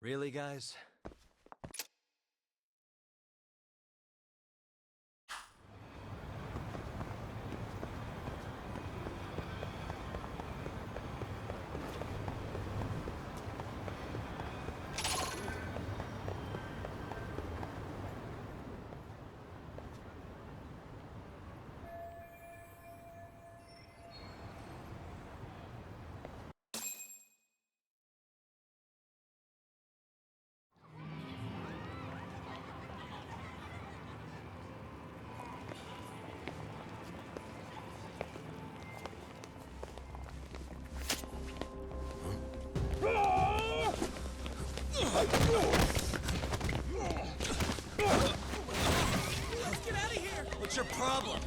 Really, guys? Let's get out of here! What's your problem?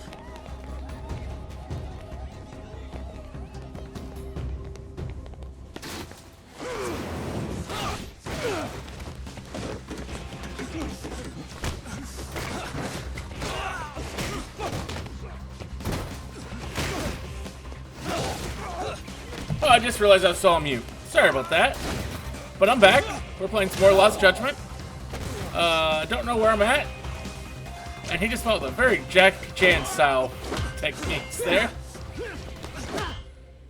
Oh, I just realized I was still on mute. Sorry about that. But I'm back. We're playing some more Lost Judgment. Don't know where I'm at. And he just followed the very Jackie Chan style techniques there.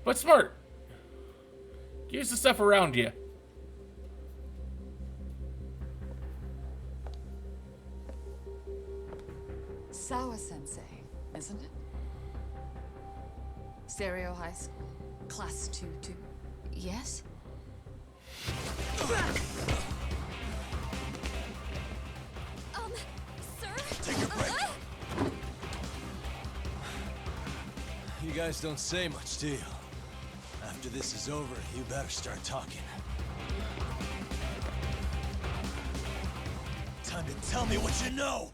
But smart. Use the stuff around you. Sawa-sensei, isn't it? Stereo High School, Class 2-2. Yes? Sir? Take a break. You guys don't say much, do you? After this is over, you better start talking. Time to tell me what you know!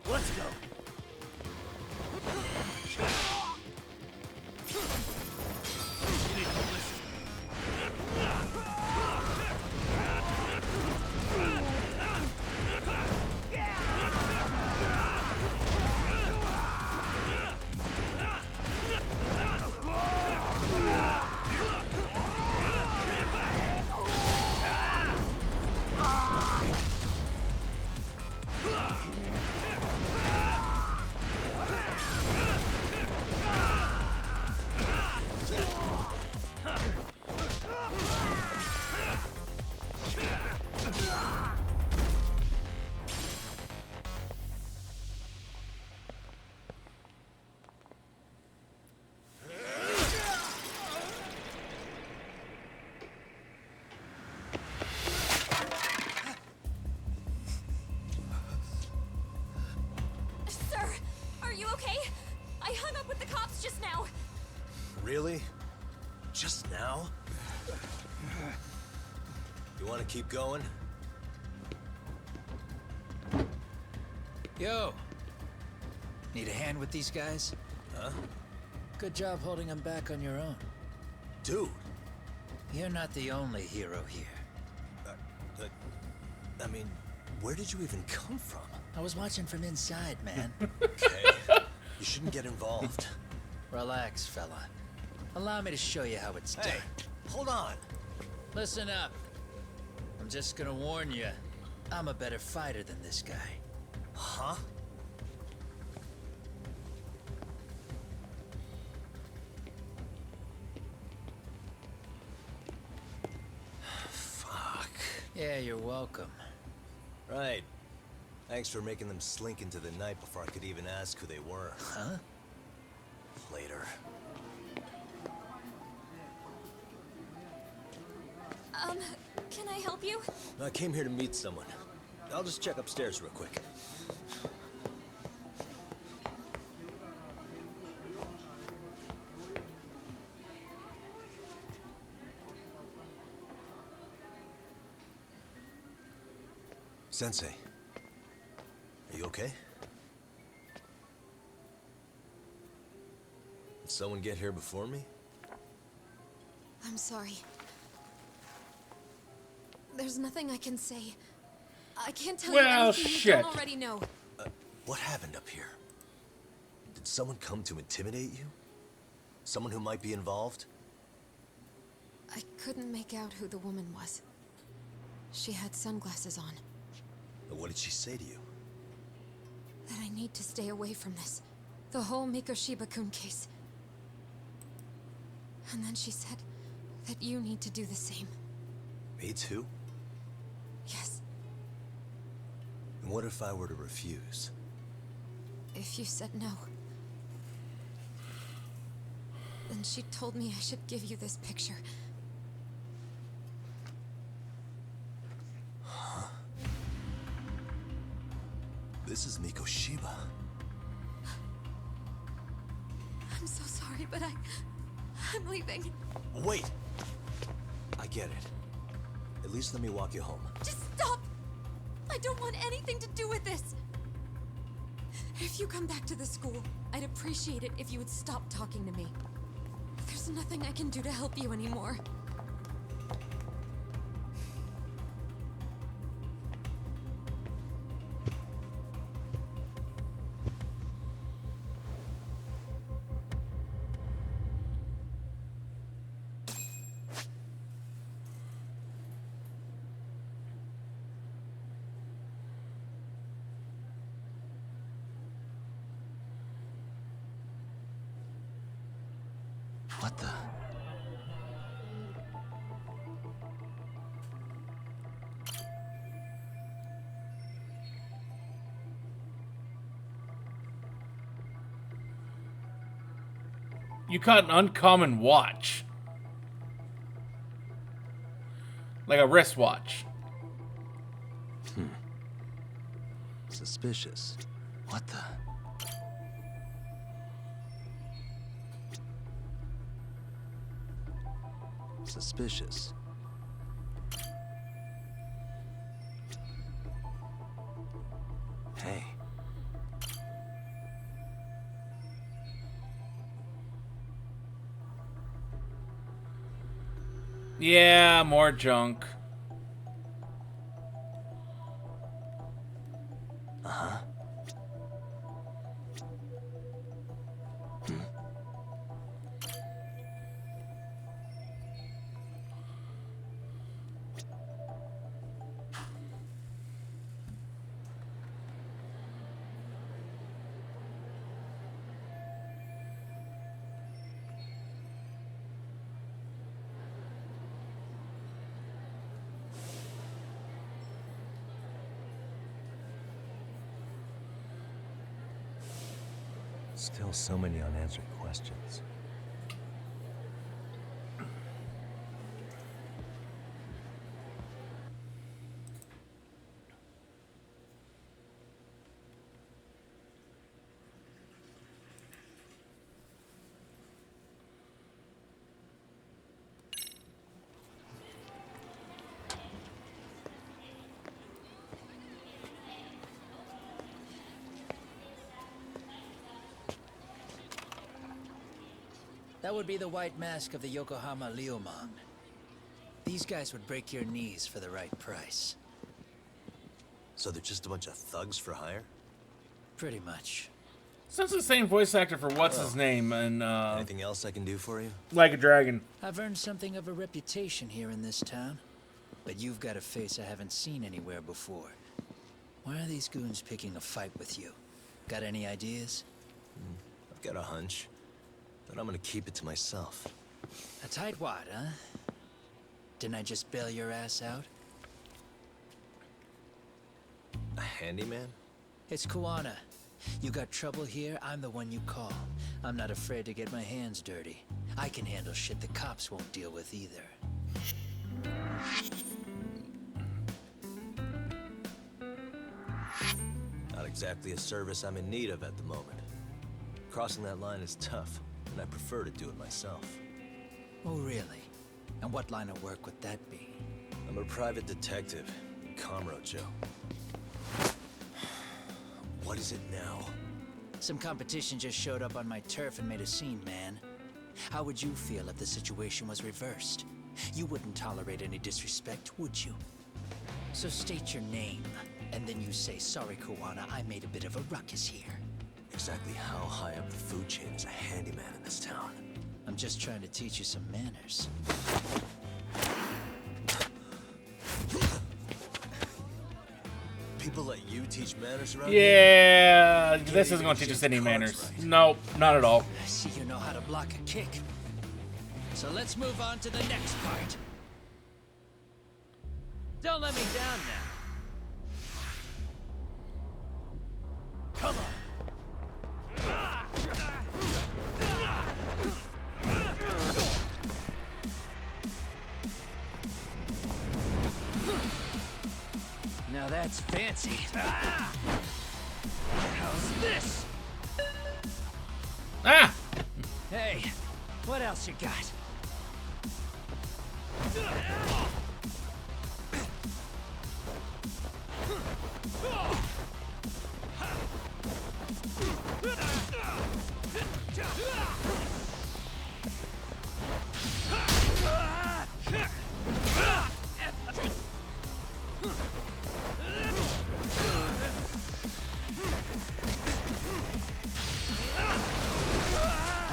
Let's go! Really? Just now? You want to keep going? Yo! Need a hand with these guys? Huh? Good job holding them back on your own. Dude! You're not the only hero here. I mean, where did you even come from? I was watching from inside, man. Okay. You shouldn't get involved. Relax, fella. Allow me to show you how it's done. Hey, hold on. Listen up. I'm just gonna warn you. I'm a better fighter than this guy. Huh? Fuck. Yeah, you're welcome. Right. Thanks for making them slink into the night before I could even ask who they were. Huh? Later. Can I help you? I came here to meet someone. I'll just check upstairs real quick. Sensei, are you okay? Did someone get here before me? I'm sorry. There's nothing I can say. I can't tell you Well, anything you shit. don't already know. What happened up here? Did someone come to intimidate you? Someone who might be involved? I couldn't make out who the woman was. She had sunglasses on. What did she say to you? That I need to stay away from this. The whole Mikoshiba-kun case. And then she said that you need to do the same. Me too? Yes, And what if I were to refuse? if you said no. Then she told me I should give you this picture. This is Mikoshiba. I'm so sorry, but I'm leaving. Wait! I get it. At least let me walk you home. Just stop! I don't want anything to do with this. If you come back to the school, I'd appreciate it if you would stop talking to me. There's nothing I can do to help you anymore. What the? You caught an uncommon watch. Like a wristwatch. Suspicious. What the? Suspicious. Hey. Yeah, more junk. Uh-huh. Still so many unanswered questions. That would be the white mask of the Yokohama Liumang. These guys would break your knees for the right price. So they're just a bunch of thugs for hire? Pretty much. So it's the same voice actor for what's his name and Anything else I can do for you? Like a Dragon. I've earned something of a reputation here in this town. But you've got a face I haven't seen anywhere before. Why are these goons picking a fight with you? Got any ideas? I've got a hunch, but I'm gonna keep it to myself. A tightwad, huh? Didn't I just bail your ass out? A handyman? It's Kuwana. You got trouble here, I'm the one you call. I'm not afraid to get my hands dirty. I can handle shit the cops won't deal with either. Not exactly a service I'm in need of at the moment. Crossing that line is tough, and I prefer to do it myself. Oh, really? And what line of work would that be? I'm a private detective, Kamurocho. What is it now? Some competition just showed up on my turf and made a scene, man. How would you feel if the situation was reversed? You wouldn't tolerate any disrespect, would you? So state your name, and then you say, sorry, Kuwana, I made a bit of a ruckus here. Exactly how high up the food chain is a handyman in this town? I'm just trying to teach you some manners. People let you teach manners around Yeah, this isn't going to teach us any manners. Right. Nope, not at all. I see you know how to block a kick. So let's move on to the next part. Don't let me down now. Come on. Now that's fancy. How's this? Ah! Hey, what else you got?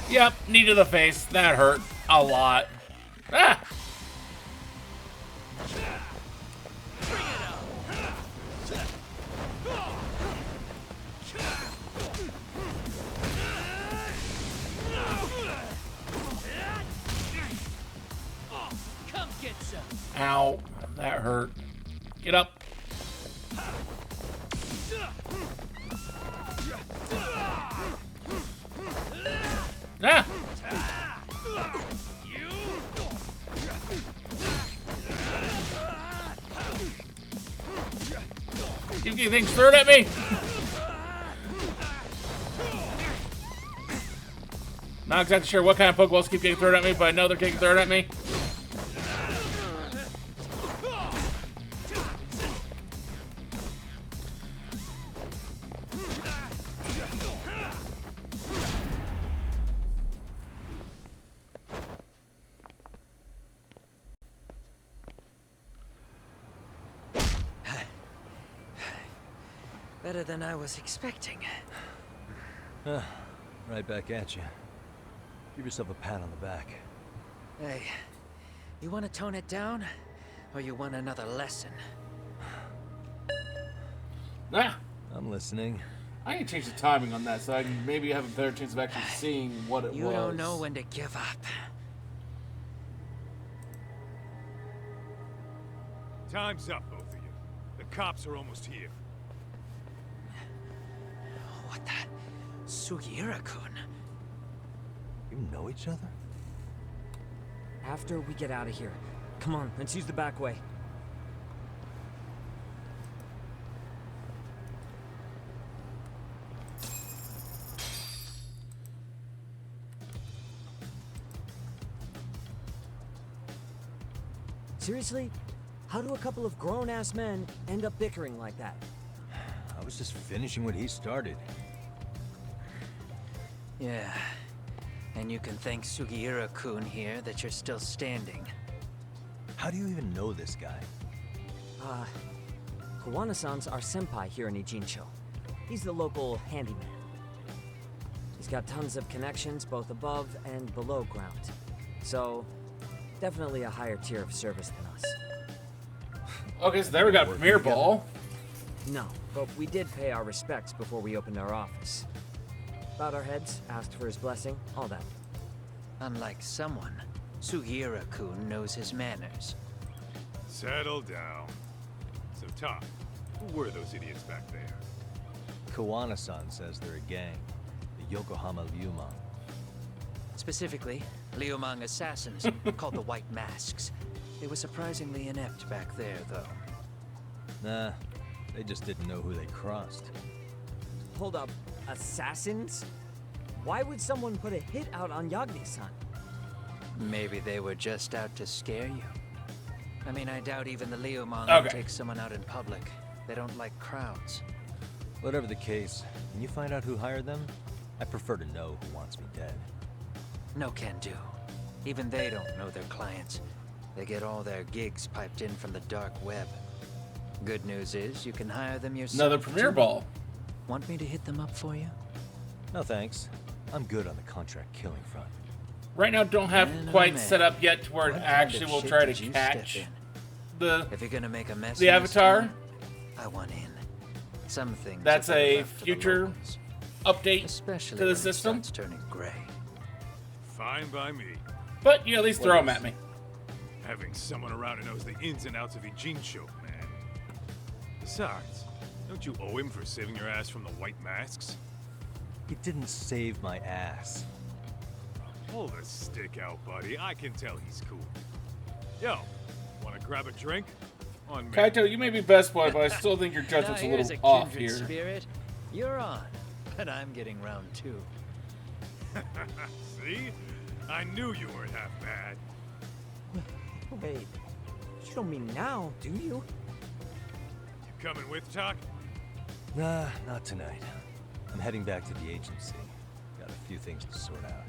Yep, knee to the face. That hurt a lot. Ah! Come get some. Ow, that hurt. Get up. Ah! Keep getting things thrown at me. Not exactly sure what kind of Pokeballs keep getting thrown at me, but I know they're getting thrown at me. Better than I was expecting. Right back at you. Give yourself a pat on the back. Hey, you want to tone it down? Or you want another lesson? Ah! I'm listening. I need to change the timing on that so I can maybe have a better chance of actually seeing what it was. You don't know when to give up. Time's up, both of you. The cops are almost here. What the? Sugiura-kun? You know each other? After we get out of here. Come on, let's use the back way. Seriously? How do a couple of grown-ass men end up bickering like that? I was just finishing what he started. Yeah. And you can thank Sugiura-kun here that you're still standing. How do you even know this guy? Kuwana-san's our senpai here in Ijincho. He's the local handyman. He's got tons of connections both above and below ground. So, definitely a higher tier of service than us. Okay, so there we got Premier Ball. No, but we did pay our respects before we opened our office. Bowed our heads, asked for his blessing, all that. Unlike someone, Sugiura-kun knows his manners. Settle down. So, Tom, who were those idiots back there? Kawana-san says they're a gang. The Yokohama Ryumon. Specifically, Liumang assassins called the White Masks. They were surprisingly inept back there, though. Nah, they just didn't know who they crossed. Hold up, assassins? Why would someone put a hit out on Yagami-san? Maybe they were just out to scare you. I mean, I doubt even the Liumang Okay. would take someone out in public. They don't like crowds. Whatever the case, when you find out who hired them, I prefer to know who wants me dead. No can do. Even they don't know their clients. They get all their gigs piped in from the dark web. Good news is you can hire them yourself. Another premiere too. ball. Want me to hit them up for you? No thanks. I'm good on the contract killing front. Right now, don't have Man, oh quite man. set up yet to where it What kind actually of will shit try to did you step catch in? the If you're gonna make a mess the in this avatar. town, I want in. Some things That's are better a left for the future locals, update especially to the when system. it starts turning gray. Fine by me. But you at least throw them at me. Having someone around who knows the ins and outs of Ijincho, man. Besides, don't you owe him for saving your ass from the white masks? He didn't save my ass. Pull the stick out, buddy. I can tell he's cool. Yo, wanna grab a drink? On me. Kaito, you may be best boy, but I still think your judgment's a Now here's little off kindred here. Spirit. You're on, but I'm getting round two. See? I knew you weren't half bad. Wait, you don't mean now, do you? You coming with, Talk? Nah, not tonight. I'm heading back to the agency. Got a few things to sort out.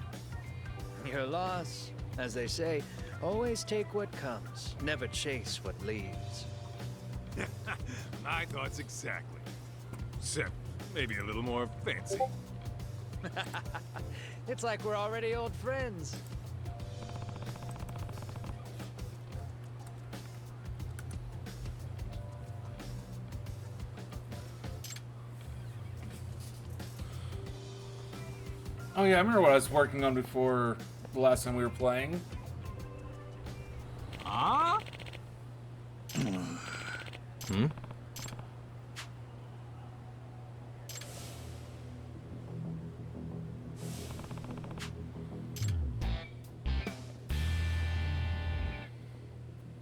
Your loss, as they say, always take what comes, never chase what leaves. My thoughts exactly. Except maybe a little more fancy. It's like we're already old friends. Oh yeah, I remember what I was working on before the last time we were playing. Hmm?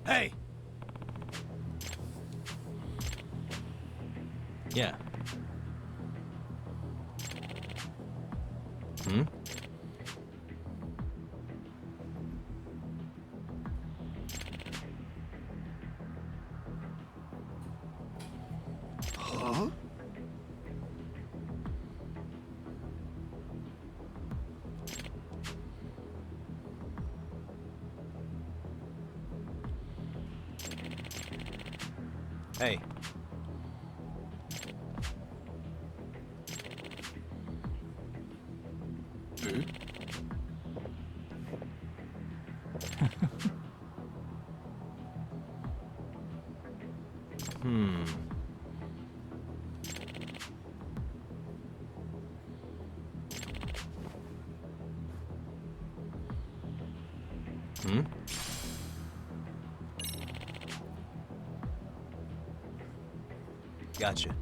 Hey! Yeah. Hmm? Huh? Hey. Hmm. Hmm? Gotcha.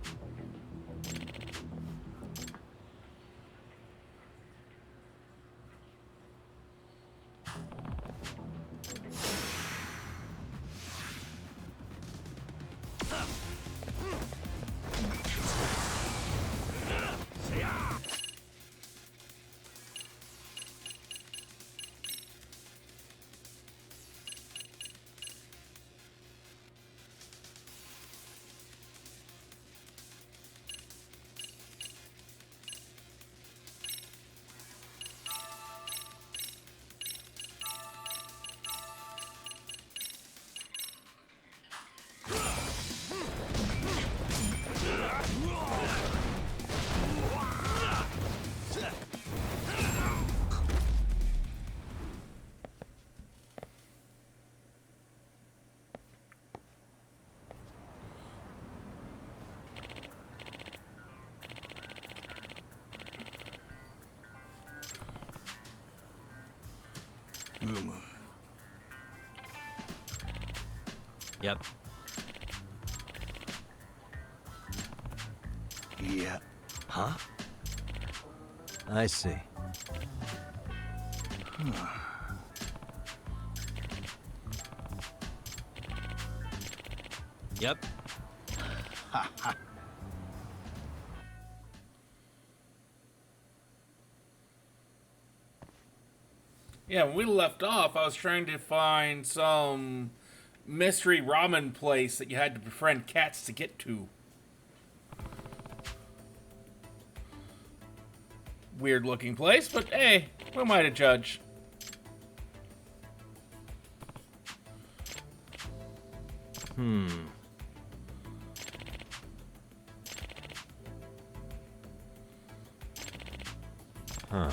Yep. Yeah. Huh? I see. Yep. Yeah, when we left off, I was trying to find some mystery ramen place that you had to befriend cats to get to. weird looking place, but hey, who am I to judge? Huh.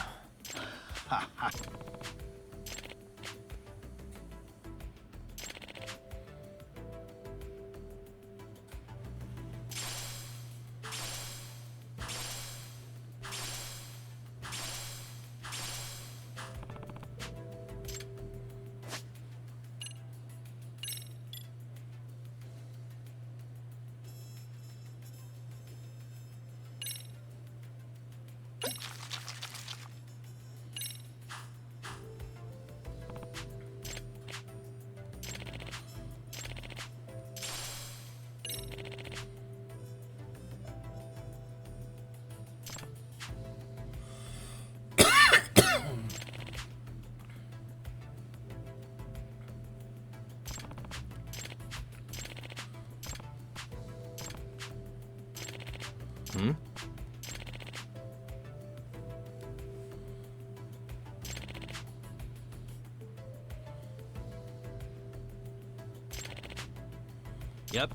Yep.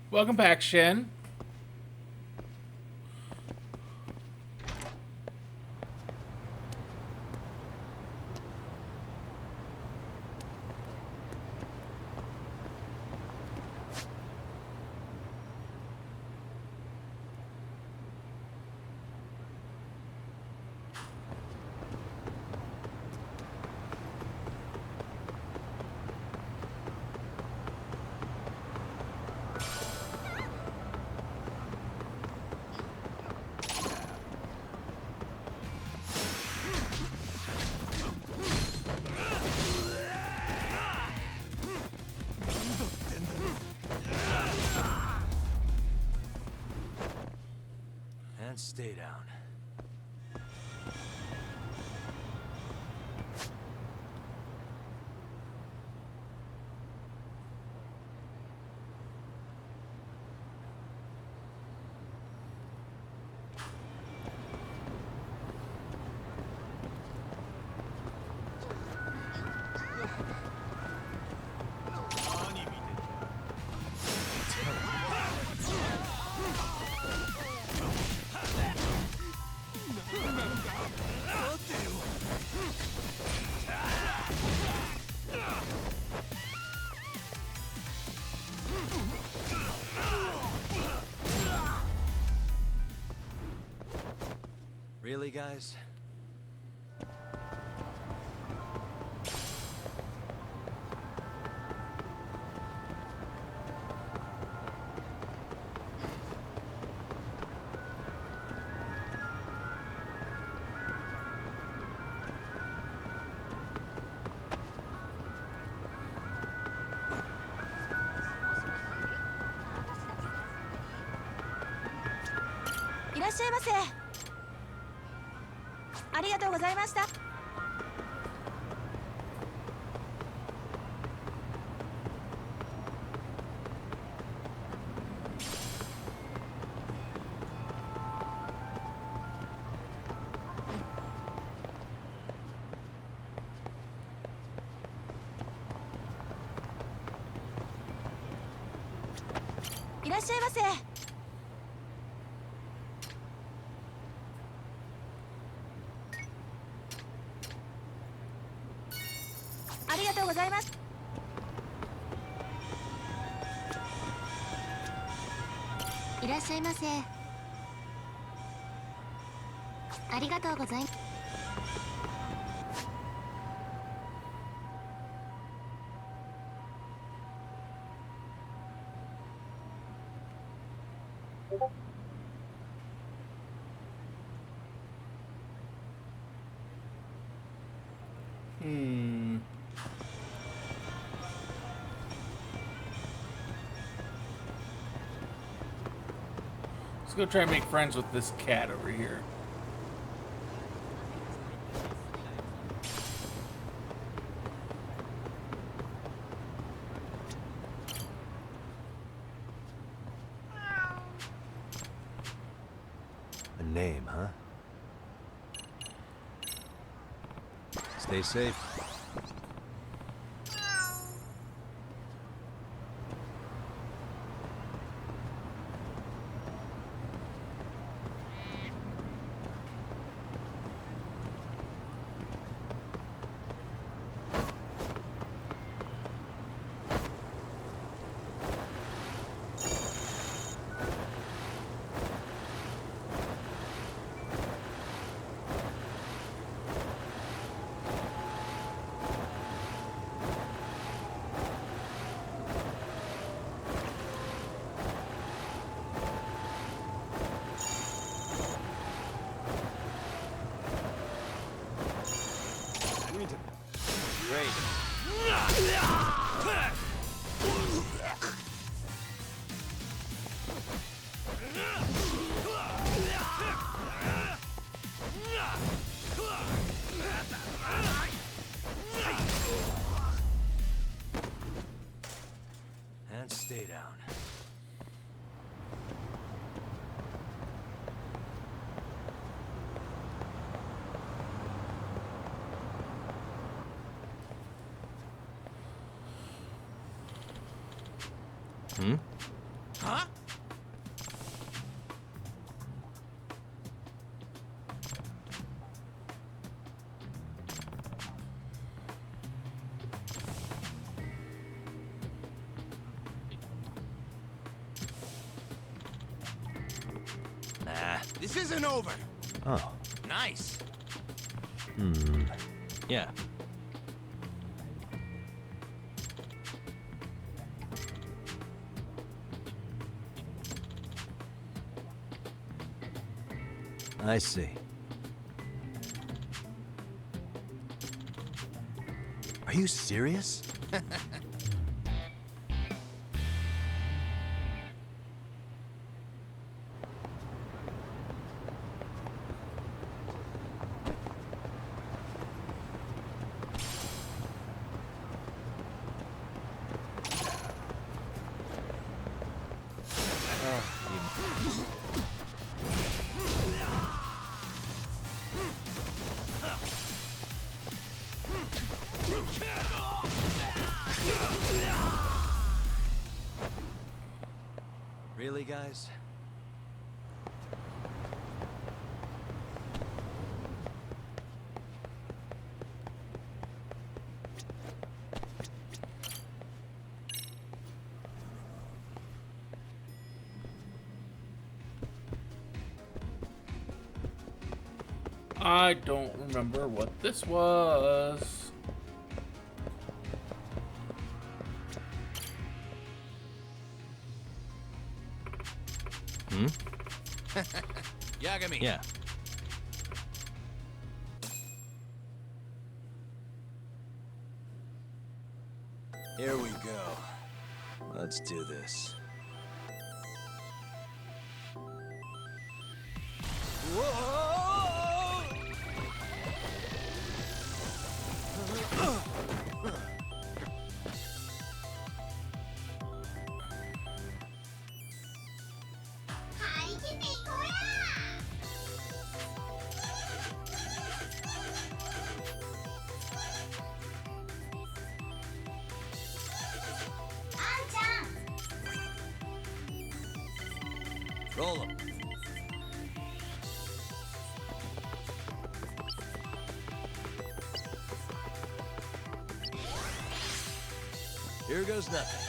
Welcome back, Shin. And stay down. Really, guys?いらっしゃいませ。ありがとうございました。せ。ありがとうございます。いらっしゃいませ。ありがとうございます。Let's go try and make friends with this cat over here. A name, huh? Stay safe. And stay down. Huh? Nah. This isn't over. Oh. Nice. Yeah. I see. Are you serious? Really, guys? I don't remember what this was. Yagami. Yeah. Here we go. Let's do this. Roll 'em. Here goes nothing.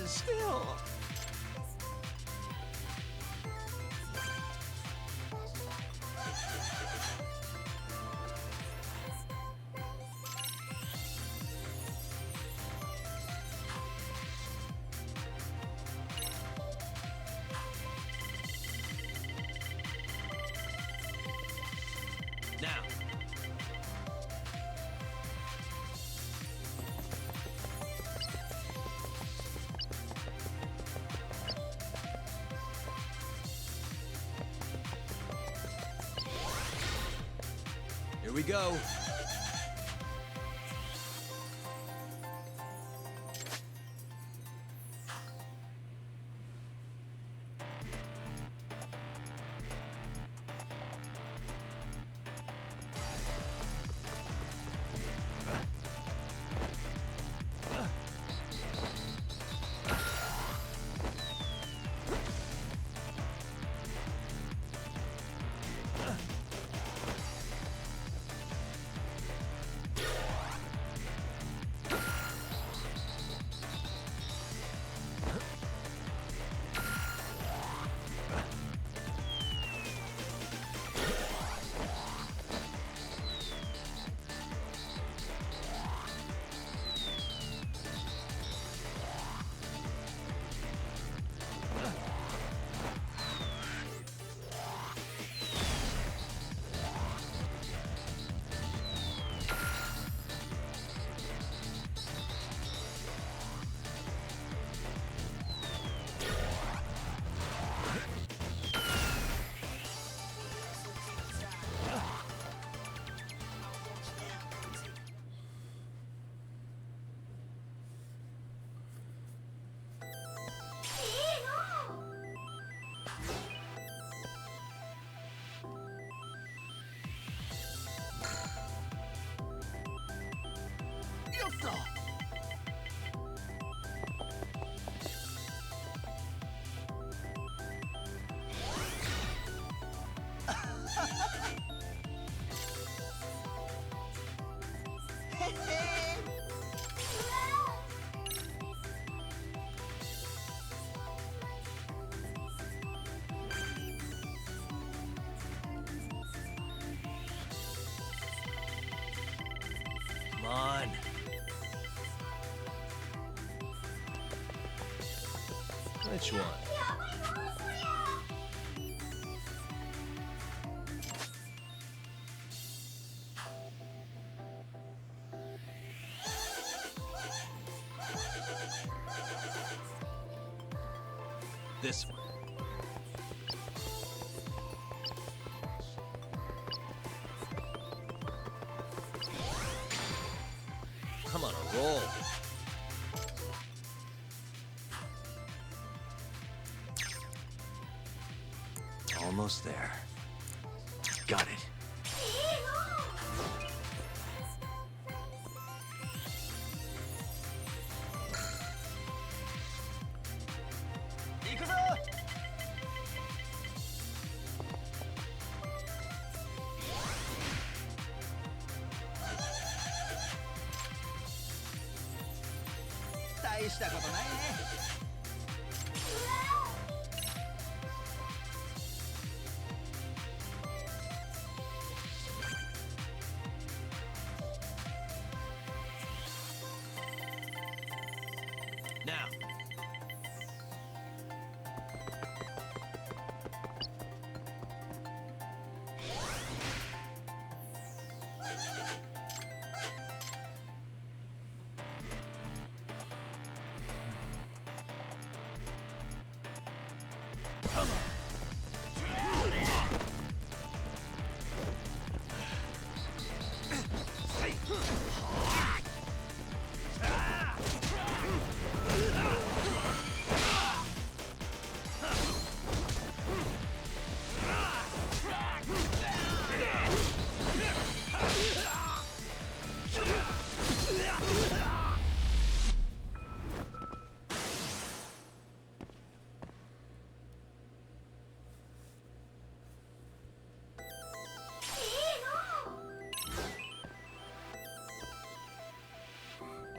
Still. Now. Here we go. Come on. Which one? This one. I'm on a roll. Almost there. Got it. Now.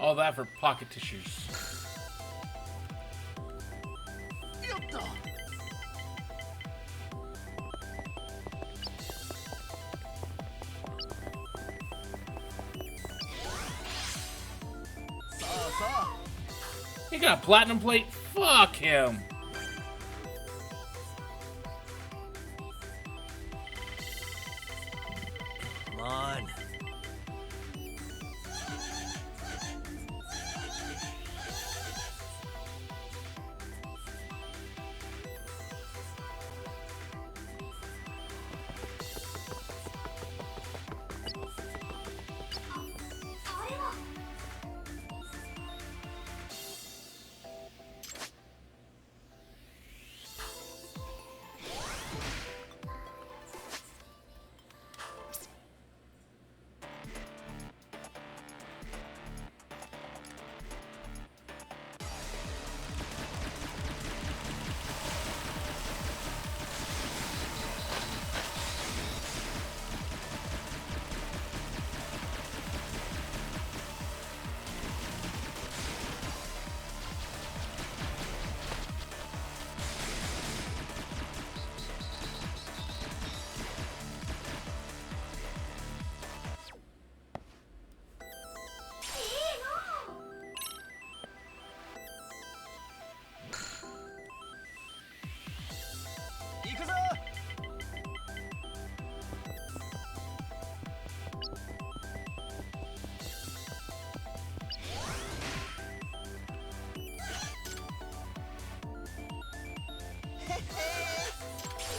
All that for pocket tissues. He got a platinum plate? Fuck him. Come on.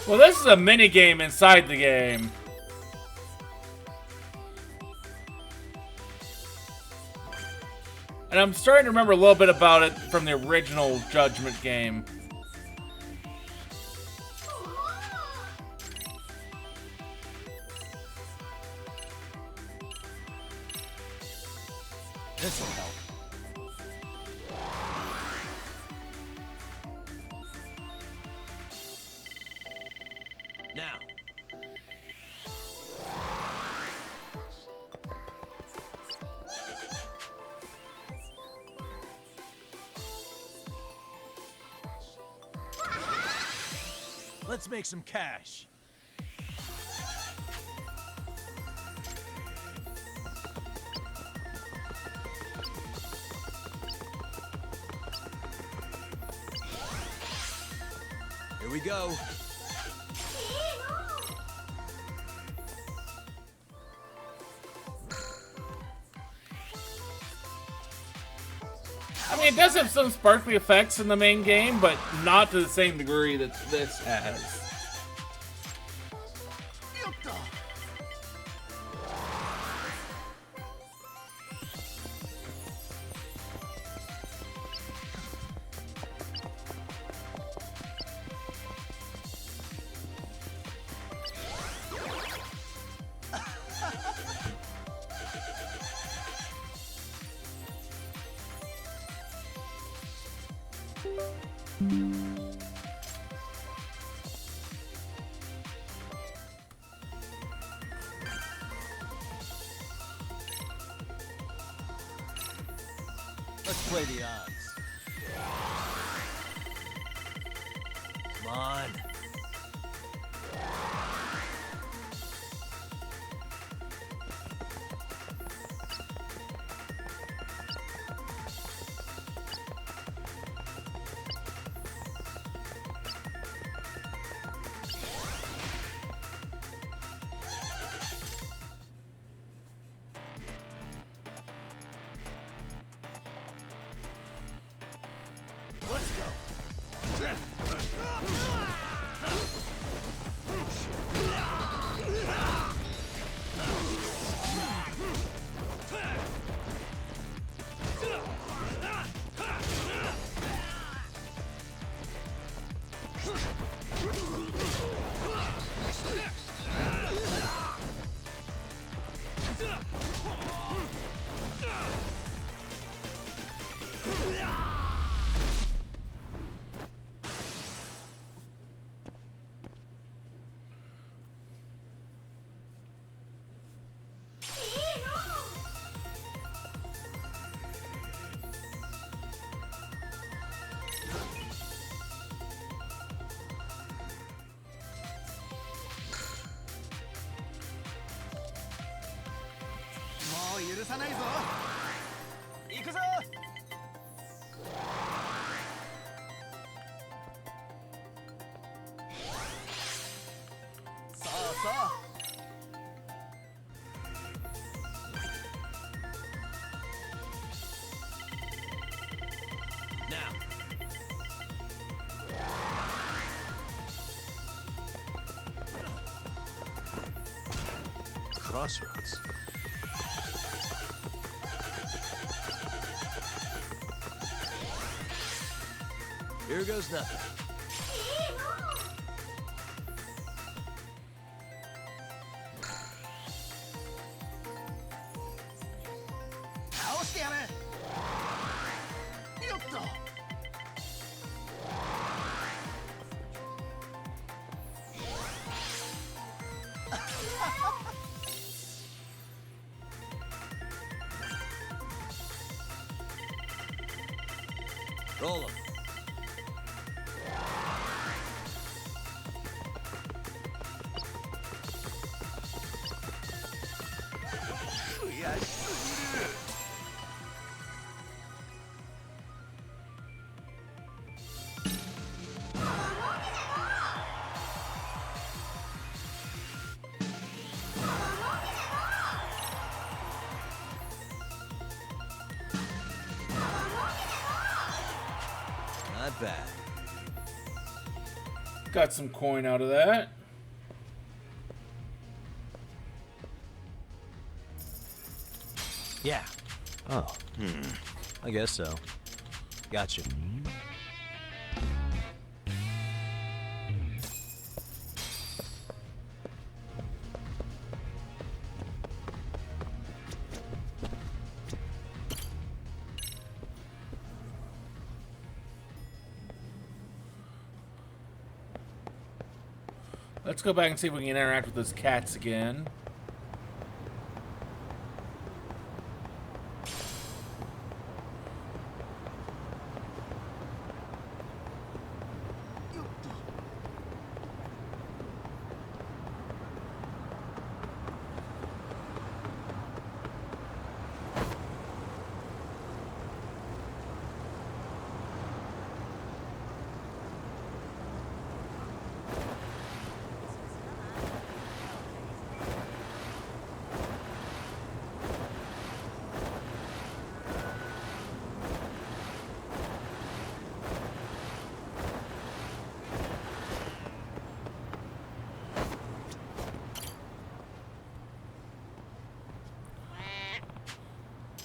Well, this is a mini game inside the game. And I'm starting to remember a little bit about it from the original Judgment game. This'll help. Now. Let's make some cash. Here we go. I mean, it does have some sparkly effects in the main game, but not to the same degree that this has. Let's play the odds. Come on. crossroads. Here goes nothing. Roll him. Not bad. Got some coin out of that. Yeah. Oh. I guess so. Gotcha. Let's go back and see if we can interact with those cats again.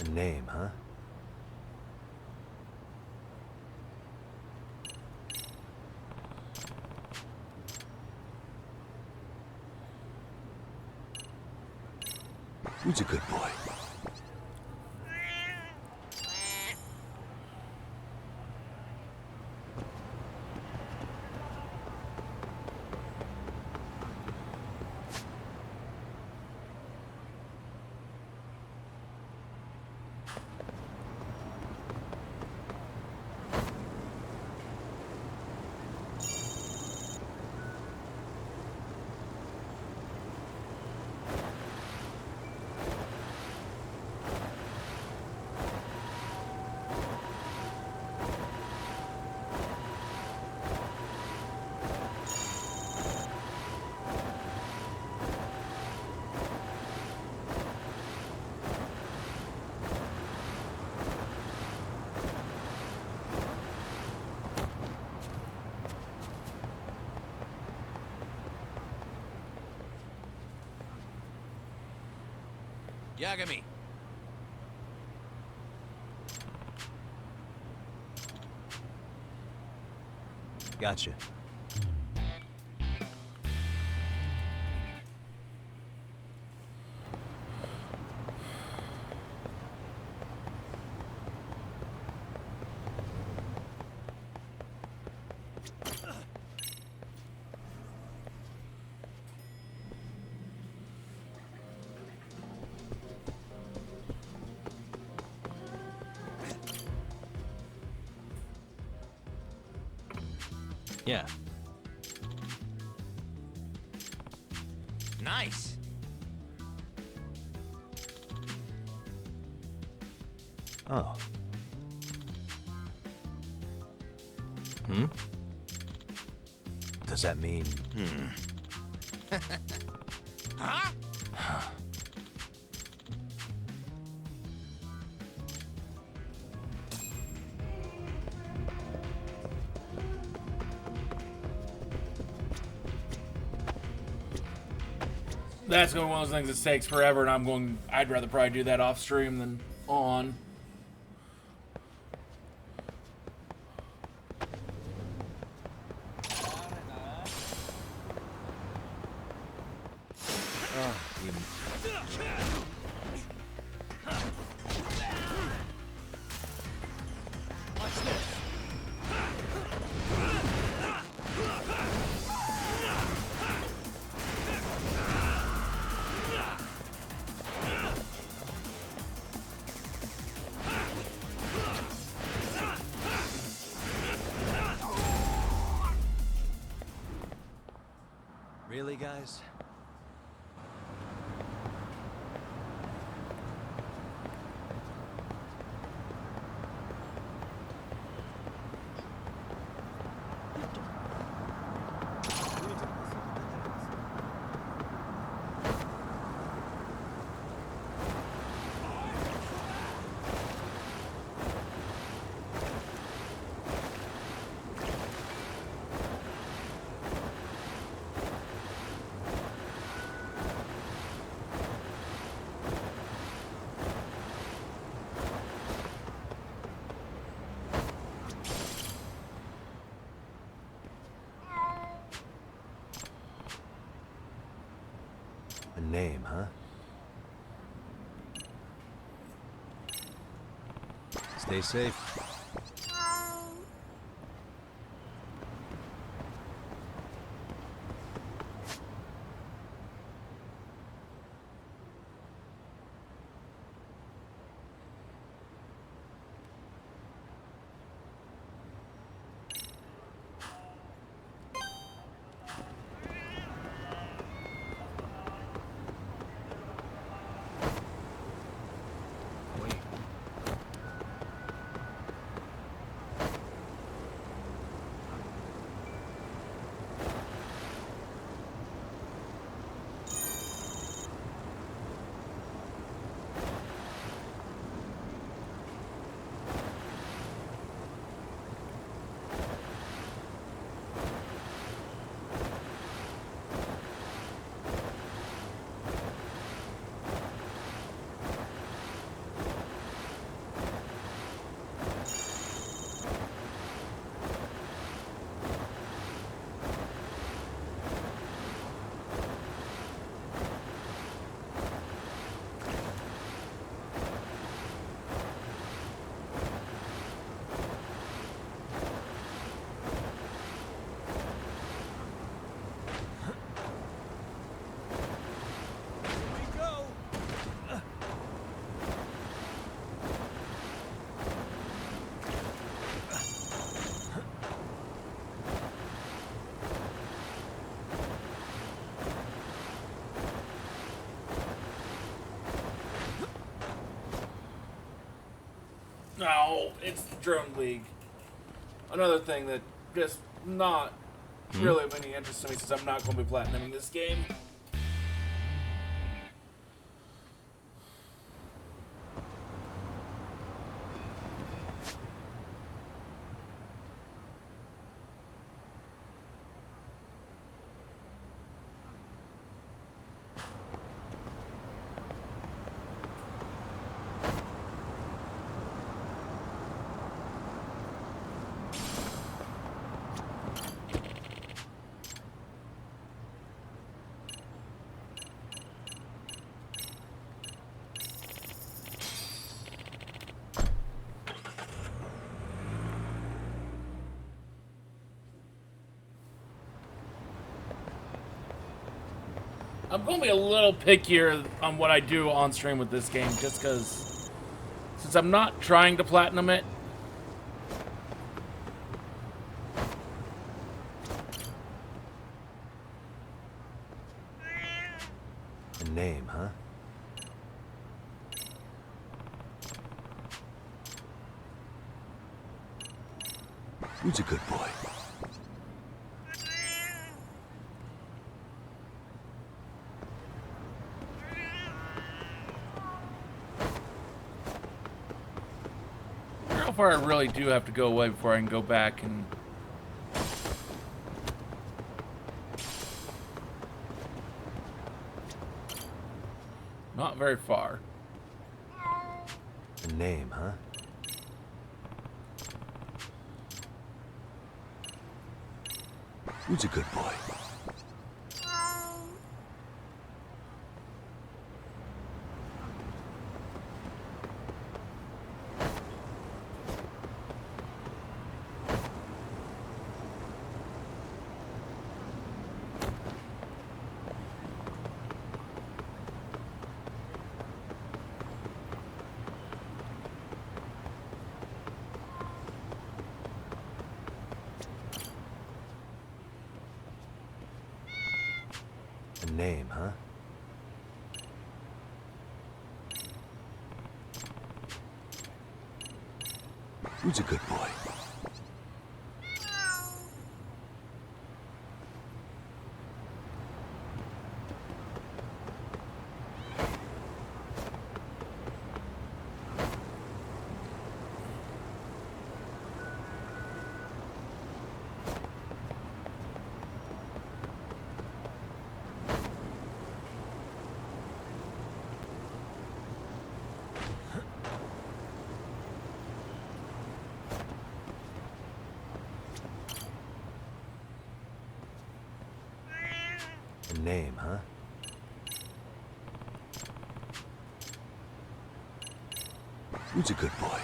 A name, huh? Who's a good boy? Yagami. Gotcha. Yeah. Nice. Oh. Does that mean... Huh? That's gonna be one of those things that takes forever, and I'd rather probably do that off stream than on. Really, guys? A name, huh? Stay safe. No, it's the Drone League. Another thing that just not really of any interest to me since I'm not going to be platinuming this game. I'm going to be a little pickier on what I do on stream with this game, just because, since I'm not trying to platinum it. A name, huh? Who's a good boy? How far I really do have to go away before I can go back and... Not very far. A name, huh? Who's a good boy? A name, huh? Who's a good boy? A name, huh? Who's a good boy?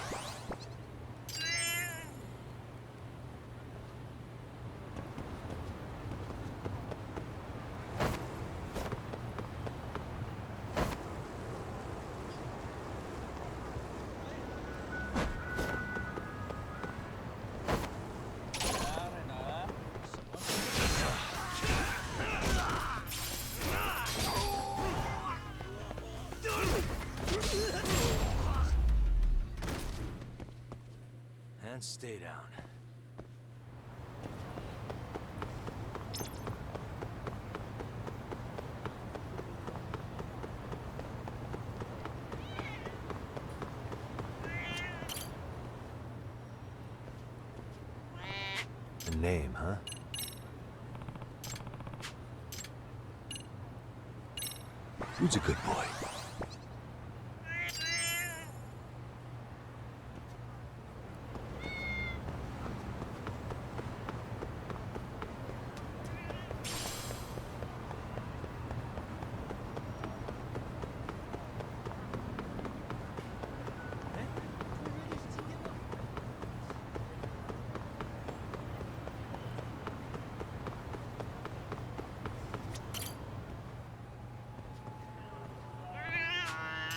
And stay down. A name, huh? Who's a good boy?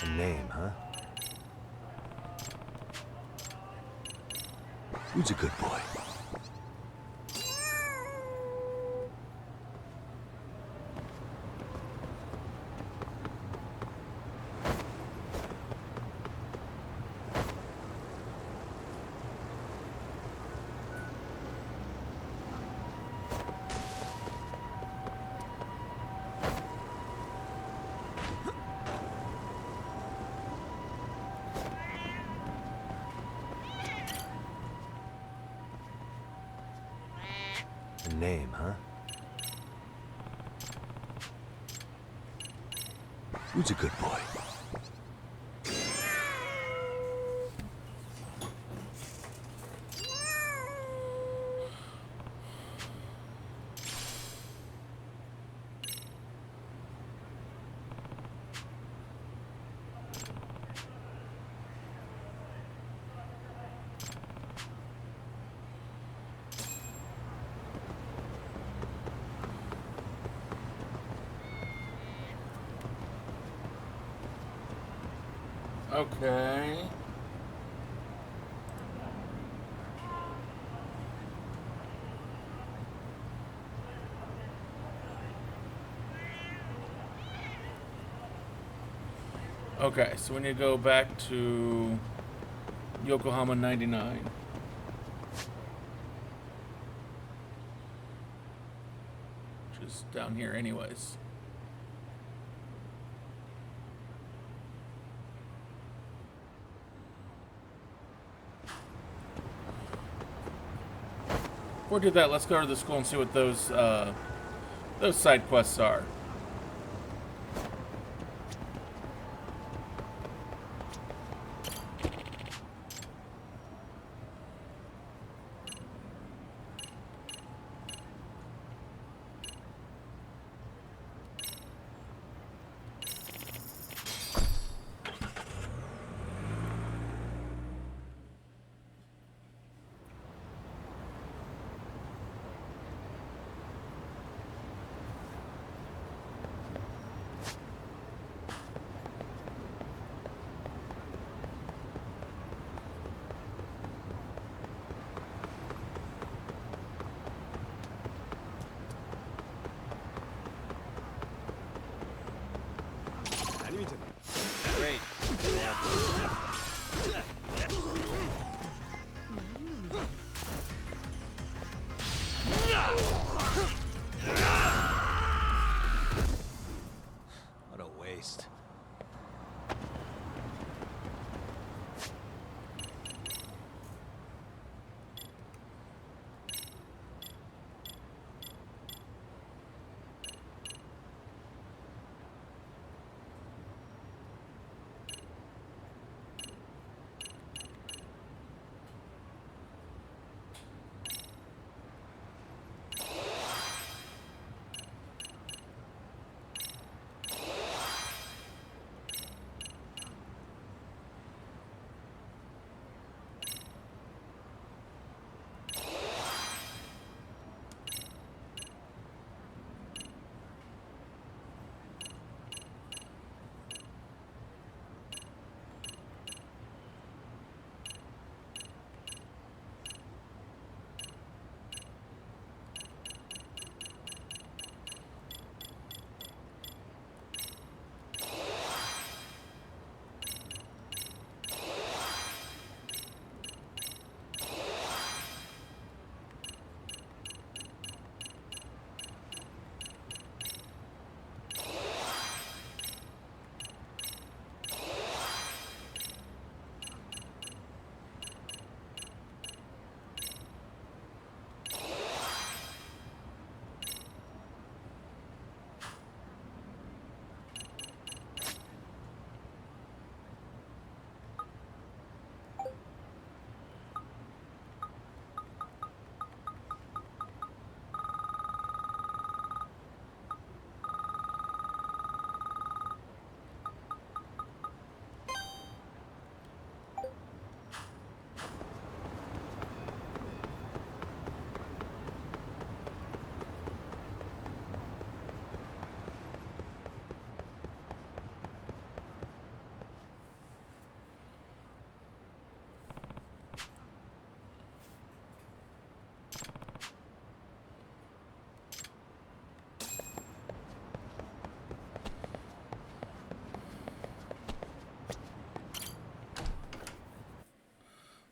A name, huh? Who's a good boy? A name, huh? Who's a good boy? Okay. Okay, so we need to go back to Yokohama 99. Which is down here anyways. Before we do that, let's go to the school and see what those side quests are.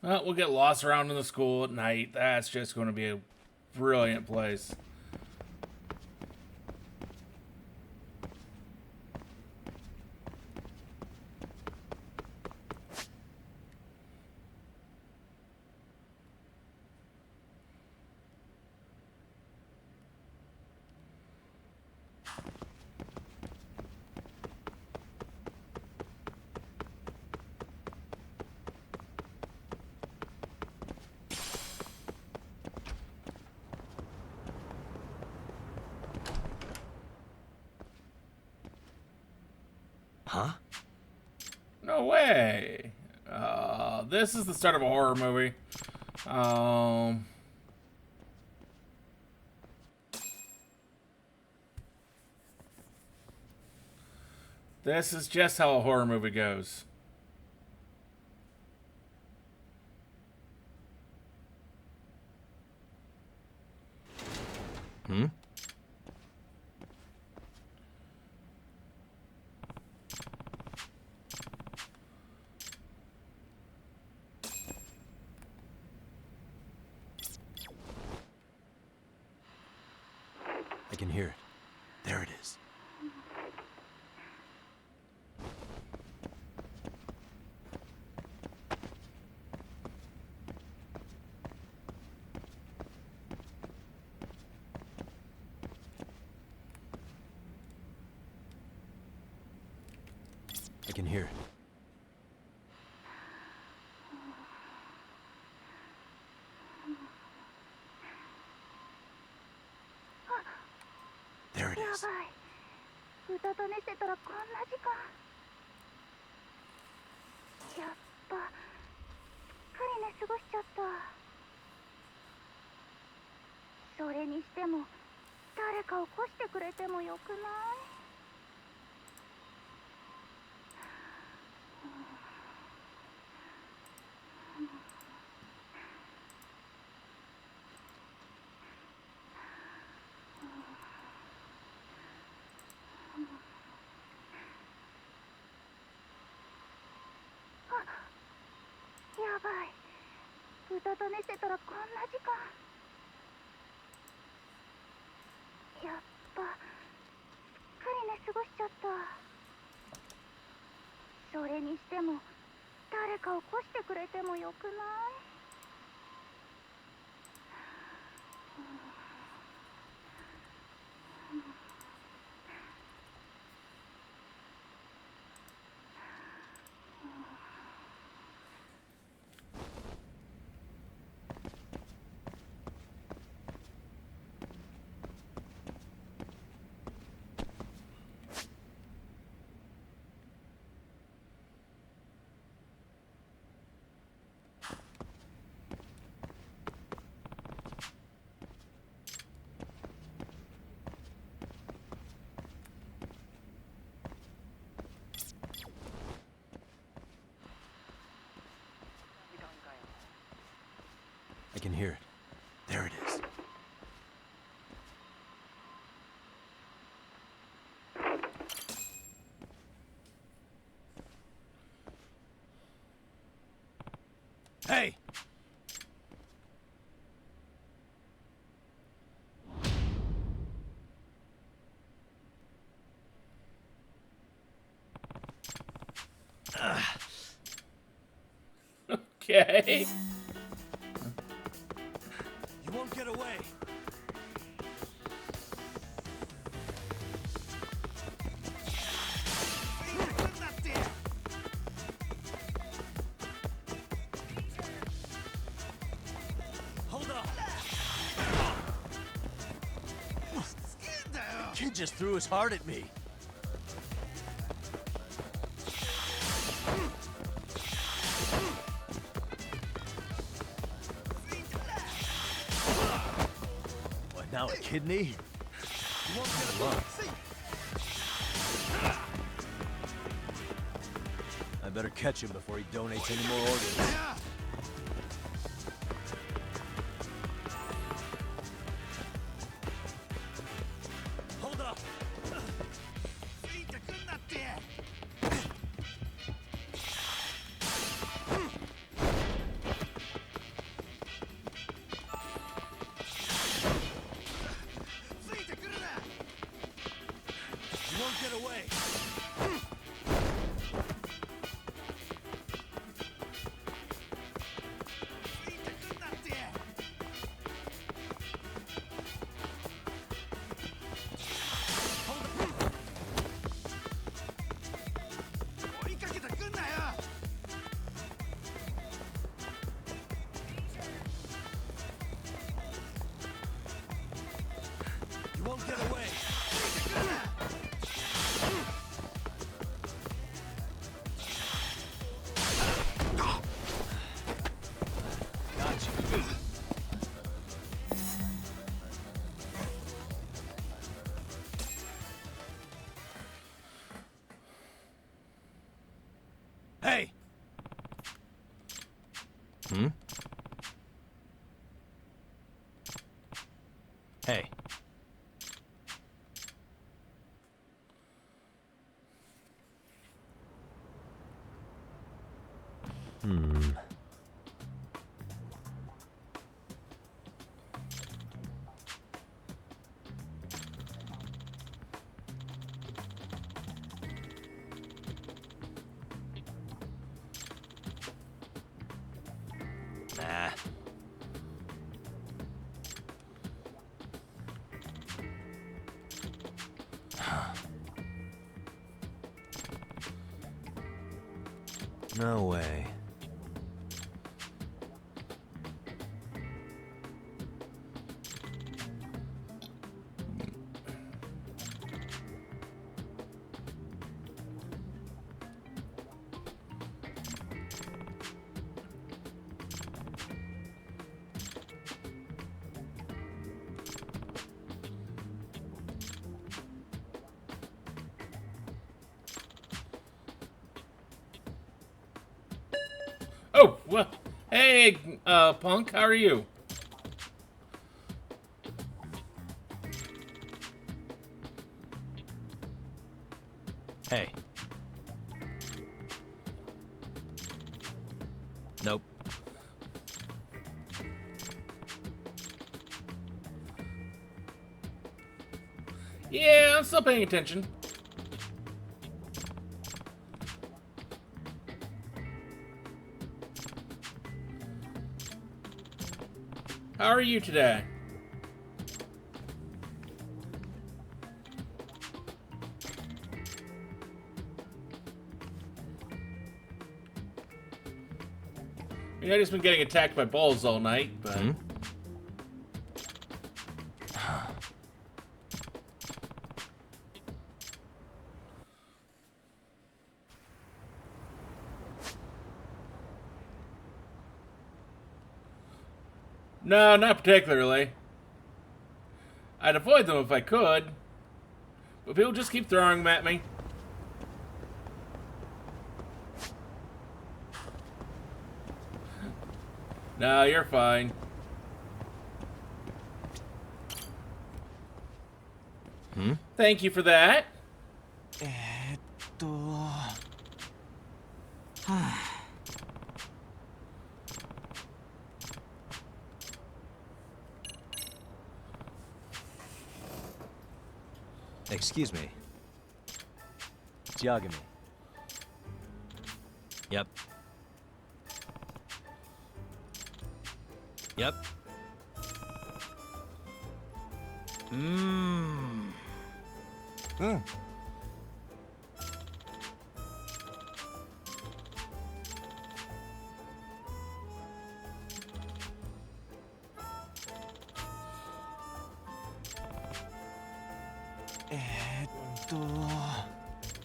We'll get lost around in the school at night. That's just going to be a brilliant place. Huh? No way. This is the start of a horror movie. This is just how a horror movie goes. Hmm? I can hear it. There it is. I can hear it. There it is. うたた寝してたらこんな時間。やっぱすっかり寝過ごしちゃった。それにしても誰か起こしてくれてもよくない？やばい。うたた寝してたらこんな時間。やっぱすっかり寝過ごしちゃった。それにしても誰か起こしてくれてもよくない？I can hear it. There it is. Hey! Okay. You won't get away. Hold on. Kid just threw his heart at me. What, now a kidney? You won't get away. I better catch him before he donates any more organs. Hold up! Hmm? Hey. Hmm. Nah. No way. Oh, well, hey, Punk, how are you? Hey. Nope. Yeah, I'm still paying attention. How are you today? I mean, I've just been getting attacked by balls all night, but... Hmm? No, not particularly. I'd avoid them if I could. But people just keep throwing them at me. No, you're fine. Hmm? Thank you for that. Excuse me. It's Yagami. Yep. Yep. Mmm. Hmm.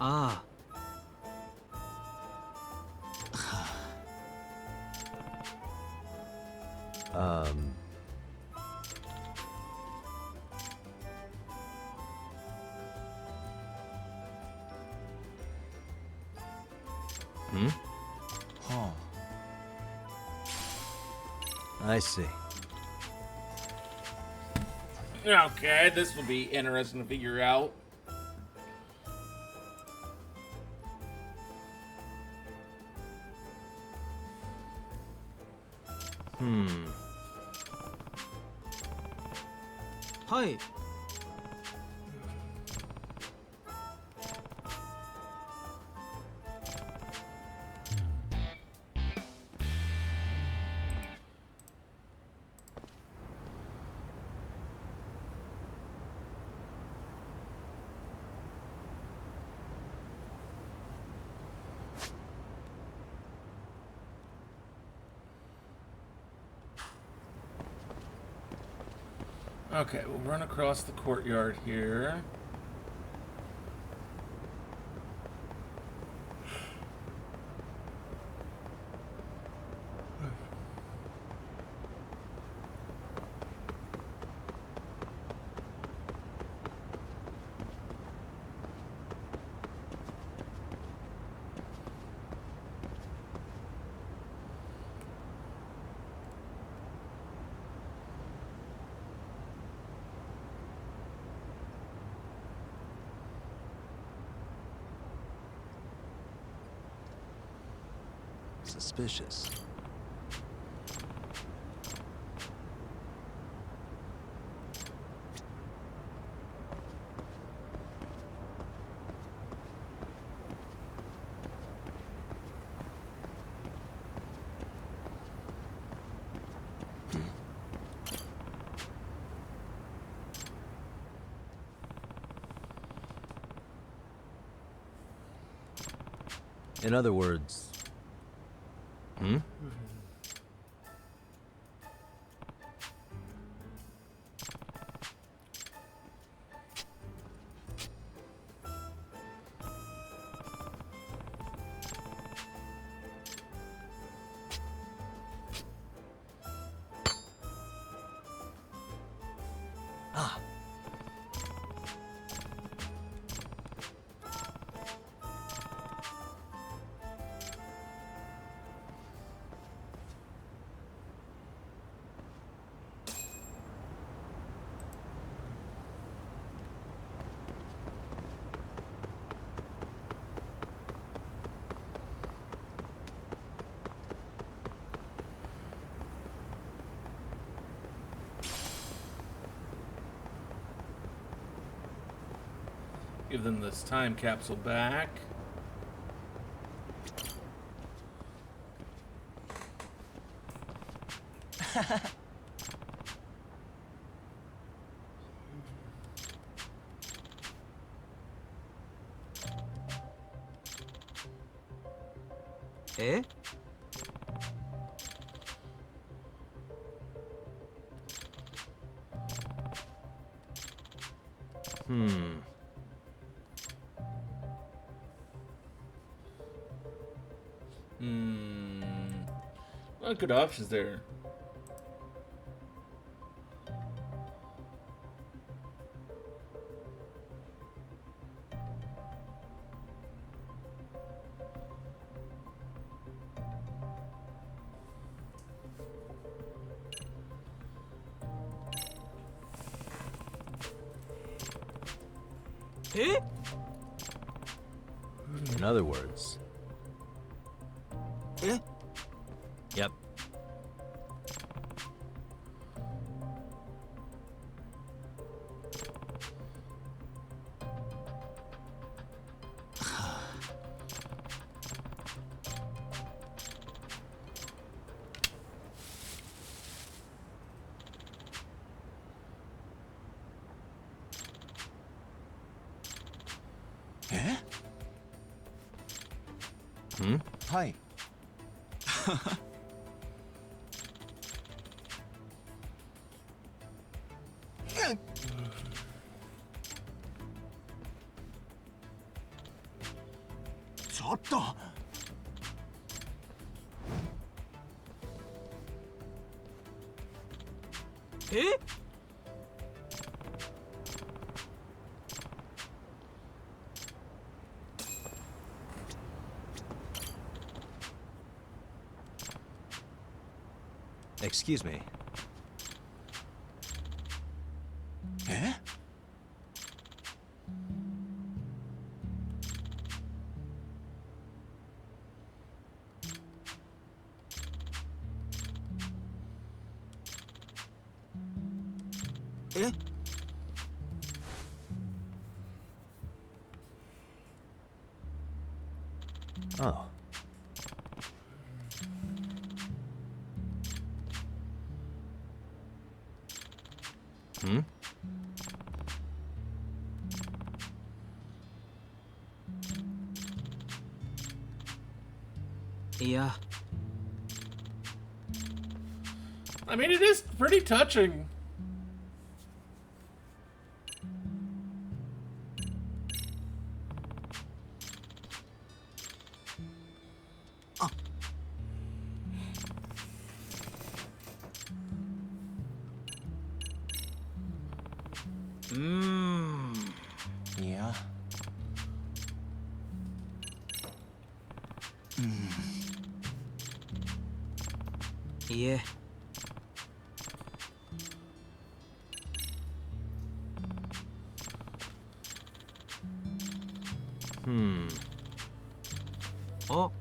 Ah. Um. Hmm? Huh. I see. Okay, this will be interesting to figure out. Hmm. Hi. Okay, we'll run across the courtyard here. suspicious. In other words... Hmm? Ah. Give them this time capsule back. Eh? Not good options there. Eh? In other words... Eh? Yep. Eh? Hmm? Hi. ちょっと。え？ Excuse me. え？ え？ Oh. Hmm? Yeah. I mean, it is pretty touching. Yeah. Yeah. Hmm. Oh.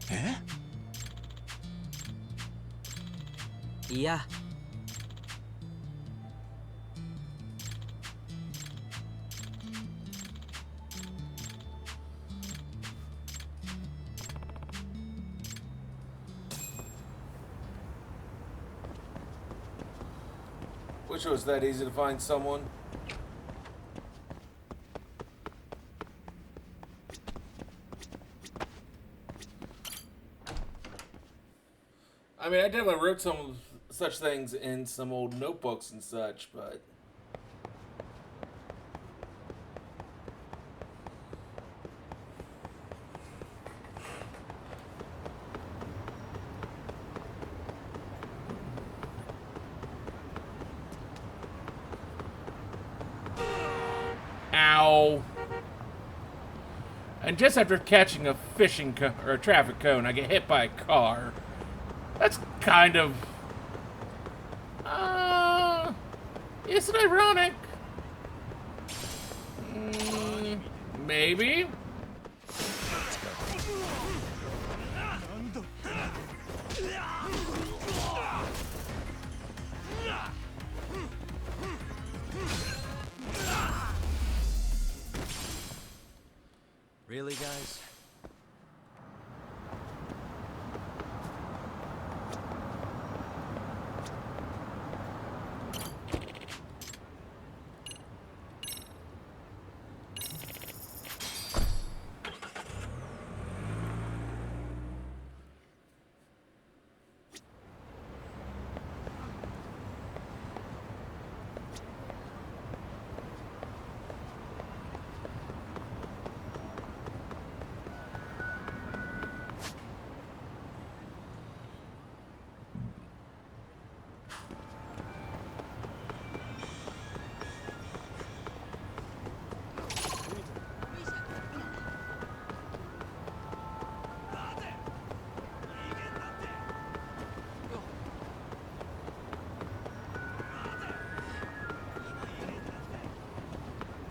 Eh? いや Wish it was that easy to find someone. I mean, I definitely wrote some such things in some old notebooks and such, but... Ow. And just after catching a or a traffic cone, I get hit by a car. That's kind of... isn't ironic? Maybe? Really, guys?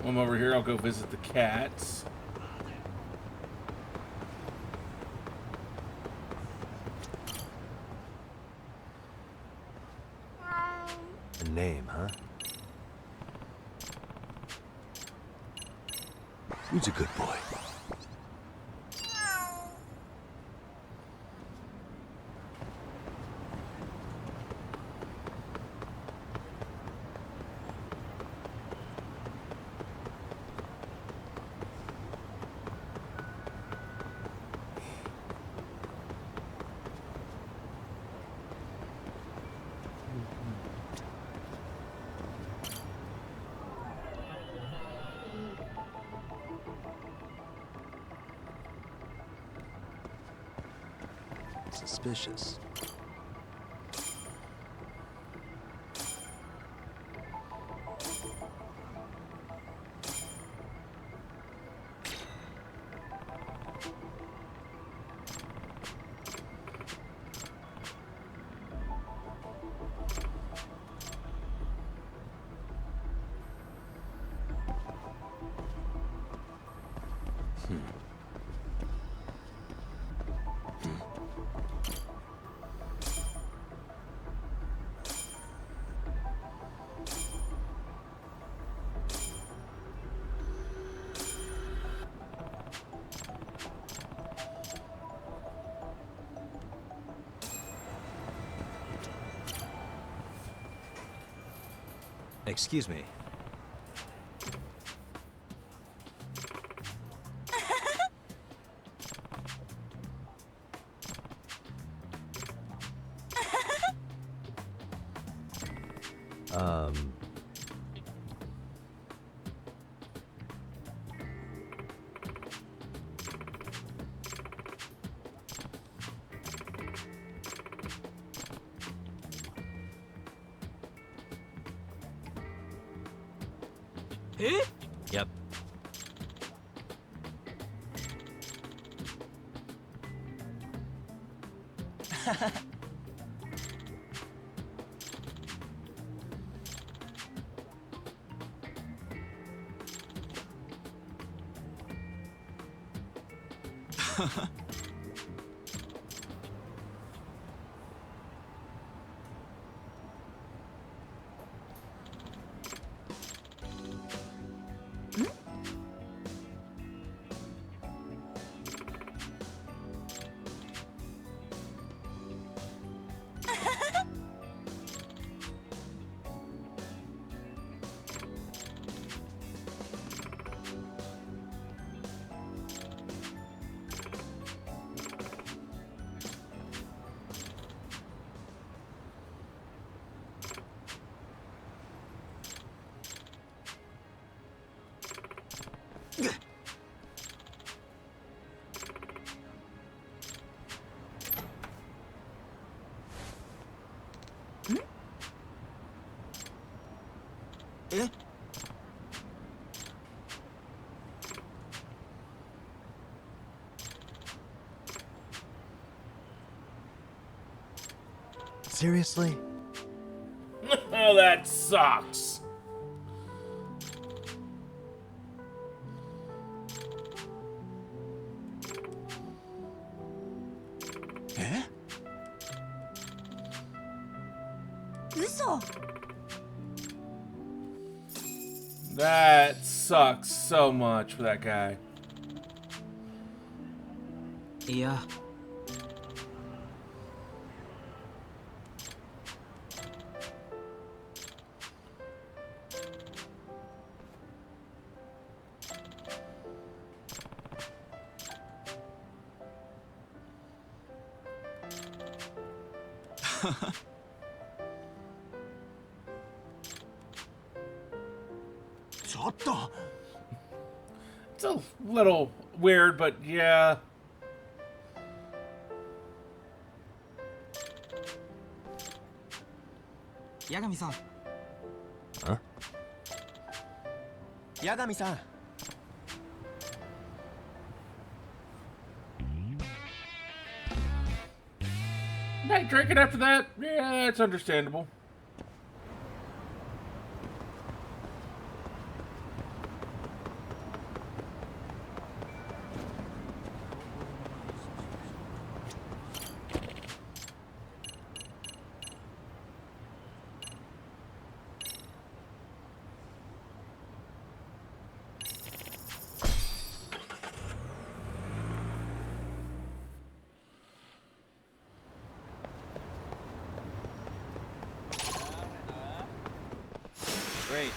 I'm over here, I'll go visit the cats. A name, huh? Who's a good boy? Suspicious. Excuse me. Yep. え？ Seriously? Oh, that sucks. Eh? 嘘。 That sucks so much for that guy. いや。ちょっと It's a little weird, but yeah. 八神さん。八神さん Night drinking after that? Yeah, it's understandable. Great.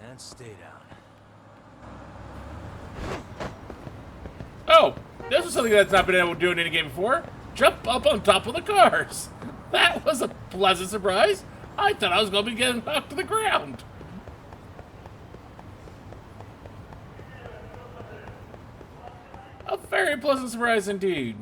And stay down. Oh, this is something that's not been able to do in any game before. Jump up on top of the cars. That was a pleasant surprise. I thought I was going to be getting knocked to the ground. A very pleasant surprise indeed.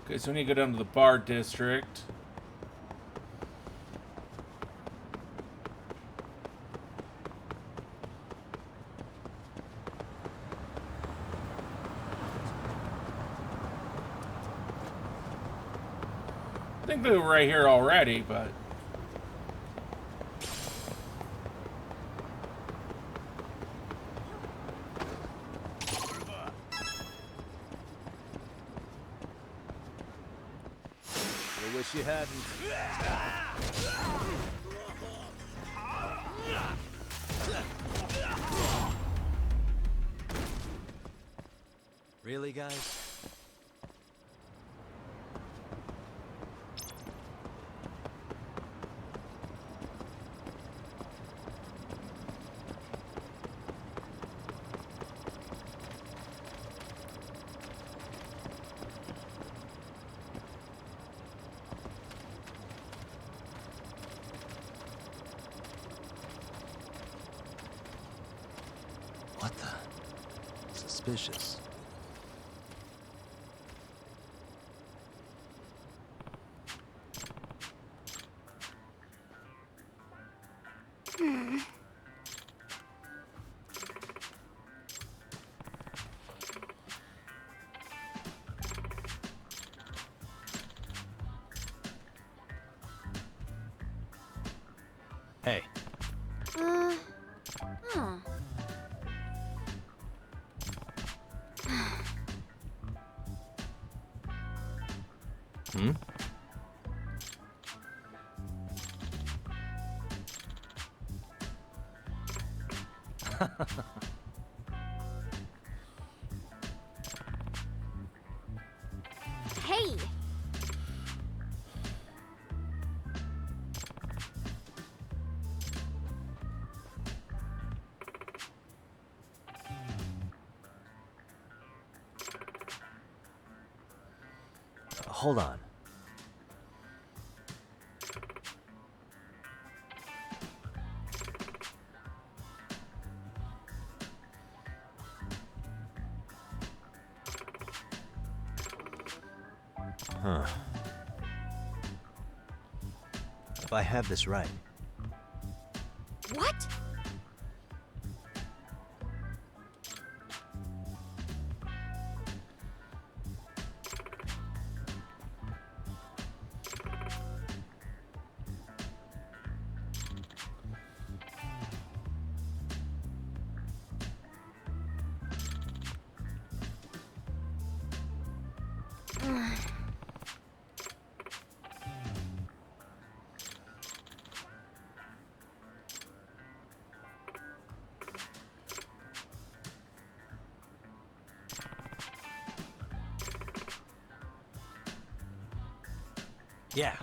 Okay, so we need to go down to the bar district. I think they were right here already, but... I wish you hadn't. Really, guys? What the? Suspicious. Hey. Huh. Hmm? Hey! Hold on. Huh. If I have this right, What? yeah.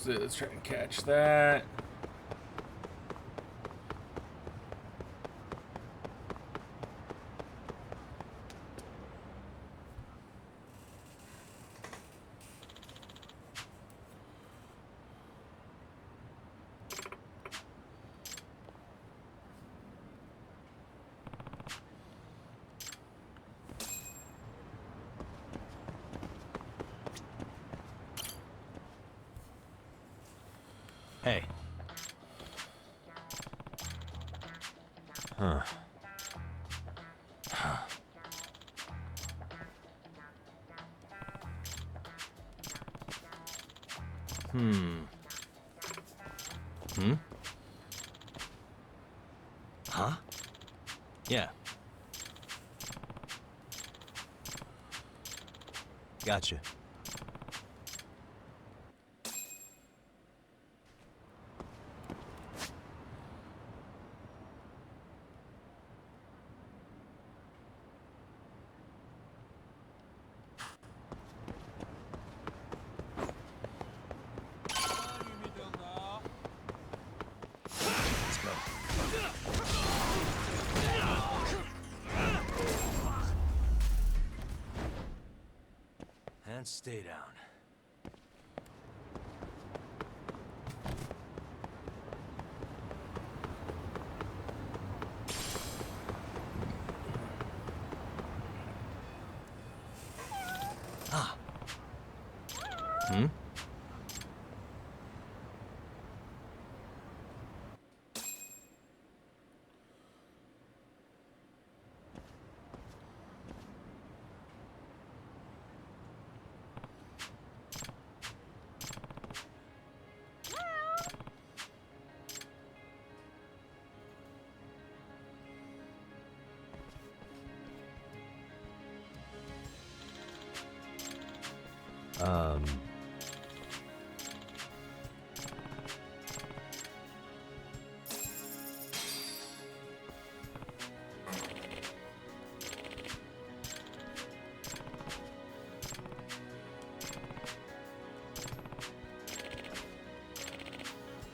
So let's try and catch that. Huh. Huh? Yeah. Gotcha. Let's go. And stay down. Ah. Hmm? Um...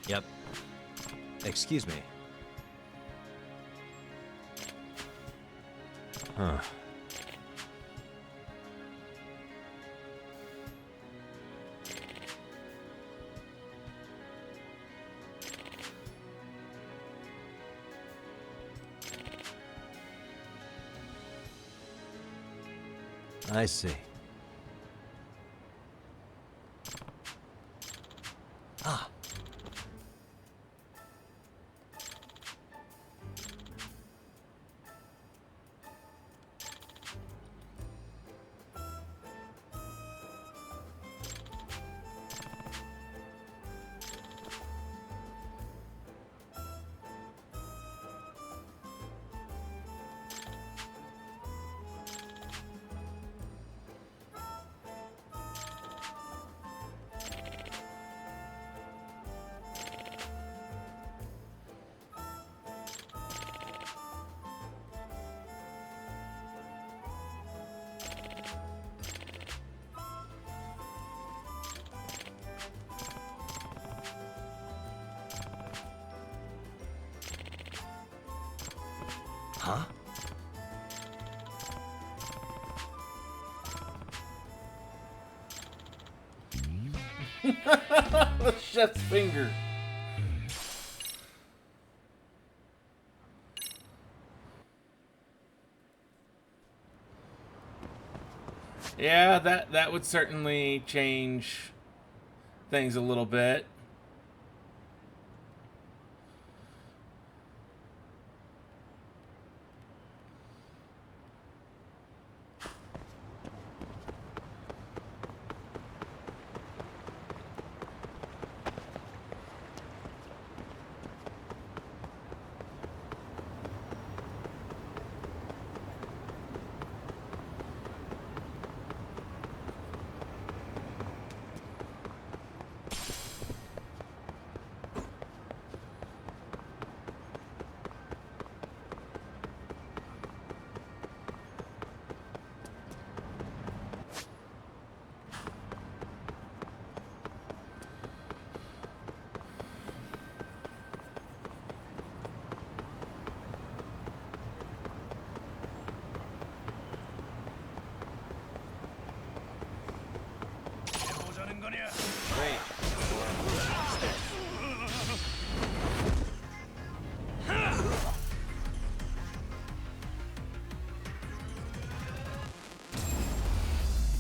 Yep. Excuse me. Huh. I see. Ah. Huh? The chef's finger. Yeah, that would certainly change things a little bit.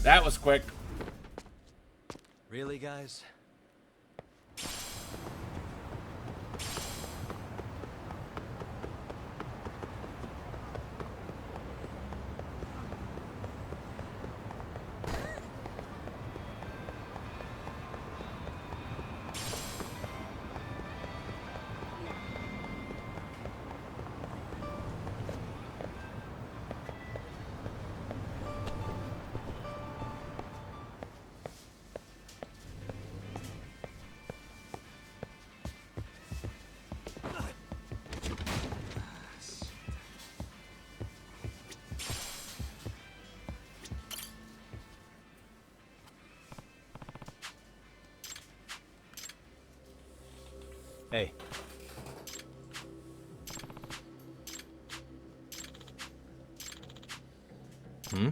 That was quick. Really, guys? Hmm?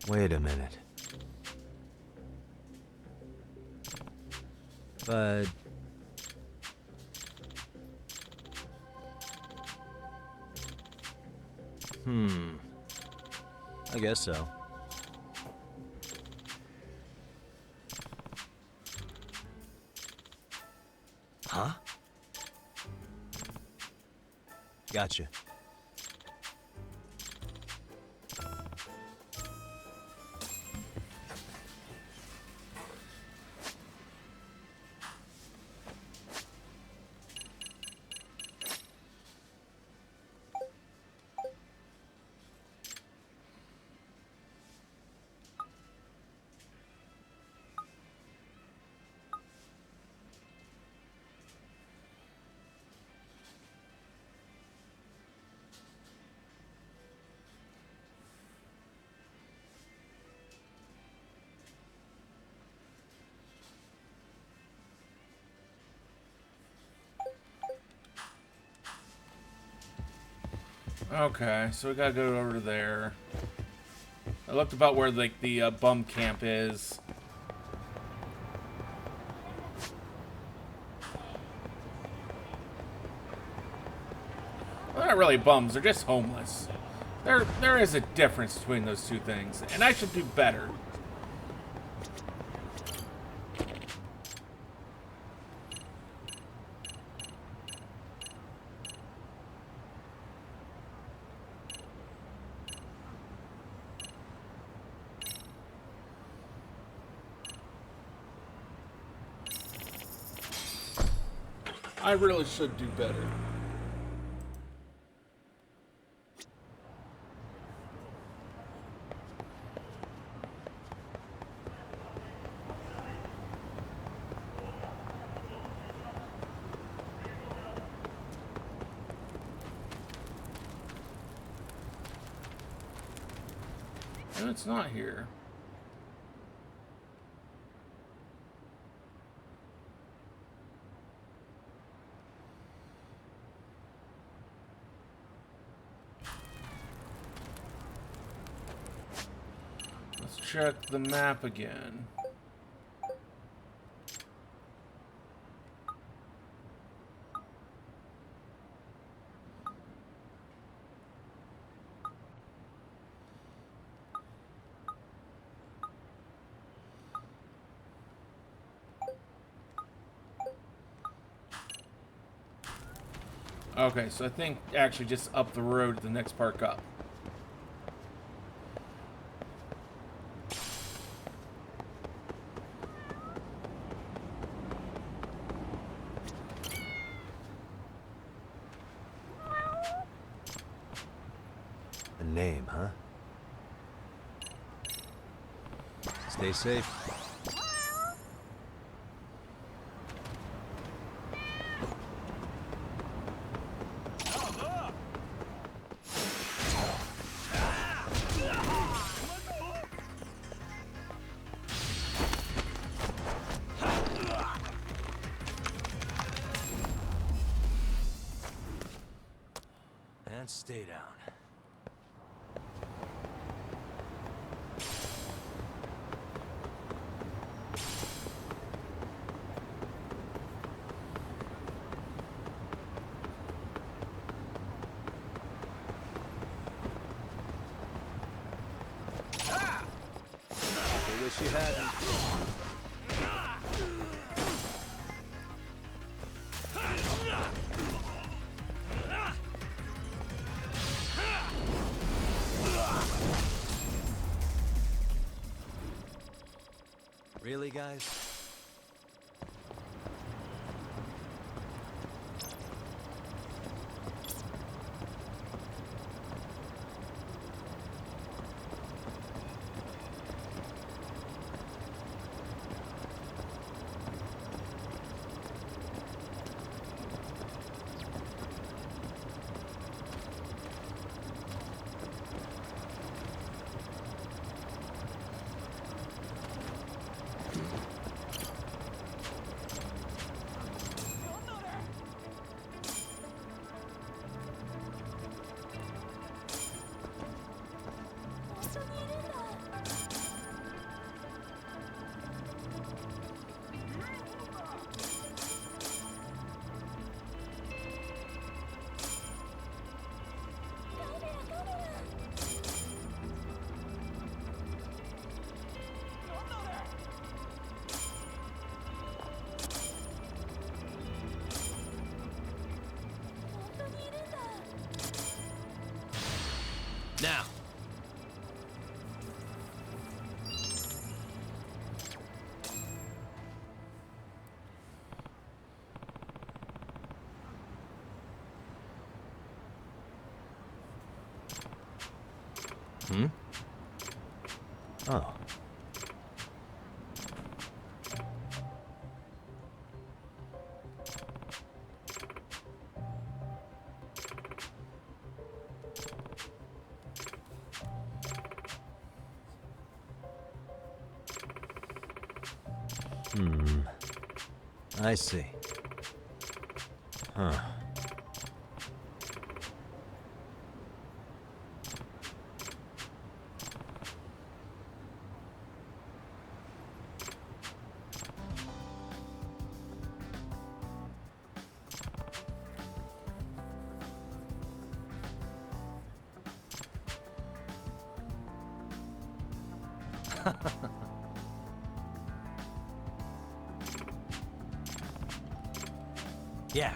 Wait a minute. But... I guess so. Huh? Gotcha. Okay, so we gotta go over to there. I looked about where like the bum camp is. Well, they're not really bums, they're just homeless. There is a difference between those two things, and I should do better. I really should do better. No, it's not here. Let's check the map again. Okay, so I think actually just up the road to the next park up. A name, huh? Stay safe. And stay down. I wish you hadn't. Really, guys? Now. Hmm? Oh. I see. Huh. Yeah.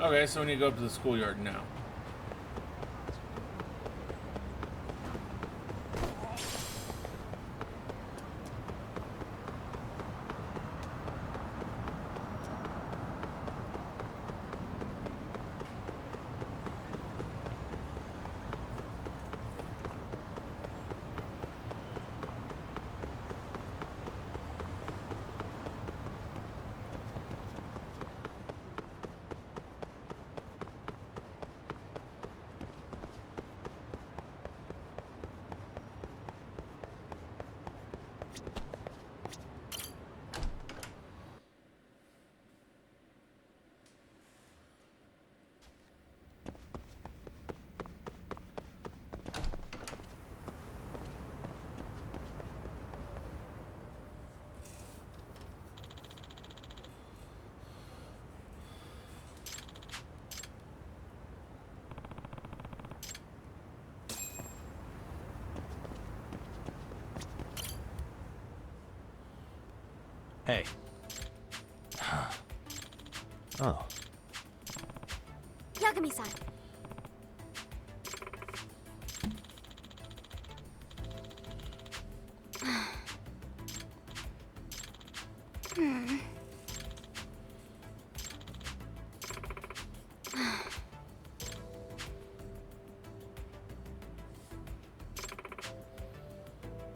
Okay, so we need to go up to the schoolyard now. Hey. Oh. Yagami-san.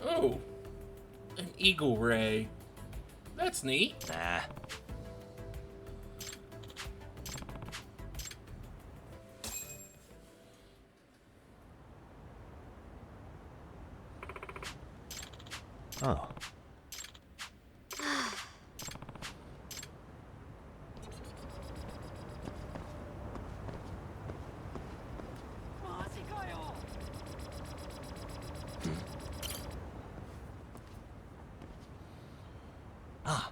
Oh, an eagle ray. That's neat. Nah. Oh. Ah.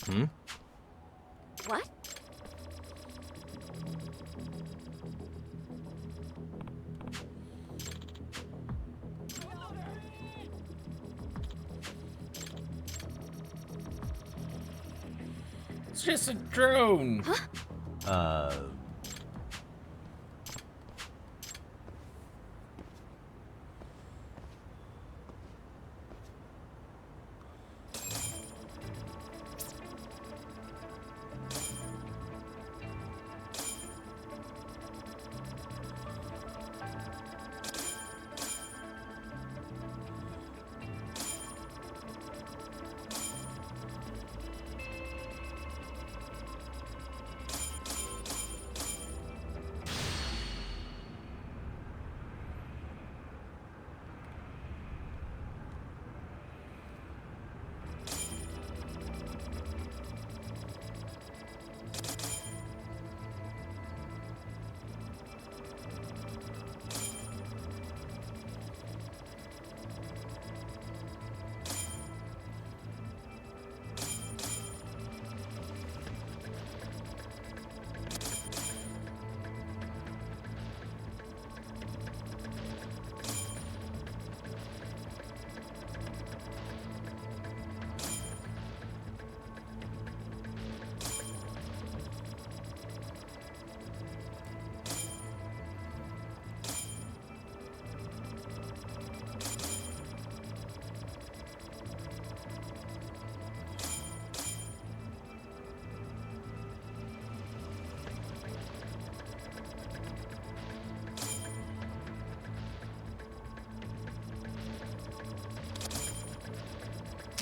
Hmm? What? It's just a drone.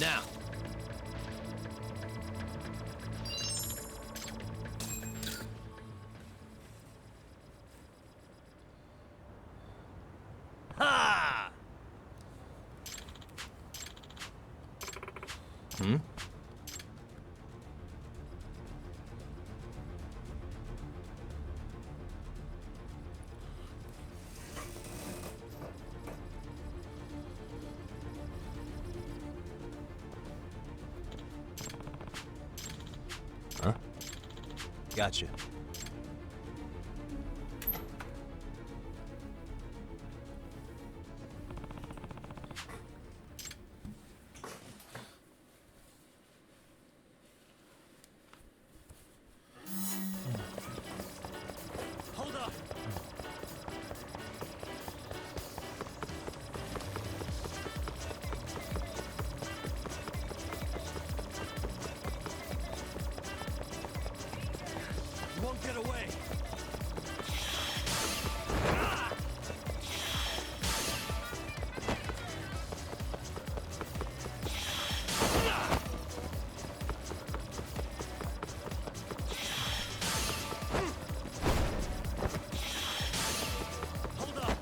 Now. Ha! Hmm? Huh? Gotcha. Hold up! You won't get away! Hold up!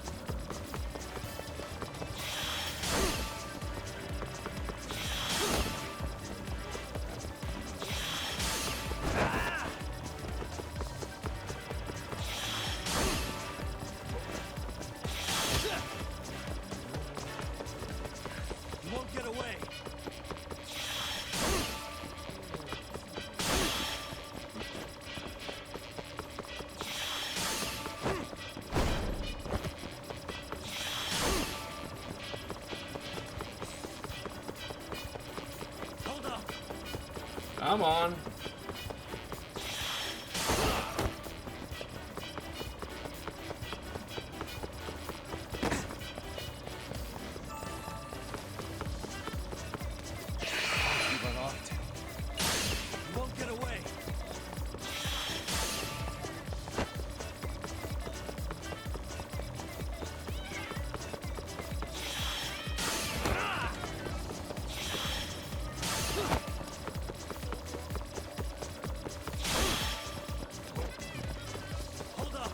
You won't get away! Hold up! Come on. You run off to. You won't get away! Hold up!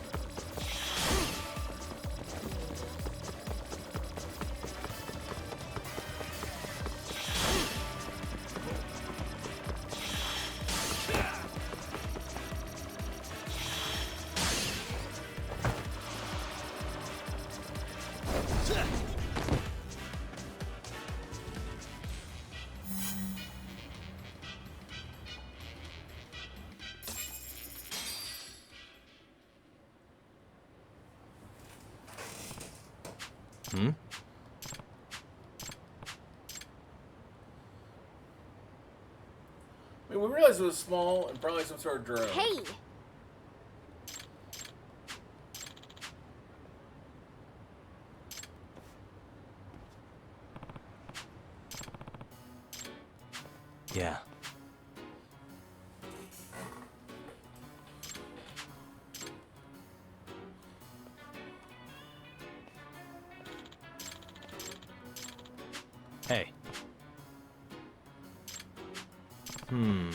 Hmm? I mean, we realized it was small and probably some sort of drone. Hey! Yeah. Hey. Hmm.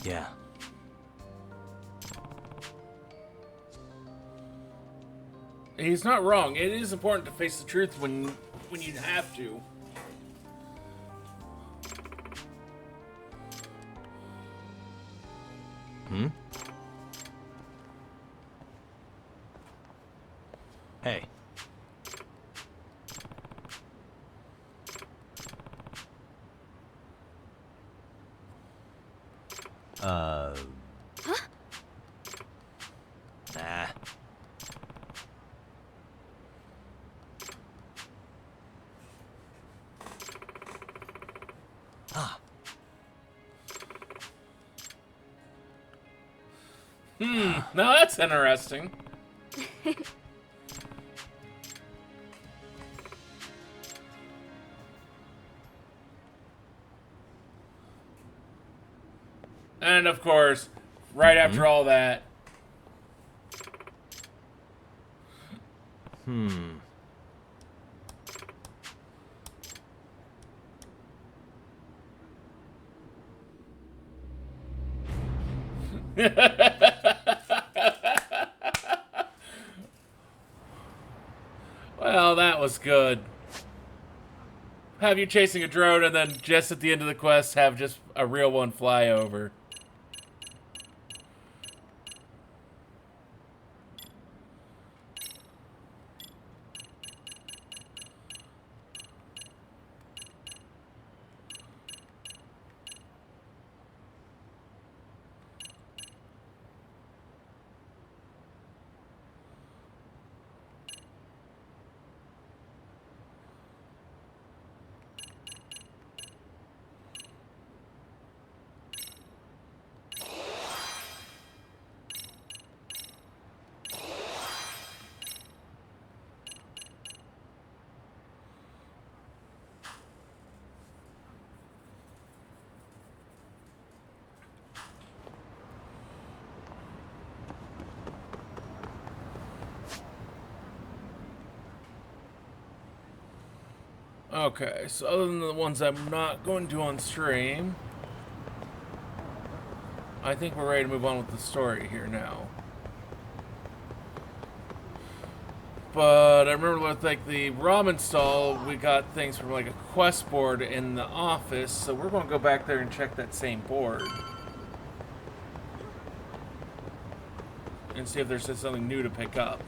Yeah. He's not wrong. It is important to face the truth when you have to. Hmm? Hey. Nah. Ah. Now that's interesting. And of course, right after all that. Well, that was good. Have you chasing a drone and then just at the end of the quest have just a real one fly over. Okay, so other than the ones I'm not going to on stream, I think we're ready to move on with the story here now. But I remember with like the ramen stall, we got things from like a quest board in the office, so we're going to go back there and check that same board. And see if there's something new to pick up.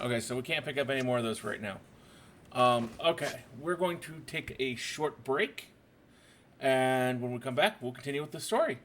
Okay, so we can't pick up any more of those right now. Okay, we're going to take a short break. And when we come back, we'll continue with the story.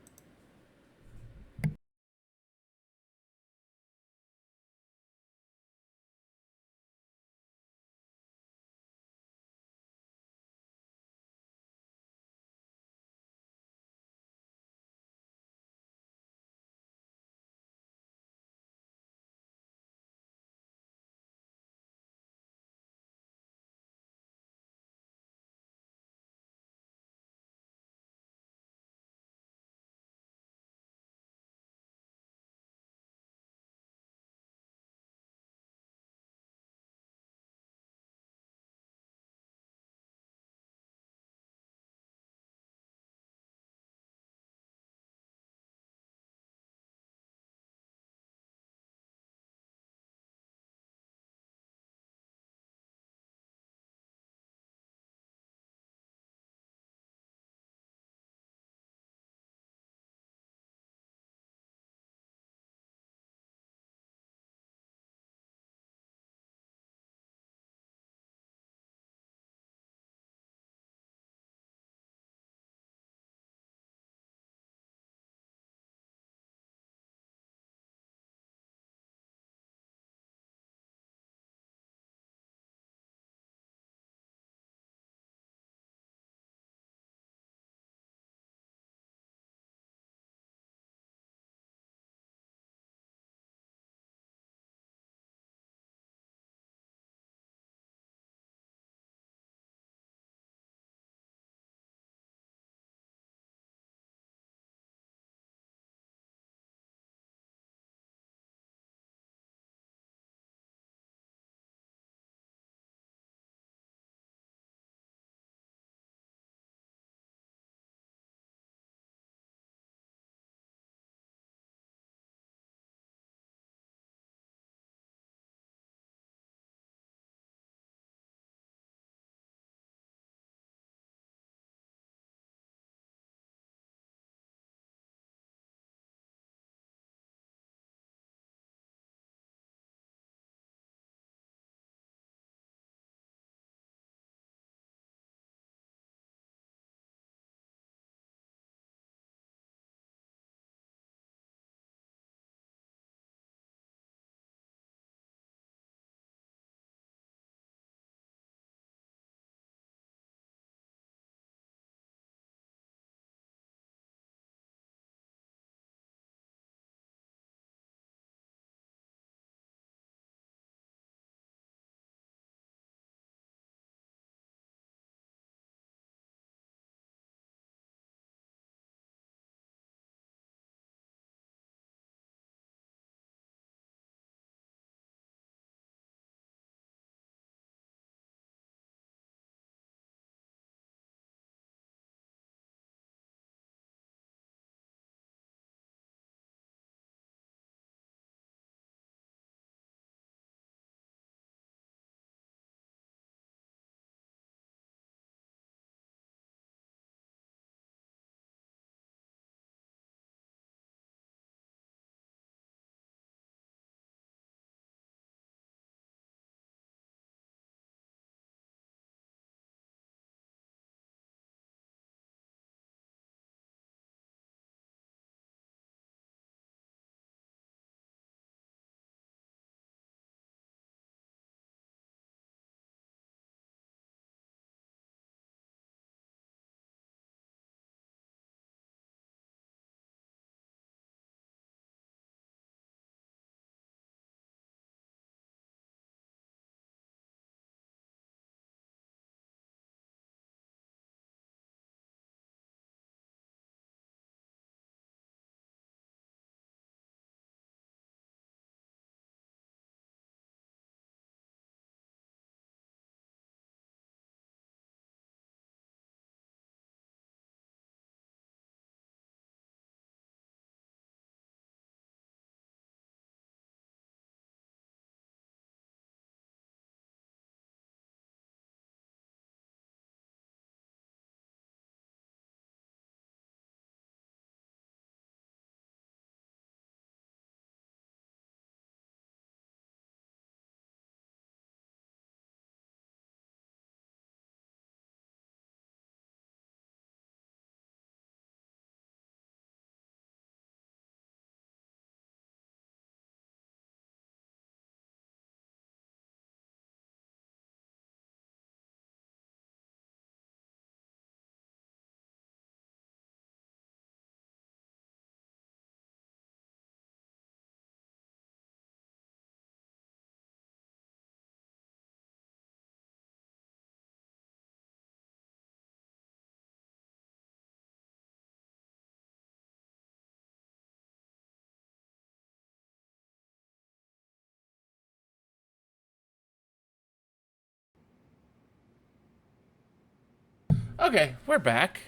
Okay, we're back.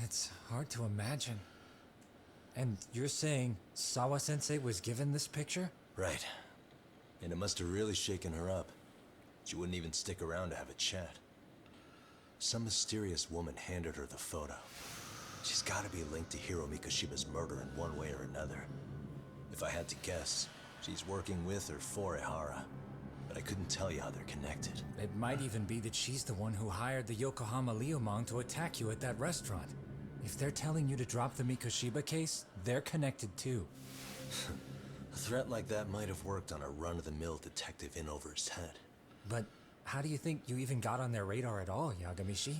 It's hard to imagine. And you're saying Sawa-sensei was given this picture? Right. And it must have really shaken her up. She wouldn't even stick around to have a chat. Some mysterious woman handed her the photo. She's gotta be linked to Hiro Mikoshiba's murder in one way or another. If I had to guess, she's working with or for Ehara. But I couldn't tell you how they're connected. It might even be that she's the one who hired the Yokohama Liumang to attack you at that restaurant. If they're telling you to drop the Mikoshiba case, they're connected too. A threat like that might have worked on a run-of-the-mill detective in over his head. But how do you think you even got on their radar at all, Yagami-shi?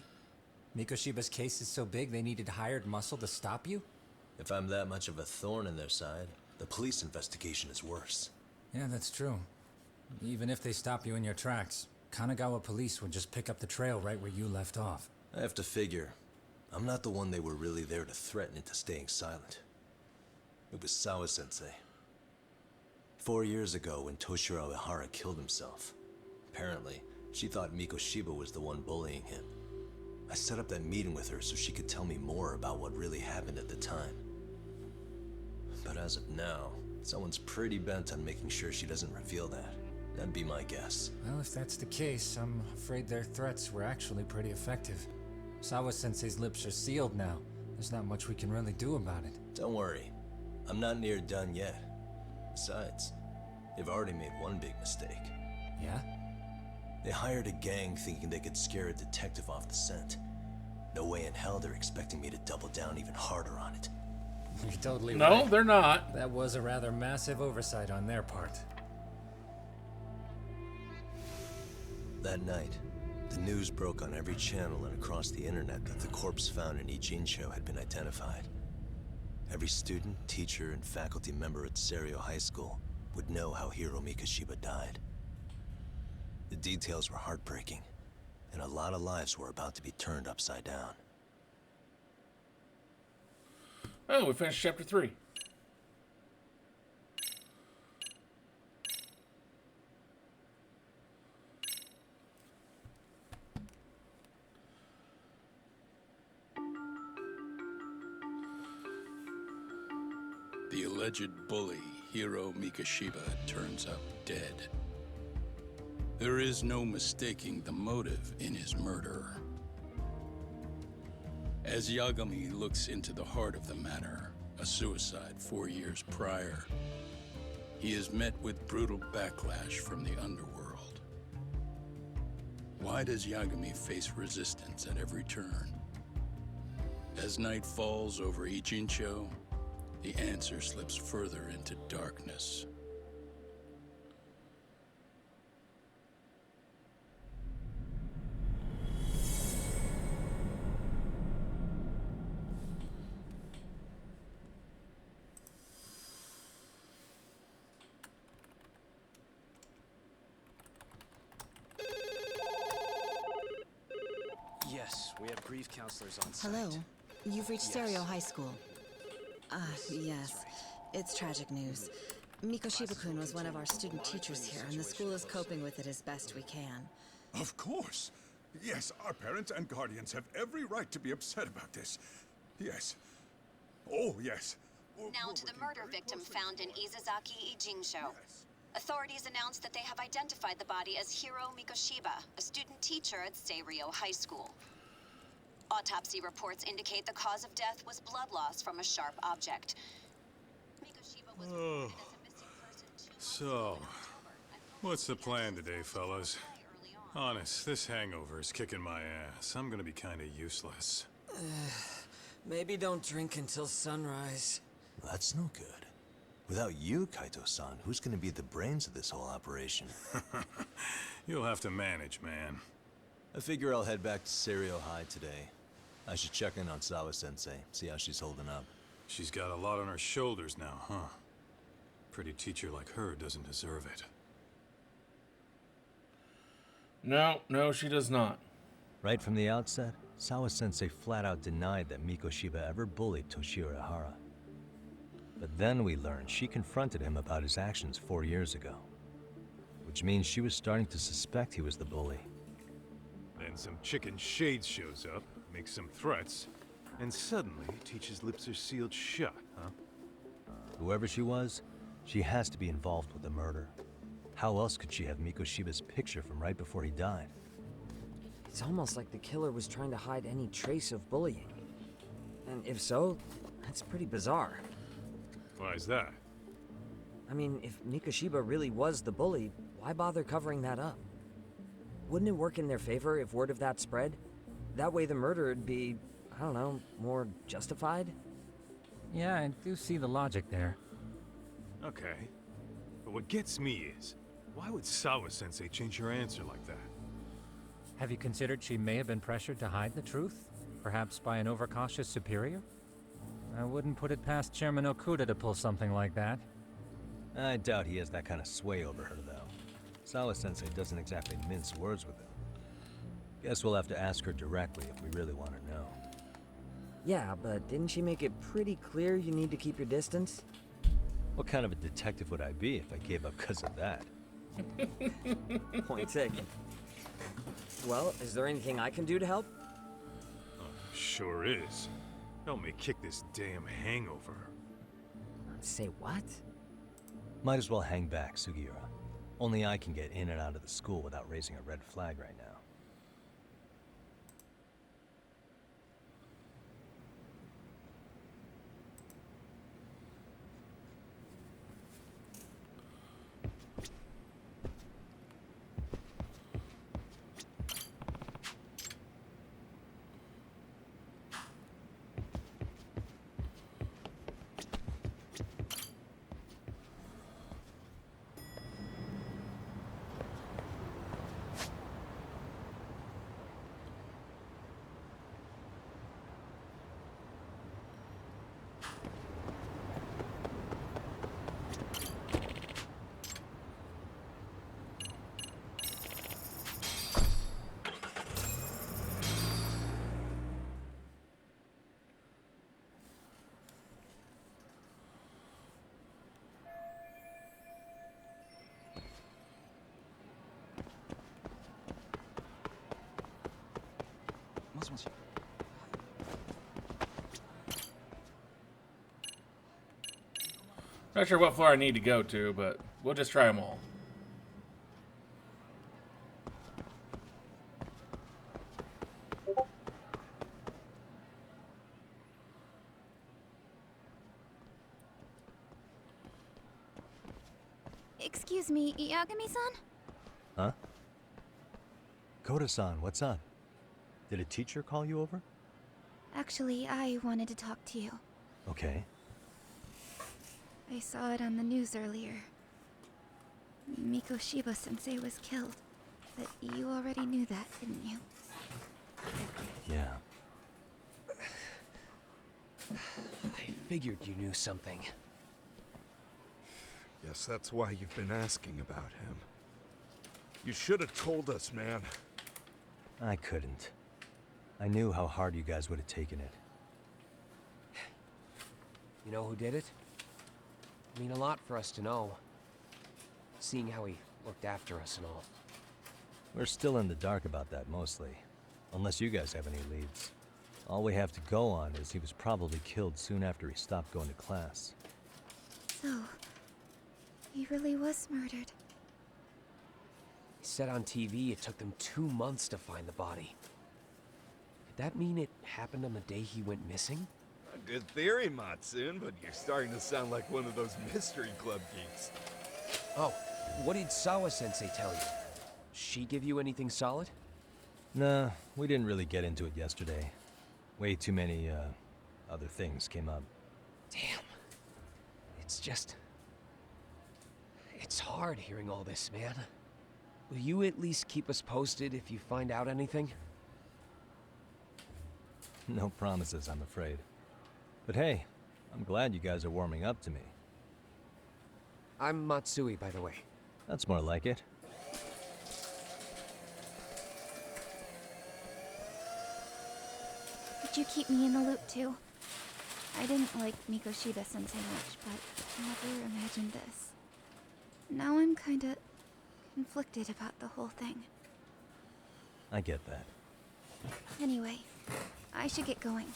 Mikoshiba's case is so big they needed hired muscle to stop you? If I'm that much of a thorn in their side, the police investigation is worse. Yeah, that's true. Even if they stop you in your tracks, Kanagawa police would just pick up the trail right where you left off. I have to figure, I'm not the one they were really there to threaten into staying silent. It was Sawa-sensei. 4 years ago when Toshiro Ehara killed himself, apparently, she thought Mikoshiba was the one bullying him. I set up that meeting with her so she could tell me more about what really happened at the time. But as of now, someone's pretty bent on making sure she doesn't reveal that. That'd be my guess. Well, if that's the case, I'm afraid their threats were actually pretty effective. Sawa-sensei's lips are sealed now. There's not much we can really do about it. Don't worry. I'm not near done yet. Besides, they've already made one big mistake. Yeah? They hired a gang thinking they could scare a detective off the scent. No way in hell they're expecting me to double down even harder on it. You're totally No, right. they're not. That was a rather massive oversight on their part. That night, the news broke on every channel and across the internet that the corpse found in Ijincho had been identified. Every student, teacher, and faculty member at Serio High School would know how Hiro Mikoshiba died. The details were heartbreaking, and a lot of lives were about to be turned upside down. Oh, we finished chapter 3. The alleged bully, Hiro Mikoshiba, turns up dead. There is no mistaking the motive in his murder. As Yagami looks into the heart of the matter, a suicide 4 years prior, he is met with brutal backlash from the underworld. Why does Yagami face resistance at every turn? As night falls over Ijincho, the answer slips further into darkness. Yes, we have grief counselors on site. Hello. You've reached Yes. Serio High School. Yes. It's tragic news. Mikoshiba-kun was one of our student teachers here, and the school is coping with it as best we can. Of course. Yes, our parents and guardians have every right to be upset about this. Yes. Oh, yes. Now to the murder victim found in Izazaki Ijincho. Authorities announced that they have identified the body as Hiro Mikoshiba, a student teacher at Serio High School. Autopsy reports indicate the cause of death was blood loss from a sharp object. Mikoshiba was reported as a missing person 2 months So, ago in October, and what's the plan today, fellas? Honest, this hangover is kicking my ass. I'm gonna be kinda useless. Maybe don't drink until sunrise. That's no good. Without you, Kaito-san, who's gonna be the brains of this whole operation? You'll have to manage, man. I figure I'll head back to Serio High today. I should check in on Sawa-sensei, see how she's holding up. She's got a lot on her shoulders now, huh? Pretty teacher like her doesn't deserve it. No, she does not. Right from the outset, Sawa-sensei flat out denied that Mikoshiba ever bullied Toshiro Ihara. But then we learned she confronted him about his actions 4 years ago. Which means she was starting to suspect he was the bully. Then some chicken shade shows up, makes some threats, and suddenly Teach's lips are sealed shut, huh? Whoever she was, she has to be involved with the murder. How else could she have Mikoshiba's picture from right before he died? It's almost like the killer was trying to hide any trace of bullying. And if so, that's pretty bizarre. Why is that? I mean, if Mikoshiba really was the bully, why bother covering that up? Wouldn't it work in their favor if word of that spread? That way the murder would be, I don't know, more justified? Yeah, I do see the logic there. Okay. But what gets me is, why would Sawa-sensei change her answer like that? Have you considered she may have been pressured to hide the truth? Perhaps by an overcautious superior? I wouldn't put it past Chairman Okuda to pull something like that. I doubt he has that kind of sway over her, though. Sawa-sensei doesn't exactly mince words with him. Guess we'll have to ask her directly if we really want to know. Yeah, but didn't she make it pretty clear you need to keep your distance? What kind of a detective would I be if I gave up because of that? Point taken. Well, is there anything I can do to help? Sure is. Help me kick this damn hangover. Say what? Might as well hang back, Sugiura. Only I can get in and out of the school without raising a red flag right now. Not sure what floor I need to go to, but we'll just try them all. Excuse me, Yagami-san? Huh? Koda-san, what's up? Did a teacher call you over? Actually, I wanted to talk to you. Okay. I saw it on the news earlier. Mikoshiba-sensei was killed. But you already knew that, didn't you? Yeah. I figured you knew something. Yes, that's why you've been asking about him. You should have told us, man. I couldn't. I knew how hard you guys would have taken it. You know who did it? I mean a lot for us to know. Seeing how he looked after us and all. We're still in the dark about that, mostly. Unless you guys have any leads. All we have to go on is he was probably killed soon after he stopped going to class. So, he really was murdered. He said on TV it took them 2 months to find the body. Could that mean it happened on the day he went missing? A good theory, Matsun, but you're starting to sound like one of those mystery club geeks. Oh, what did Sawa-sensei tell you? She give you anything solid? Nah, we didn't really get into it yesterday. Way too many, other things came up. Damn. It's just... It's hard hearing all this, man. Will you at least keep us posted if you find out anything? No promises, I'm afraid. But hey, I'm glad you guys are warming up to me. I'm Matsui, by the way. That's more like it. glad you keep me in the loop too. I didn't like Mikoshiba-sensei much, but never imagined this. Now I'm kinda conflicted about the whole thing. I get that. Anyway, I should get going.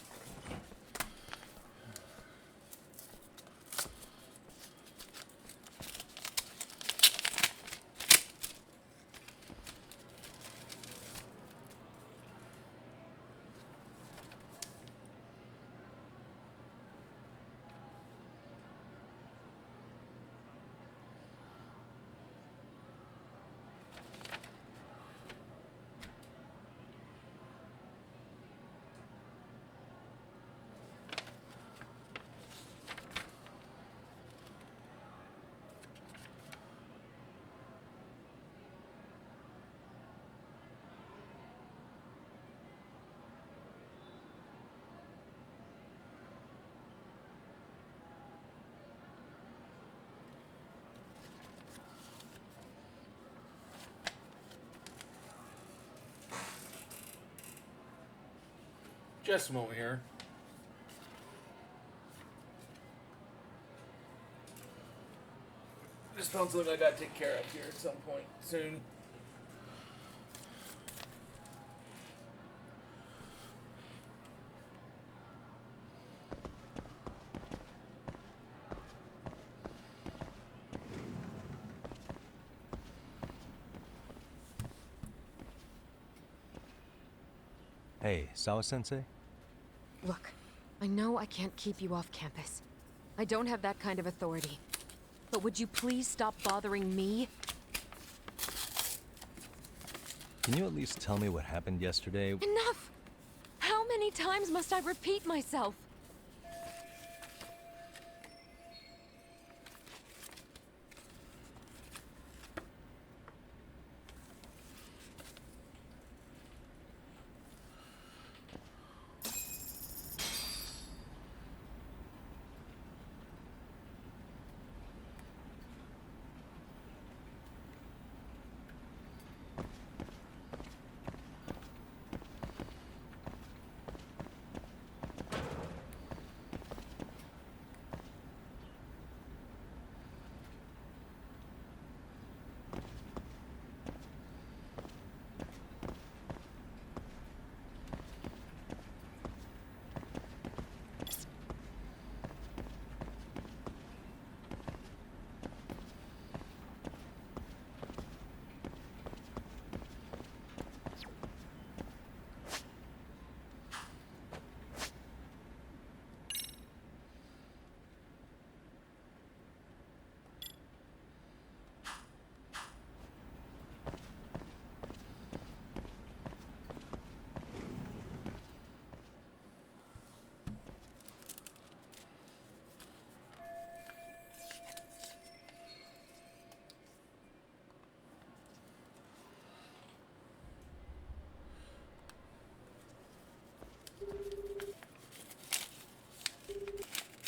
Just a moment here. This found something I gotta take care of here at some point soon. Hey, Sawa-sensei? Look, I know I can't keep you off campus. I don't have that kind of authority. But would you please stop bothering me? Can you at least tell me what happened yesterday? Enough! How many times must I repeat myself?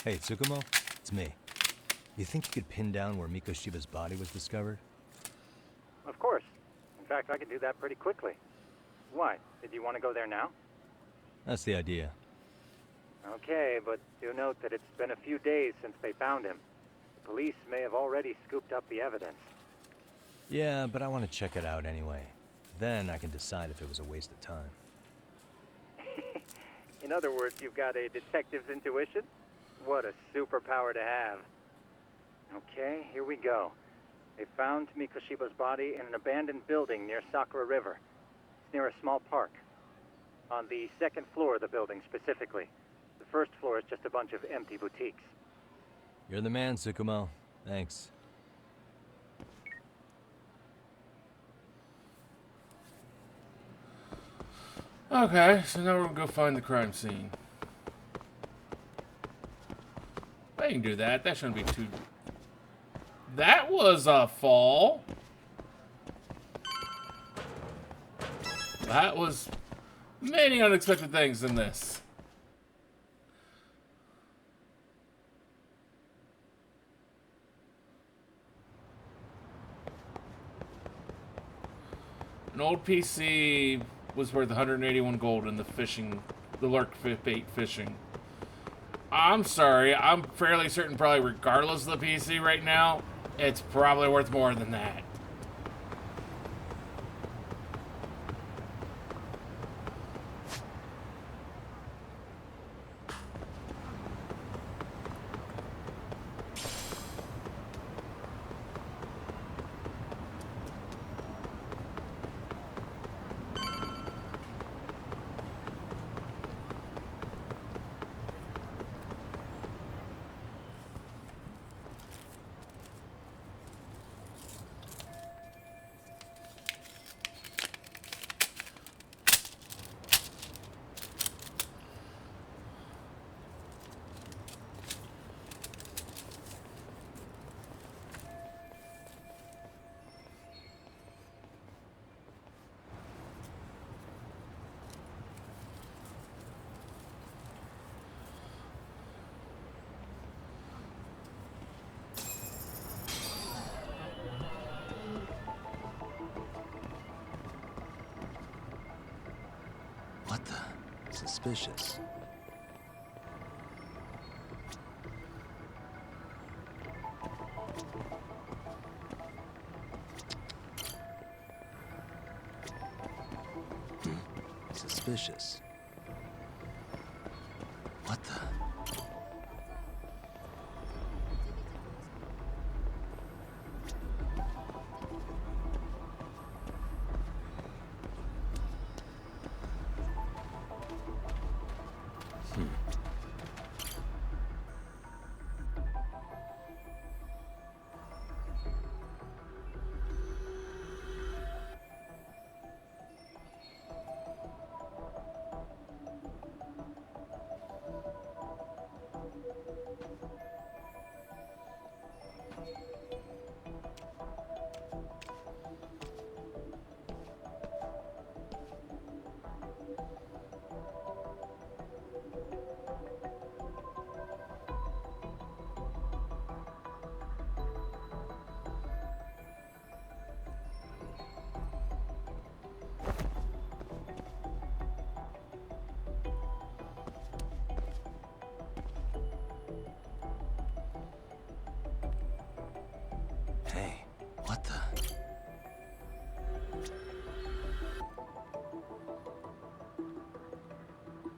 Hey, Tsukumo, it's me. You think you could pin down where Mikoshiba's body was discovered? Of course. In fact, I can do that pretty quickly. Why? Did you want to go there now? That's the idea. Okay, but do note that it's been a few days since they found him. The police may have already scooped up the evidence. Yeah, but I want to check it out anyway. Then I can decide if it was a waste of time. In other words, you've got a detective's intuition? What a superpower to have. Okay, here we go. They found Mikoshiba's body in an abandoned building near Sakura River. It's near a small park. On the second floor of the building, specifically. The first floor is just a bunch of empty boutiques. You're the man, Tsukumo. Thanks. Okay, so now we're gonna go find the crime scene. I can do that. That shouldn't be too... That was a fall. That was many unexpected things in this. An old PC was worth 181 gold in the the lurk bait fishing. I'm sorry, I'm fairly certain probably regardless of the PC right now, it's probably worth more than that. What the? Suspicious. Suspicious. What the? Hey, what the?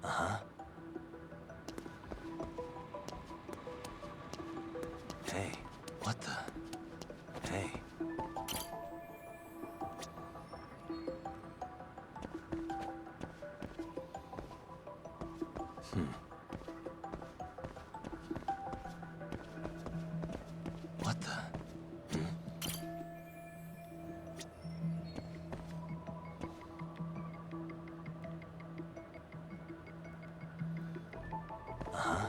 Uh-huh. Hey, what the? Hey. What the? Uh-huh.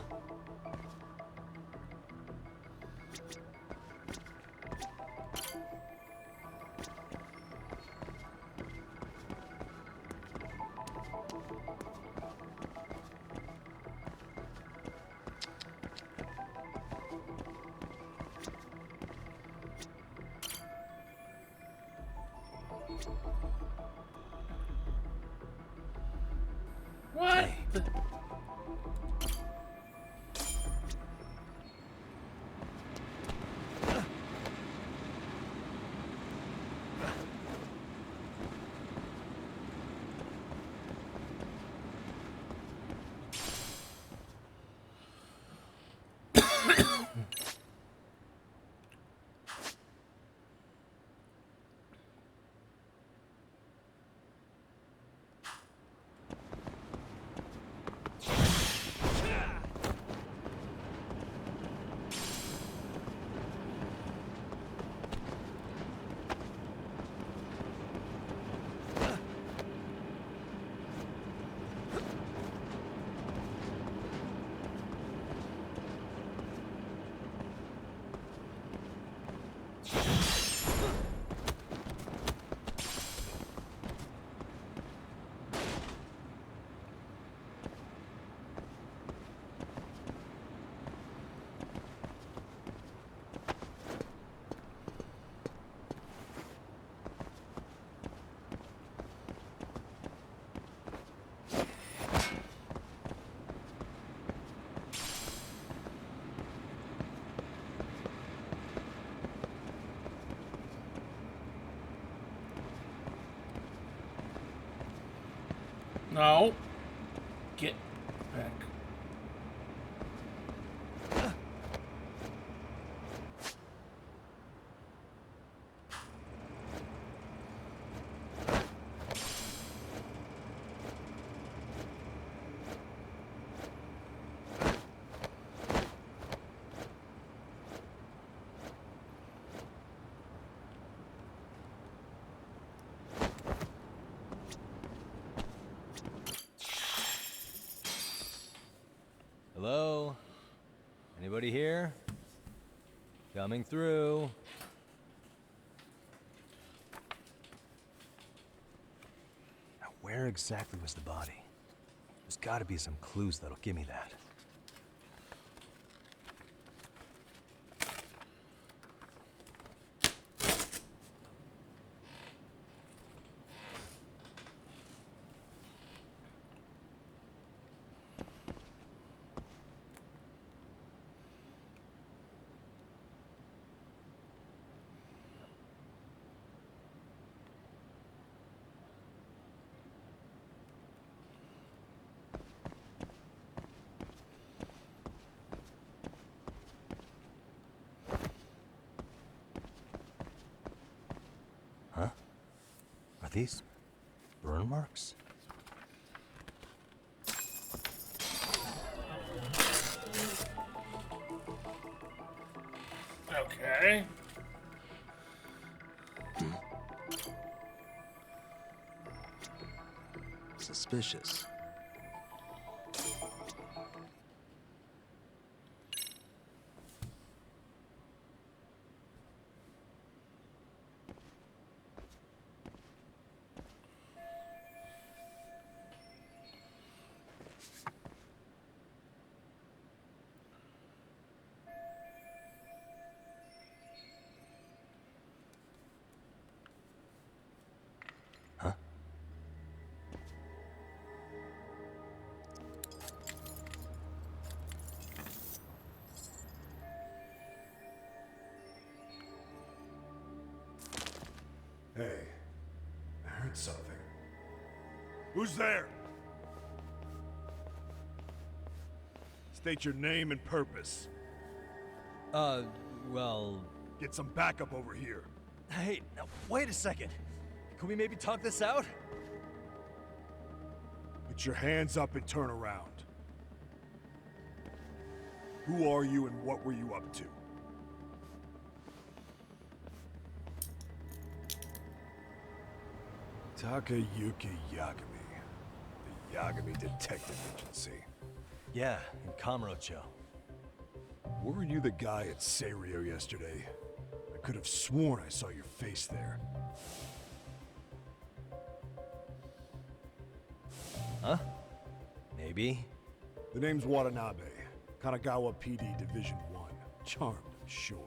No. Get back. Hello? Anybody here? Coming through. Now, where exactly was the body? There's gotta be some clues that'll give me that. Huh? Are these burn marks? Okay. Suspicious. Huh? Hey, I heard something. Who's there? State your name and purpose. Well... Get some backup over here. Hey, now, wait a second. Can we maybe talk this out? Put your hands up and turn around. Who are you and what were you up to? Takayuki Yagami. The Yagami Detective Agency. Yeah, in Kamurocho. Were you the guy at Seirio yesterday? I could have sworn I saw your face there. Huh? Maybe. The name's Watanabe. Kanagawa PD Division 1. Charmed, I'm sure.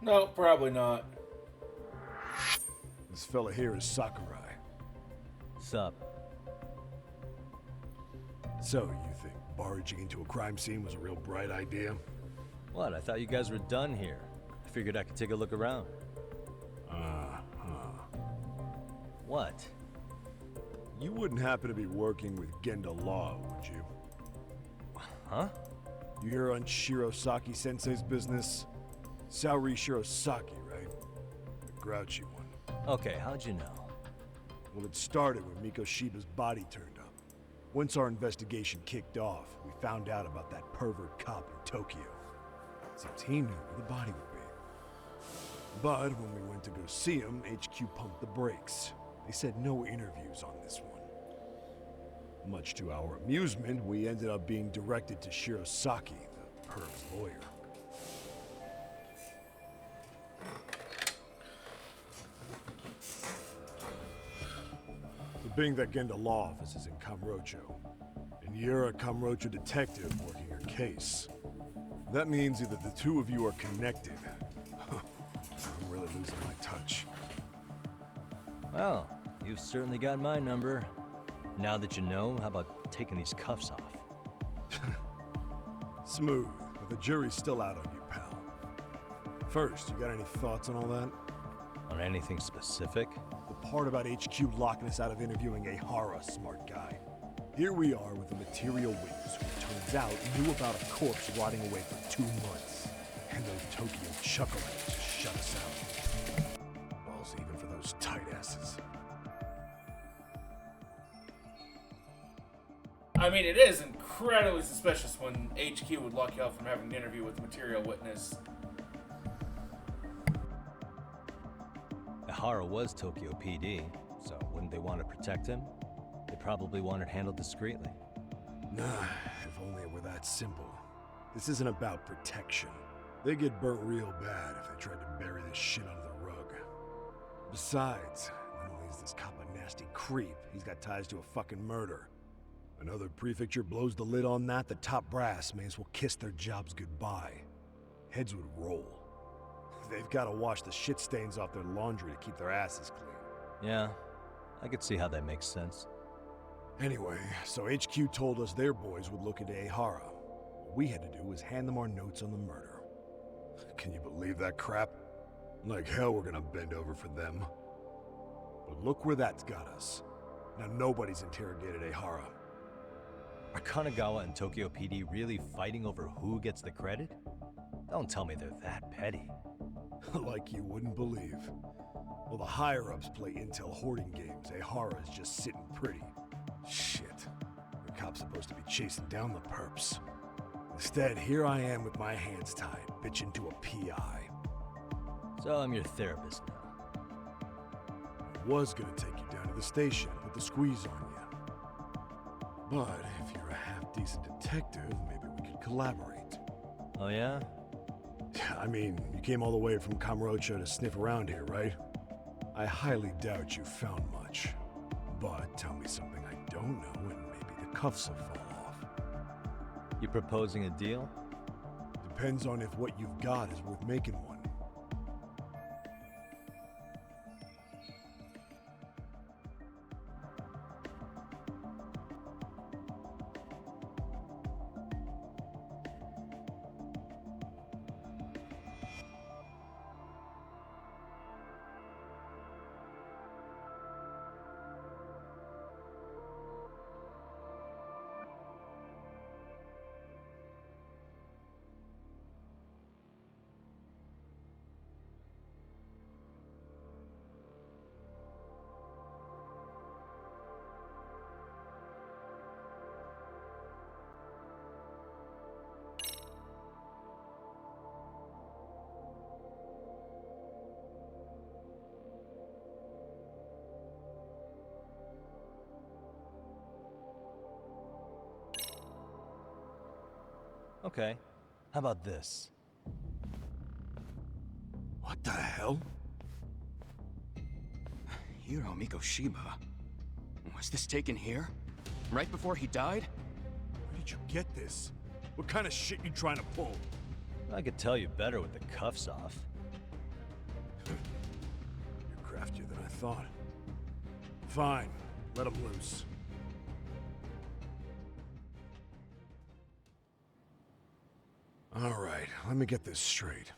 No, probably not. This fella here is Sakurai. Sup? So, you think barging into a crime scene was a real bright idea? What? I thought you guys were done here. I figured I could take a look around. What? You wouldn't happen to be working with Genda Law, would you? Huh? You hear on Shirosaki Sensei's business? Saori Shirosaki, right? The grouchy one. Okay, how'd you know? Well, it started when Mikoshiba's body turned up. Once our investigation kicked off, we found out about that pervert cop in Tokyo. Seems he knew where the body would be. But when we went to go see him, HQ pumped the brakes. They said no interviews on this one. Much to our amusement, we ended up being directed to Shirosaki, the perv's lawyer. So being that Genda Law office is in Kamurocho, and you're a Kamurocho detective working your case, that means either the two of you are connected. I'm really losing my touch. Well, you've certainly got my number. Now that you know, how about taking these cuffs off? Smooth, but the jury's still out on you, pal. First, you got any thoughts on all that? On anything specific? The part about HQ locking us out of interviewing Ehara, smart guy. Here we are with a material witness who, it turns out, knew about a corpse rotting away for 2 months. And those Tokyo chuckleheads just shut us out. Balls even for those tight asses. I mean, it is incredibly suspicious when HQ would lock you out from having an interview with a material witness. Ehara was Tokyo PD, so wouldn't they want to protect him? They probably want it handled discreetly. Nah, if only it were that simple. This isn't about protection. They get burnt real bad if they tried to bury this shit under the rug. Besides, not only is this cop a nasty creep, he's got ties to a fucking murder. Another prefecture blows the lid on that, the top brass may as well kiss their jobs goodbye. Heads would roll. They've got to wash the shit stains off their laundry to keep their asses clean. Yeah, I could see how that makes sense. Anyway, so HQ told us their boys would look into Ehara. What we had to do was hand them our notes on the murder. Can you believe that crap? Like hell we're gonna bend over for them. But look where that's got us. Now nobody's interrogated Ehara. Are Kanagawa and Tokyo PD really fighting over who gets the credit? Don't tell me they're that petty. Like you wouldn't believe. Well, the higher-ups play intel hoarding games. Ehara is just sitting pretty. Shit. The cop's supposed to be chasing down the perps. Instead, here I am with my hands tied, bitching to a PI. So I'm your therapist now. I was gonna take you down to the station, put the squeeze on you. But if you're a half-decent detective, maybe we could collaborate. Oh yeah? I mean, you came all the way from Kamurocho to sniff around here, right? I highly doubt you found much. But tell me something I don't know and maybe the cuffs will fall off. You proposing a deal? Depends on if what you've got is worth making one. Okay. How about this? What the hell? Hiro Mikoshiba. Was this taken here? Right before he died? Where did you get this? What kind of shit you trying to pull? I could tell you better with the cuffs off. You're craftier than I thought. Fine. Let him loose. Alright, let me get this straight.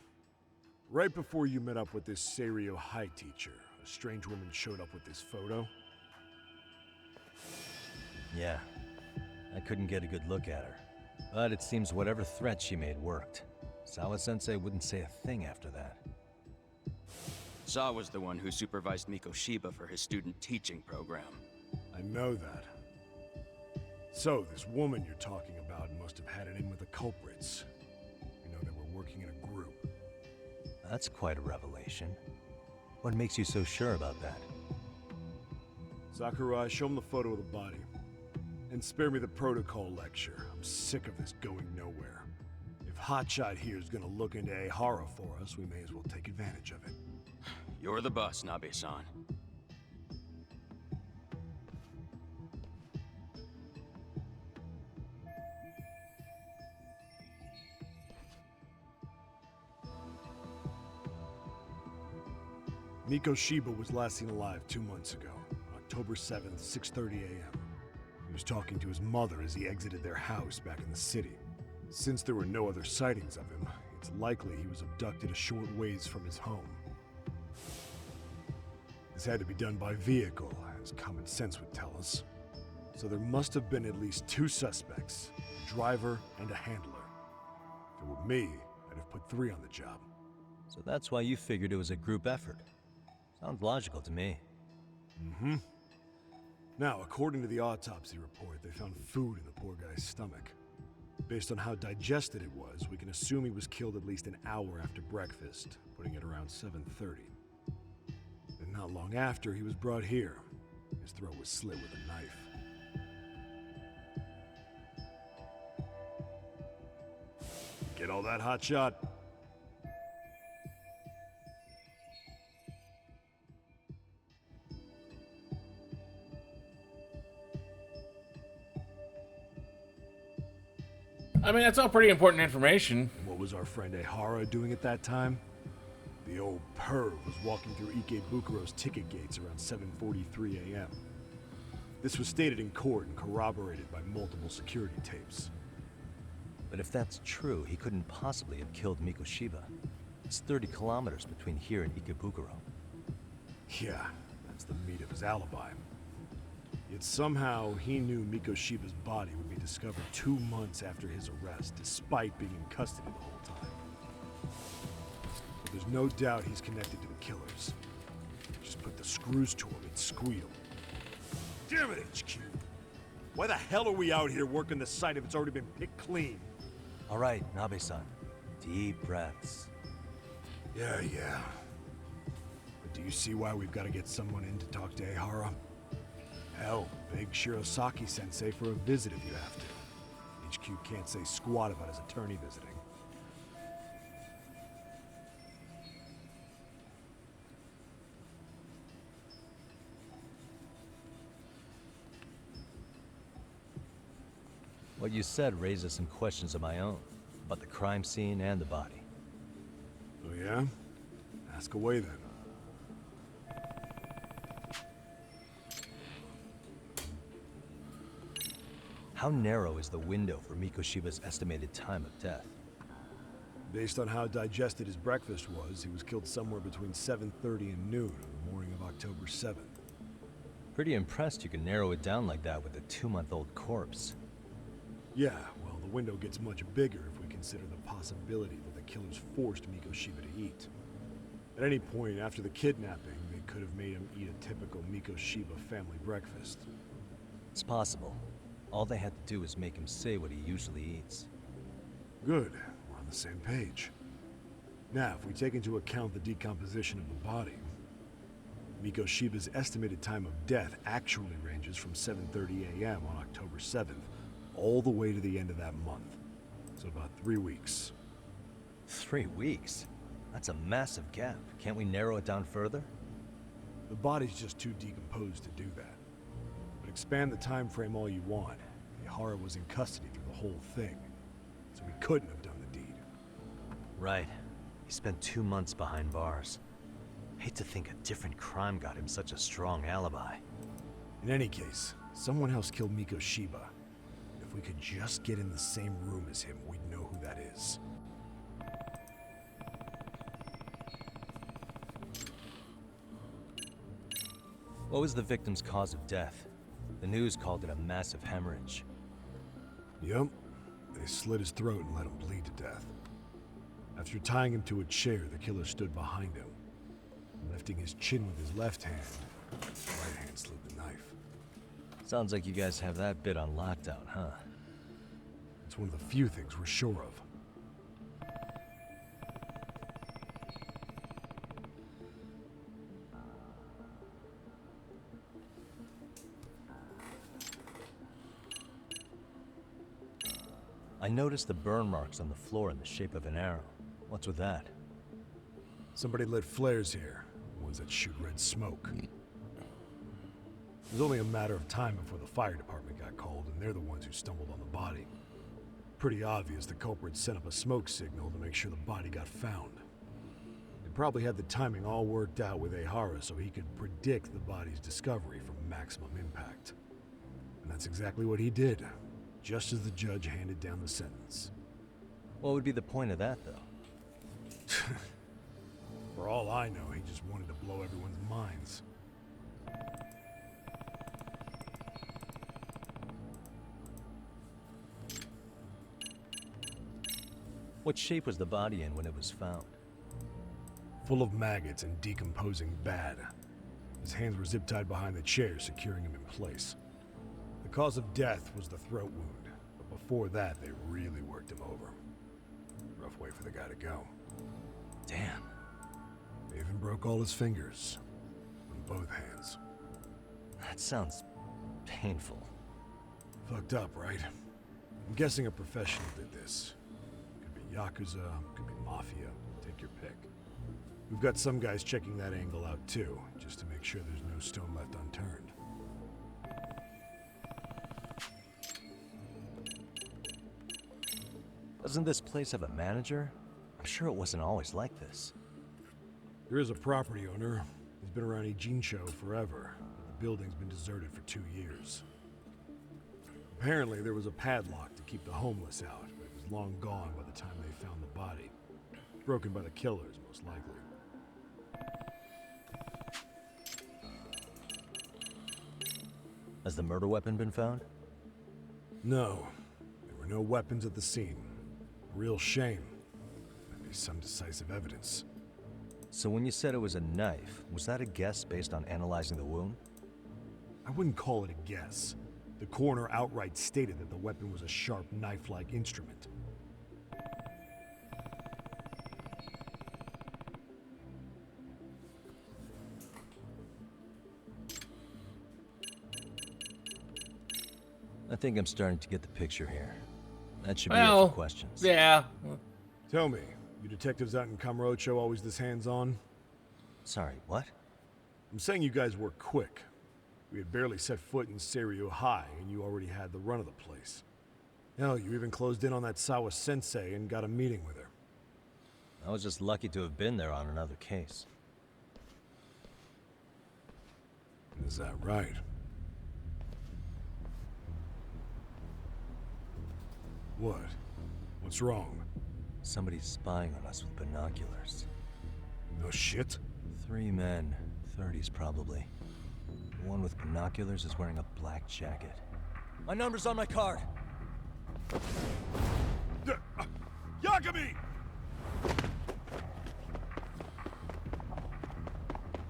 Right before you met up with this Seiryo High teacher, a strange woman showed up with this photo? Yeah. I couldn't get a good look at her. But it seems whatever threat she made worked. Sawa-sensei wouldn't say a thing after that. Saw was the one who supervised Mikoshiba for his student teaching program. I know that. So, this woman you're talking about must have had it in with the culprits. You know, they were working in a group. That's quite a revelation. What makes you so sure about that? Sakurai, show him the photo of the body. And spare me the protocol lecture. I'm sick of this going nowhere. If Hotshot here is gonna look into Ehara for us, we may as well take advantage of it. You're the boss, Nabe-san. Mikoshiba was last seen alive 2 months ago, October 7th, 6:30 a.m. He was talking to his mother as he exited their house back in the city. Since there were no other sightings of him, it's likely he was abducted a short ways from his home. This had to be done by vehicle, as common sense would tell us. So there must have been at least 2 suspects, a driver and a handler. If it were me, I'd have put 3 on the job. So that's why you figured it was a group effort. Sounds logical to me. Mm-hmm. Now, according to the autopsy report, they found food in the poor guy's stomach. Based on how digested it was, we can assume he was killed at least an hour after breakfast, putting it around 7:30. And not long after, he was brought here. His throat was slit with a knife. Get all that, hotshot? I mean, that's all pretty important information. What was our friend Ehara doing at that time? The old perv was walking through Ikebukuro's ticket gates around 7:43 a.m. This was stated in court and corroborated by multiple security tapes. But if that's true, he couldn't possibly have killed Mikoshiba. It's 30 kilometers between here and Ikebukuro. Yeah, that's the meat of his alibi. Yet somehow he knew Mikoshiba's body would be discovered 2 months after his arrest, despite being in custody the whole time. But there's no doubt he's connected to the killers. Just put the screws to him and squeal. Damn it, HQ! Why the hell are we out here working the site if it's already been picked clean? All right, Nabe-san. Deep breaths. Yeah. But do you see why we've got to get someone in to talk to Ehara? Hell, beg Shirosaki-sensei for a visit if you have to. HQ can't say squat about his attorney visiting. What you said raises some questions of my own, about the crime scene and the body. Oh yeah? Ask away then. How narrow is the window for Mikoshiba's estimated time of death? Based on how digested his breakfast was, he was killed somewhere between 7:30 and noon on the morning of October 7th. Pretty impressed you can narrow it down like that with a 2-month-old corpse. Yeah, well, the window gets much bigger if we consider the possibility that the killers forced Mikoshiba to eat. At any point after the kidnapping, they could have made him eat a typical Mikoshiba family breakfast. It's possible. All they had to do was make him say what he usually eats. Good. We're on the same page. Now, if we take into account the decomposition of the body, Mikoshiba's estimated time of death actually ranges from 7:30 a.m. on October 7th all the way to the end of that month. So about 3 weeks. 3 weeks? That's a massive gap. Can't we narrow it down further? The body's just too decomposed to do that. But expand the time frame all you want. Ehara was in custody through the whole thing, so he couldn't have done the deed. Right. He spent 2 months behind bars. Hate to think a different crime got him such a strong alibi. In any case, someone else killed Mikoshiba. If we could just get in the same room as him, we'd know who that is. What was the victim's cause of death? The news called it a massive hemorrhage. Yep. They slit his throat and let him bleed to death. After tying him to a chair, the killer stood behind him. Lifting his chin with his left hand, his right hand slid the knife. Sounds like you guys have that bit on lockdown, huh? It's one of the few things we're sure of. I noticed the burn marks on the floor in the shape of an arrow. What's with that? Somebody lit flares here. Ones that shoot red smoke. It was only a matter of time before the fire department got called, and they're the ones who stumbled on the body. Pretty obvious the culprit set up a smoke signal to make sure the body got found. They probably had the timing all worked out with Ehara so he could predict the body's discovery from maximum impact. And that's exactly what he did, just as the judge handed down the sentence. What would be the point of that, though? For all I know, he just wanted to blow everyone's minds. What shape was the body in when it was found? Full of maggots and decomposing bad. His hands were zip-tied behind the chair, securing him in place. The cause of death was the throat wound, but before that, they really worked him over. Rough way for the guy to go. Damn. They even broke all his fingers. On both hands. That sounds painful. Fucked up, right? I'm guessing a professional did this. Could be Yakuza, could be Mafia. Take your pick. We've got some guys checking that angle out too, just to make sure there's no stone left unturned. Doesn't this place have a manager? I'm sure it wasn't always like this. There is a property owner. He's been around Ijincho forever, but the building's been deserted for 2 years. Apparently, there was a padlock to keep the homeless out, but it was long gone by the time they found the body. Broken by the killers, most likely. Has the murder weapon been found? No. There were no weapons at the scene. Real shame. Maybe some decisive evidence. So when you said it was a knife, was that a guess based on analyzing the wound? I wouldn't call it a guess. The coroner outright stated that the weapon was a sharp knife-like instrument. I think I'm starting to get the picture here. That should be it for questions. Yeah. Tell me, you detectives out in Kamurocho always this hands-on? Sorry, what? I'm saying you guys work quick. We had barely set foot in Seiryo High, and you already had the run of the place. Hell, you even closed in on that Sawa sensei and got a meeting with her. I was just lucky to have been there on another case. Is that right? What? What's wrong? Somebody's spying on us with binoculars. No shit? 3 men, 30s probably. The one with binoculars is wearing a black jacket. My number's on my card! Yagami!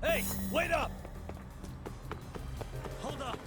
Hey, wait up! Hold up!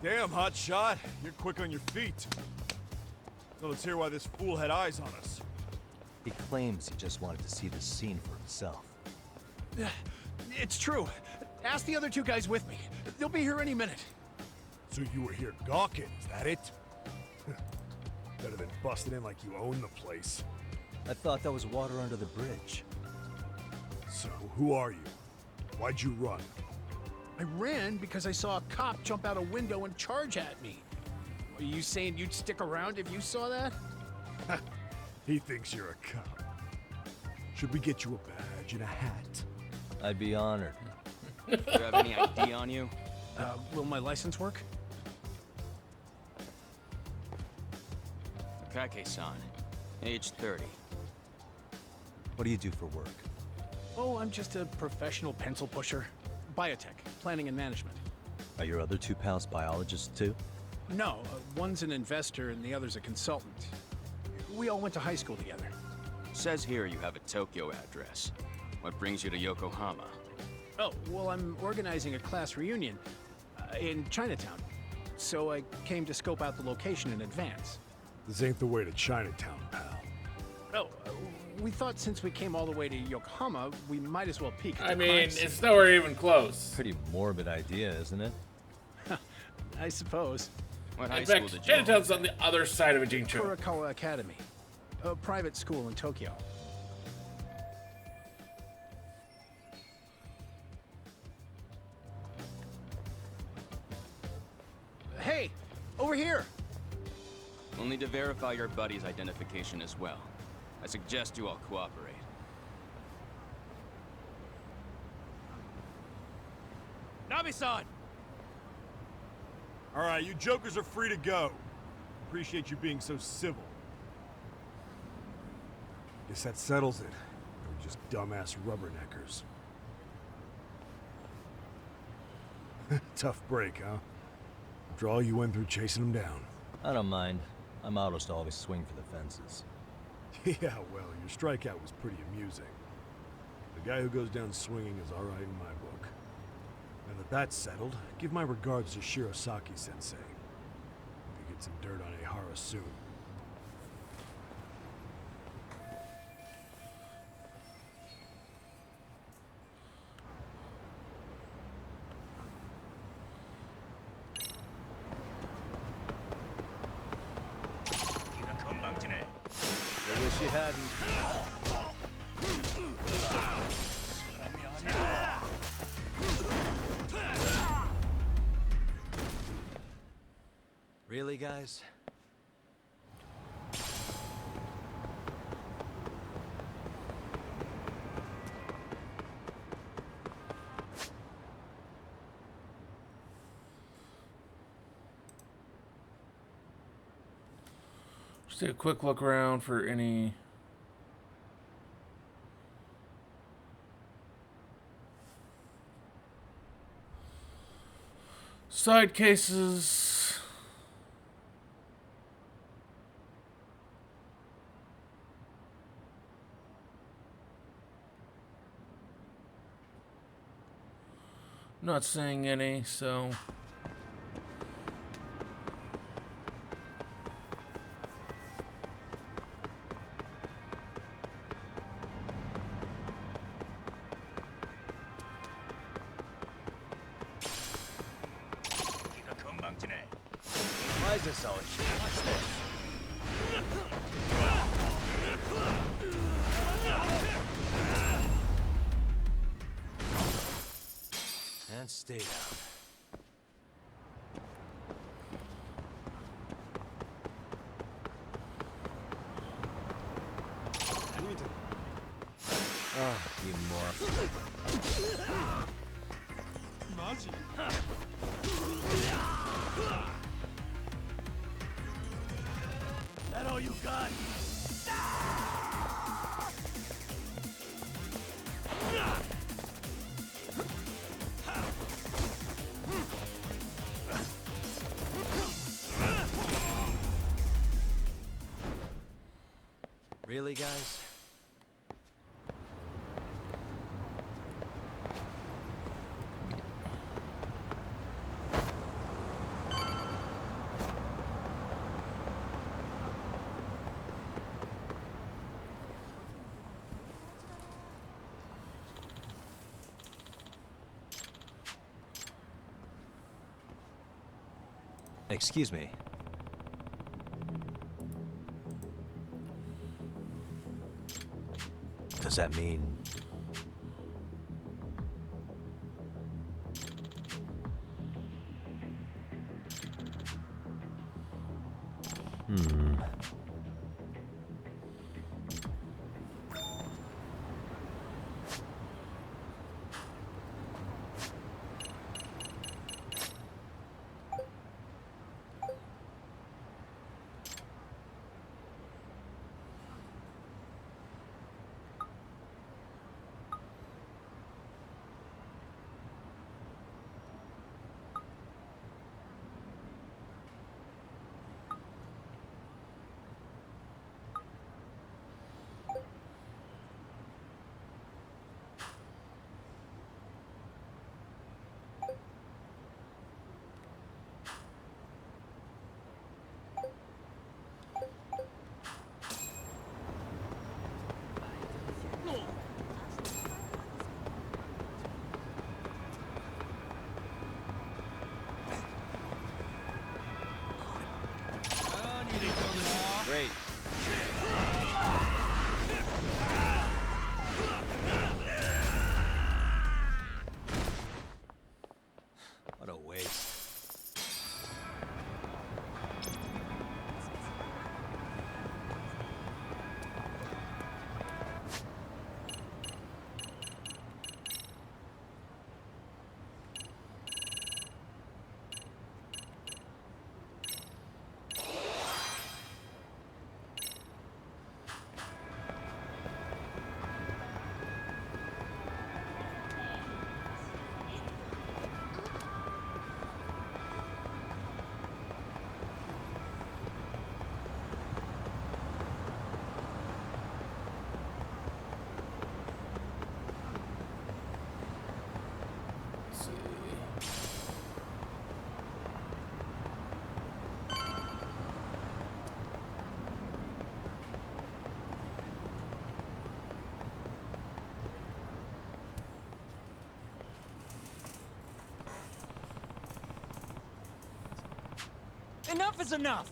Damn, hot shot. You're quick on your feet. So let's hear why this fool had eyes on us. He claims he just wanted to see the scene for himself. It's true. Ask the other 2 guys with me. They'll be here any minute. So you were here gawking, is that it? Better than busting in like you own the place. I thought that was water under the bridge. So, who are you? Why'd you run? I ran because I saw a cop jump out a window and charge at me. Are you saying you'd stick around if you saw that? He thinks you're a cop. Should we get you a badge and a hat? I'd be honored. Do you have any ID on you? Will my license work? Takayuki-san, age 30. What do you do for work? Oh, I'm just a professional pencil pusher. Biotech, planning and management. Are your other two pals biologists too? No, one's an investor and the other's a consultant. We all went to high school together. Says here you have a Tokyo address. What brings you to Yokohama? Oh, well, I'm organizing a class reunion in Chinatown. So I came to scope out the location in advance. This ain't the way to Chinatown, pal. Oh, we thought since we came all the way to Yokohama, we might as well peek at I the mean, crime scene. it's nowhere even close. Pretty morbid idea, isn't it? I suppose. What high In school fact, did you go Chinatown's on the other side of Ijincho. Kurakawa Academy, a private school in Tokyo. Hey, over here! We'll need to verify your buddy's identification as well. I suggest you all cooperate. Nabi-san! All right, you jokers are free to go. Appreciate you being so civil. Guess that settles it. We're just dumbass rubberneckers. Tough break, huh? After all you went through chasing them down. I don't mind. I'm autos to always swing for the fences. Yeah, well, your strikeout was pretty amusing. The guy who goes down swinging is all right in my book. Now that that's settled, give my regards to Shirosaki-sensei. Hope you get some dirt on Ehara soon. I wish you hadn't. Really, guys? Just take a quick look around for any side cases. Not seeing any, so Why is this always shit? What's this? And stay down. Oh, you moron. That all you got? Really, guys? Excuse me. Does that mean... Great. What a waste. Enough is enough!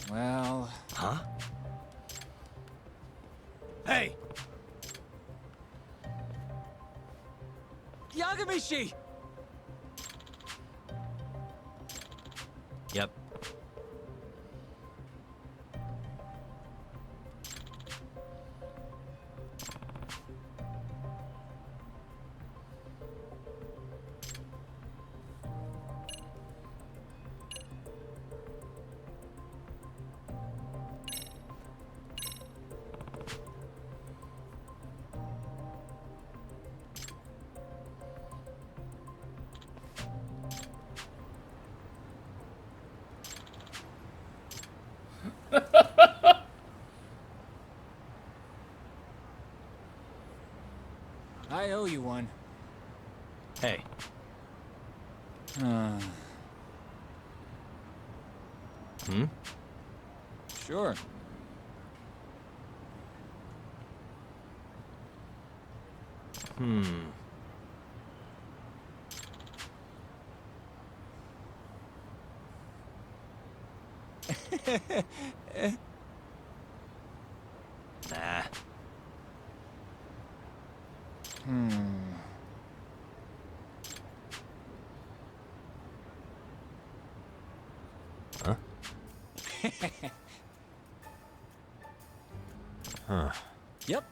Well... Huh? Hey! Yagami-shi! Yep. I owe you one. Hey. Uh, Sure. Nah. Huh? Huh. Yep.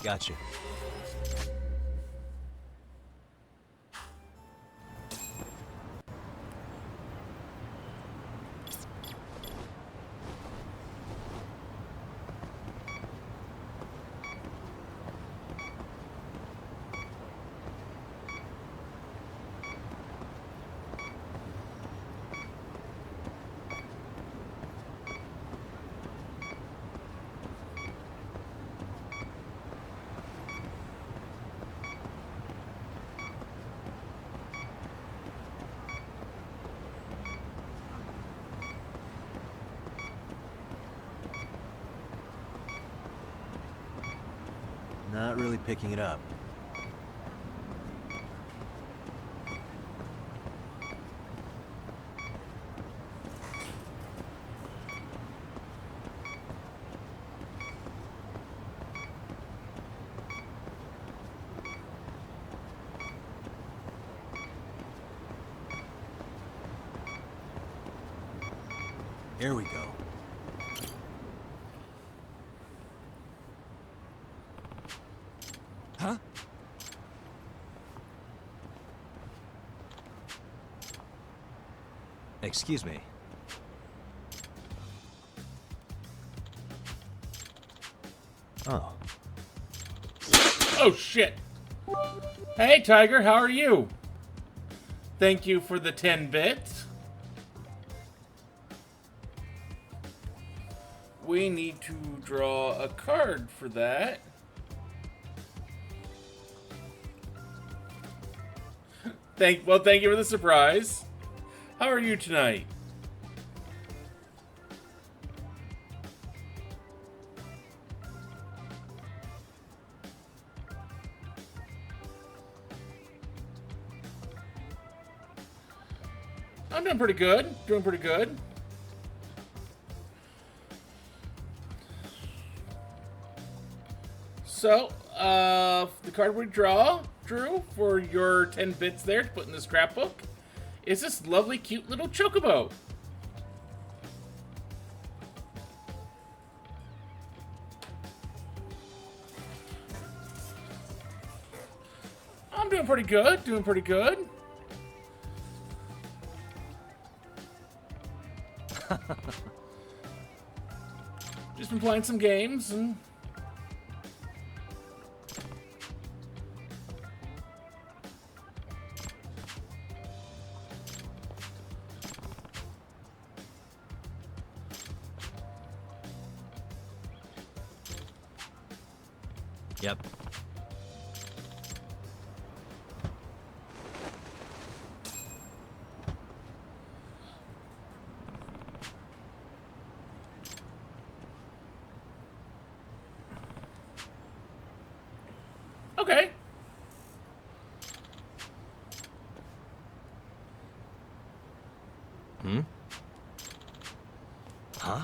Gotcha. Not really picking it up. Here we go. Huh? Excuse me. Oh. Oh, shit. Hey, Tiger, how are you? Thank you for the 10 bits. We need to draw a card for that. Thank you for the surprise. How are you tonight? I'm doing pretty good. Doing pretty good. So, the card we drew for your 10 bits there to put in the scrapbook is this lovely, cute little chocobo. I'm doing pretty good. Doing pretty good. Just been playing some games and... Yep. Okay. Hmm? Huh?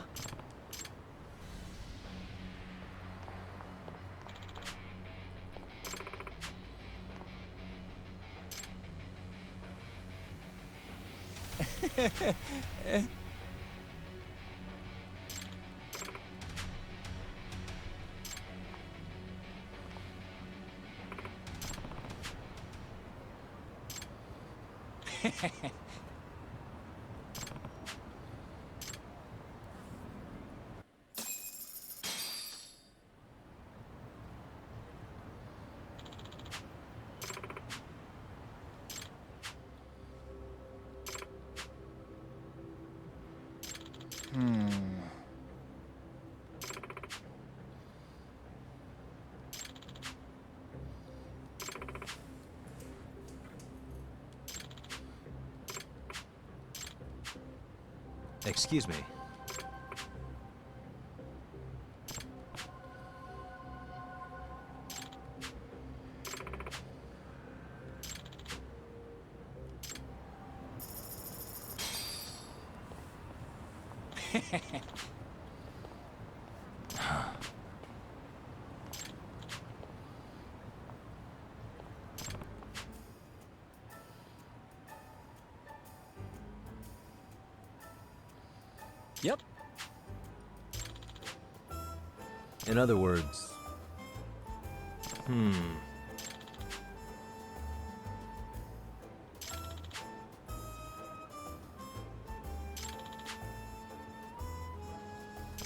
Excuse me. Yep. In other words...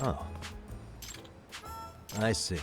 Oh. I see.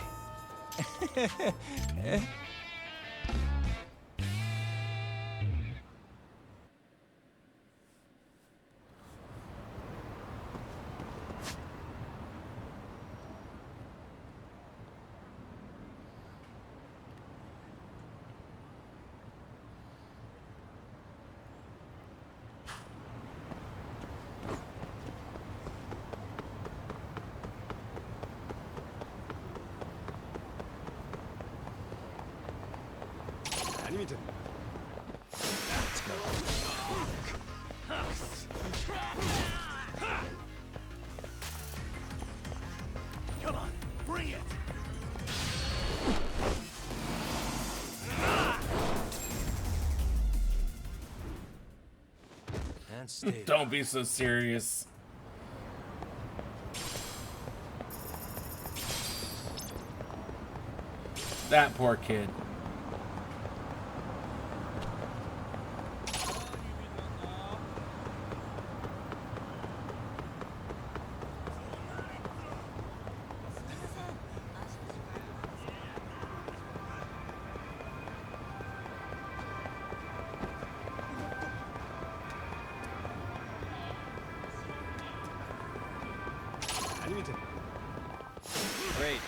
Come on, bring it! And stay. Don't be so serious. That poor kid. Great.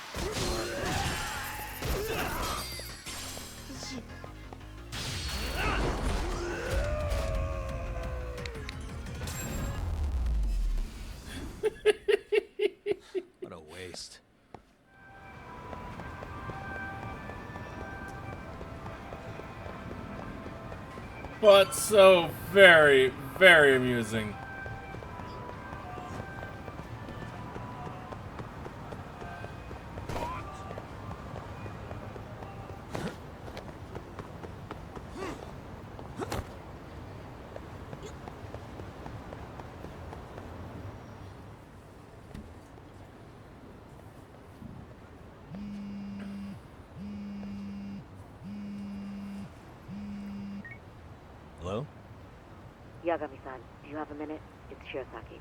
What a waste. But so very, very amusing. Hello? Yagami-san, do you have a minute? It's Shirosaki.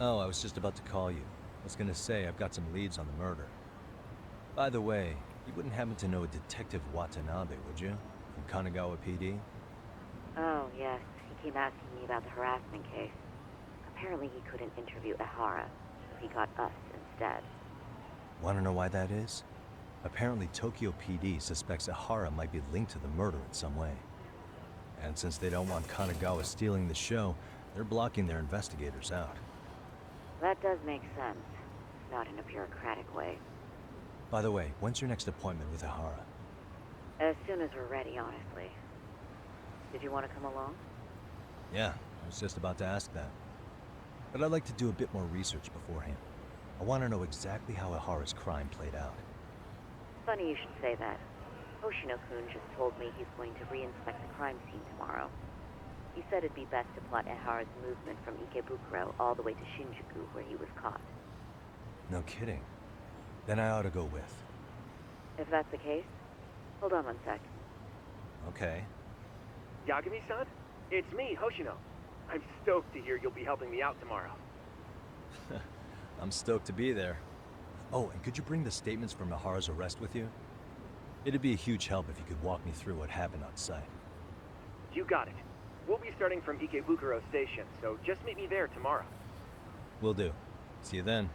Oh, I was just about to call you. I was gonna say, I've got some leads on the murder. By the way, you wouldn't happen to know a Detective Watanabe, would you? From Kanagawa PD? Oh, yes. He came asking me about the harassment case. Apparently he couldn't interview Ehara, so he got us instead. Wanna know why that is? Apparently Tokyo PD suspects Ehara might be linked to the murder in some way. And since they don't want Kanagawa stealing the show, they're blocking their investigators out. That does make sense. Not in a bureaucratic way. By the way, when's your next appointment with Ehara? As soon as we're ready, honestly. Did you want to come along? Yeah, I was just about to ask that. But I'd like to do a bit more research beforehand. I want to know exactly how Ehara's crime played out. Funny you should say that. Hoshino-kun just told me he's going to re-inspect the crime scene tomorrow. He said it'd be best to plot Ehara's movement from Ikebukuro all the way to Shinjuku, where he was caught. No kidding. Then I ought to go with. If that's the case, hold on one sec. Okay. Yagami-san? It's me, Hoshino. I'm stoked to hear you'll be helping me out tomorrow. I'm stoked to be there. Oh, and could you bring the statements from Ehara's arrest with you? It'd be a huge help if you could walk me through what happened on site. You got it. We'll be starting from Ikebukuro Station, so just meet me there tomorrow. Will do. See you then.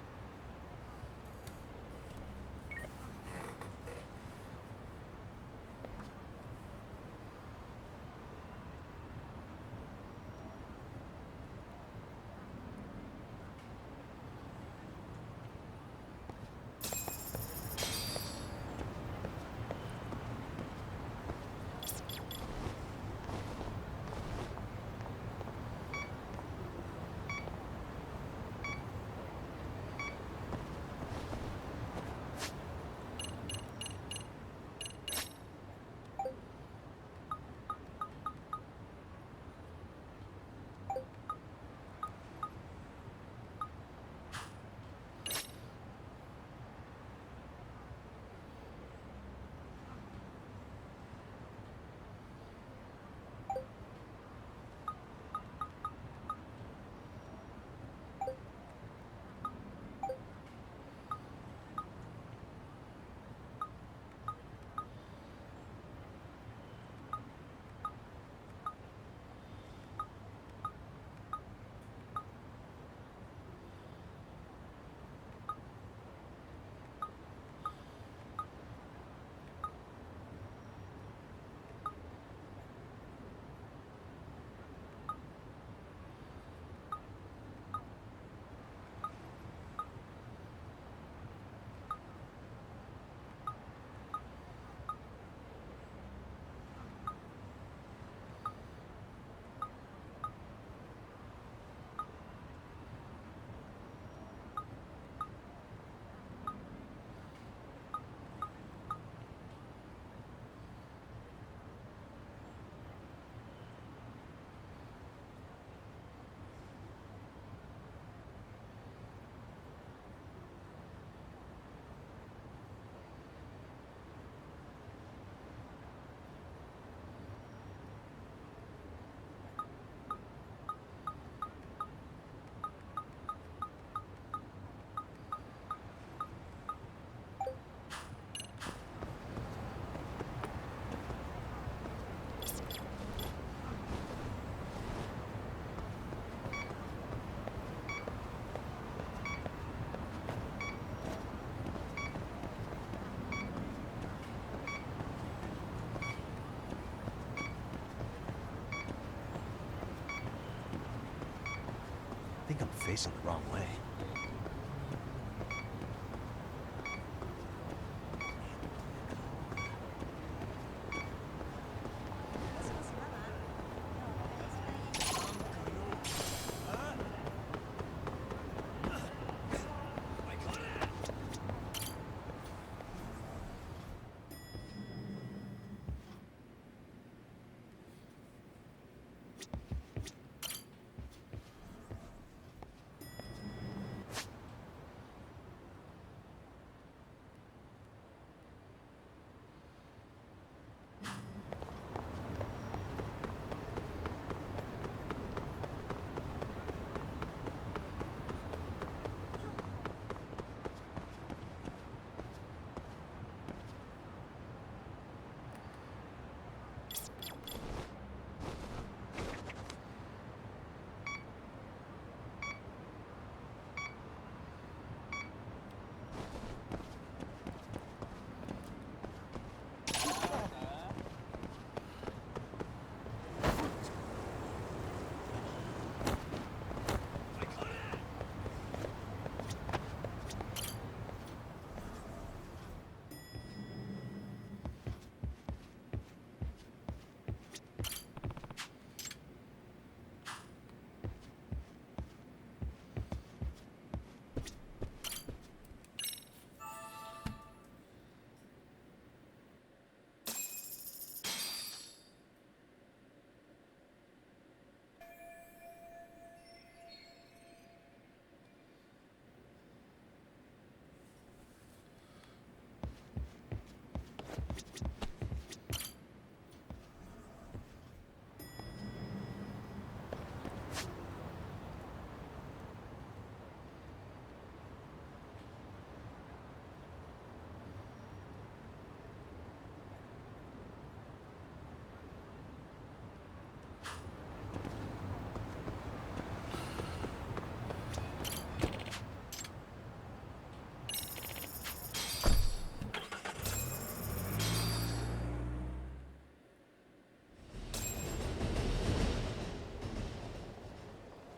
think I'm facing the wrong way.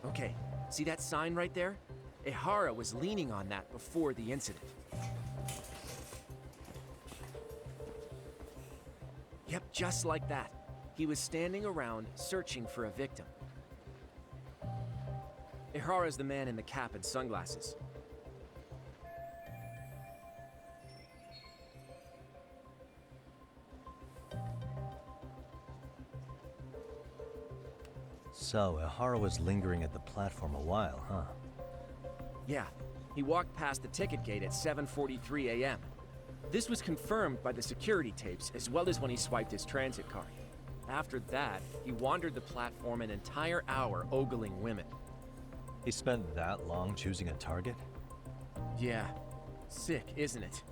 Okay, see that sign right there? Ihara was leaning on that before the incident. Yep, just like that. He was standing around searching for a victim. Ihara's the man in the cap and sunglasses. So, Ihara was lingering at the platform a while, huh? Yeah, he walked past the ticket gate at 7:43 a.m. This was confirmed by the security tapes as well as when he swiped his transit card. After that, he wandered the platform an entire hour ogling women. He spent that long choosing a target? Yeah, sick, isn't it?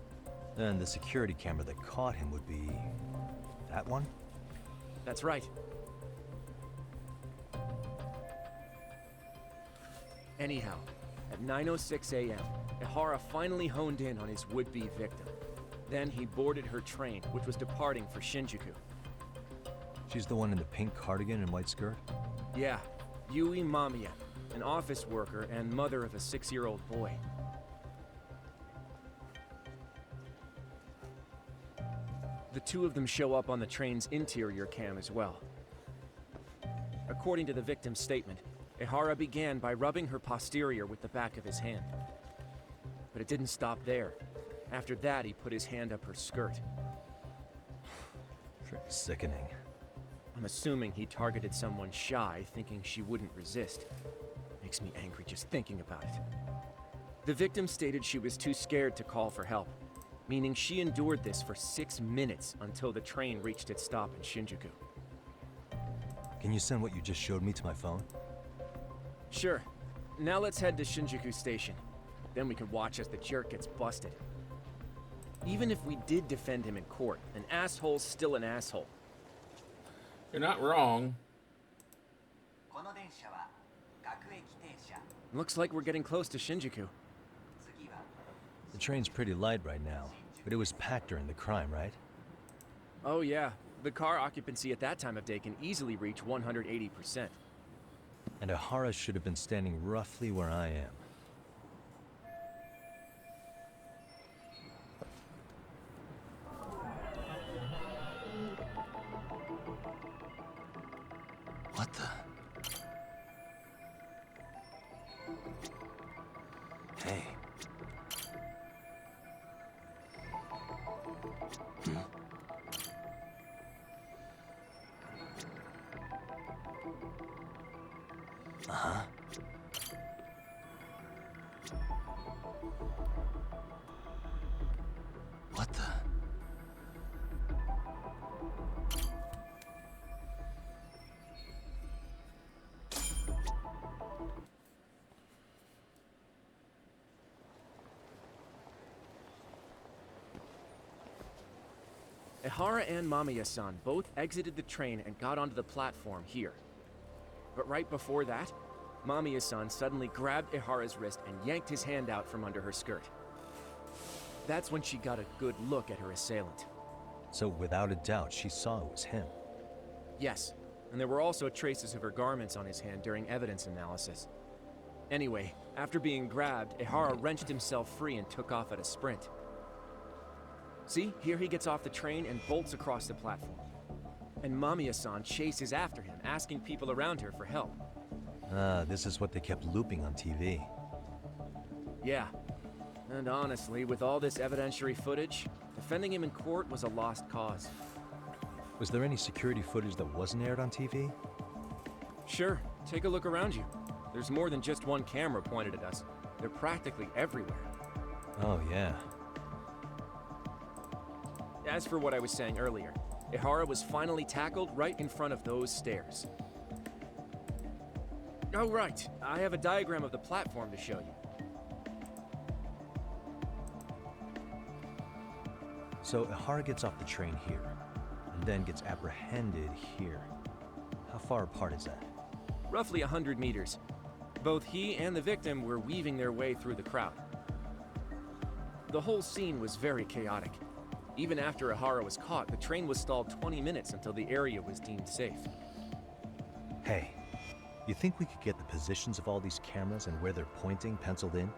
And the security camera that caught him would be... that one? That's right. Anyhow, at 9:06 a.m., Ihara finally honed in on his would-be victim. Then he boarded her train, which was departing for Shinjuku. She's the one in the pink cardigan and white skirt? Yeah, Yui Mamiya, an office worker and mother of a 6-year-old boy. The two of them show up on the train's interior cam as well. According to the victim's statement, Ihara began by rubbing her posterior with the back of his hand. But it didn't stop there. After that, he put his hand up her skirt. Sickening. I'm assuming he targeted someone shy, thinking she wouldn't resist. Makes me angry just thinking about it. The victim stated she was too scared to call for help, meaning she endured this for 6 minutes until the train reached its stop in Shinjuku. Can you send what you just showed me to my phone? Sure. Now let's head to Shinjuku Station. Then we can watch as the jerk gets busted. Even if we did defend him in court, an asshole's still an asshole. You're not wrong. Looks like we're getting close to Shinjuku. The train's pretty light right now, but it was packed during the crime, right? Oh yeah, the car occupancy at that time of day can easily reach 180%. And Ihara should have been standing roughly where I am. What the? Hey. Hmm? Uh-huh. What the? Ihara and Mamiya-san both exited the train and got onto the platform here. But right before that, Mamiya-san suddenly grabbed Ihara's wrist and yanked his hand out from under her skirt. That's when she got a good look at her assailant. So without a doubt, she saw it was him. Yes, and there were also traces of her garments on his hand during evidence analysis. Anyway, after being grabbed, Ihara wrenched himself free and took off at a sprint. See, here he gets off the train and bolts across the platform. And Mamiya-san chases after him, asking people around her for help. Ah, this is what they kept looping on TV. Yeah. And honestly, with all this evidentiary footage, defending him in court was a lost cause. Was there any security footage that wasn't aired on TV? Sure, take a look around you. There's more than just one camera pointed at us. They're practically everywhere. Oh, yeah. As for what I was saying earlier, Ihara was finally tackled right in front of those stairs. Oh, right. I have a diagram of the platform to show you. So Ihara gets off the train here, and then gets apprehended here. How far apart is that? Roughly 100 meters. Both he and the victim were weaving their way through the crowd. The whole scene was very chaotic. Even after Ihara was caught, the train was stalled 20 minutes until the area was deemed safe. Hey, you think we could get the positions of all these cameras and where they're pointing penciled in?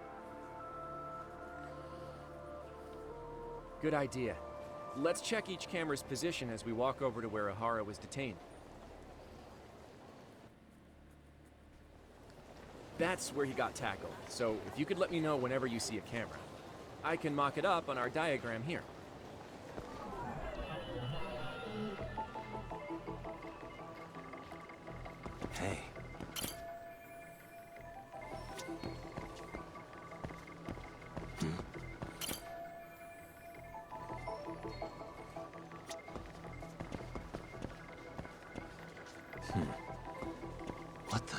Good idea. Let's check each camera's position as we walk over to where Ihara was detained. That's where he got tackled, so if you could let me know whenever you see a camera. I can mock it up on our diagram here. Hey. What the?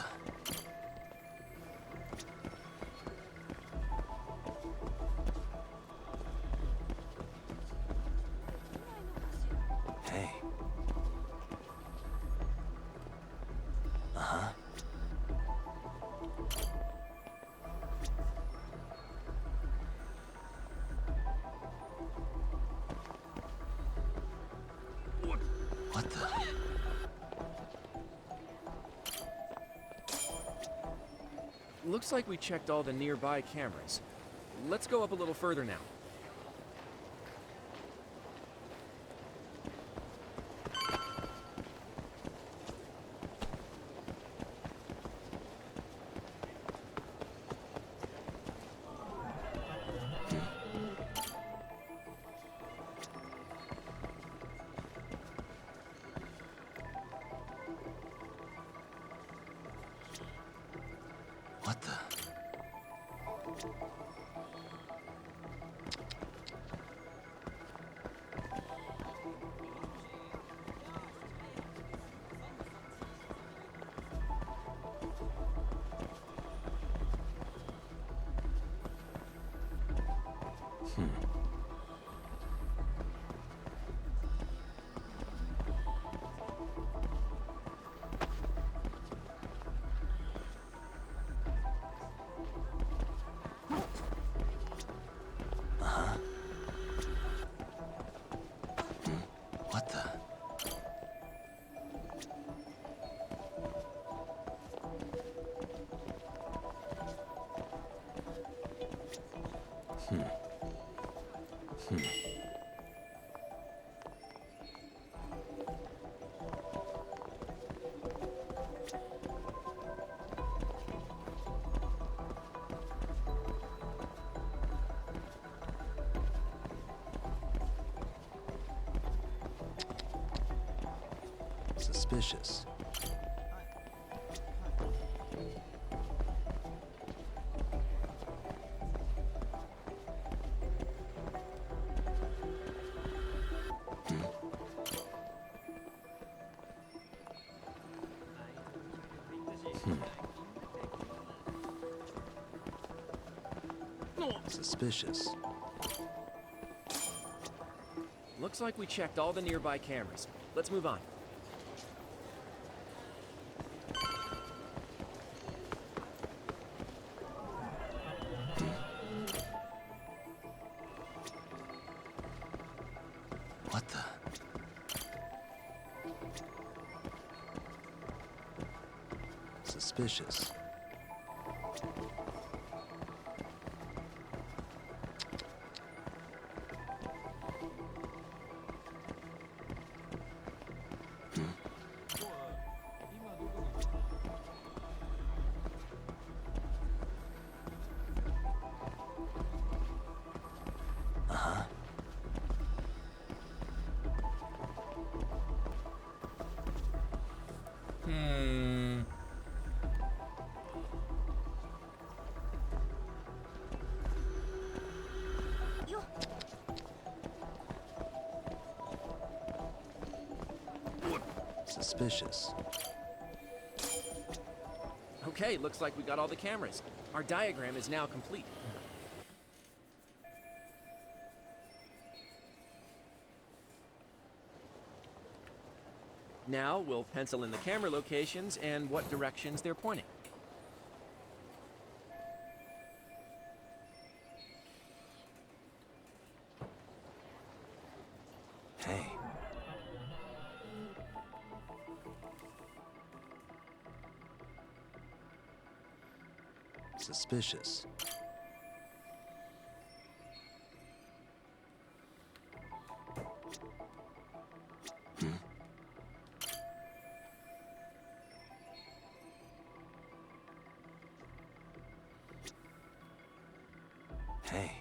Hey. Uh-huh. What the? Looks like we checked all the nearby cameras. Let's go up a little further now. What the? What the? Suspicious. Suspicious. Looks like we checked all the nearby cameras. Let's move on. What the? Suspicious. Suspicious. Okay, looks like we got all the cameras. Our diagram is now complete. Now we'll pencil in the camera locations and what directions they're pointing. Hey. Suspicious. Hey.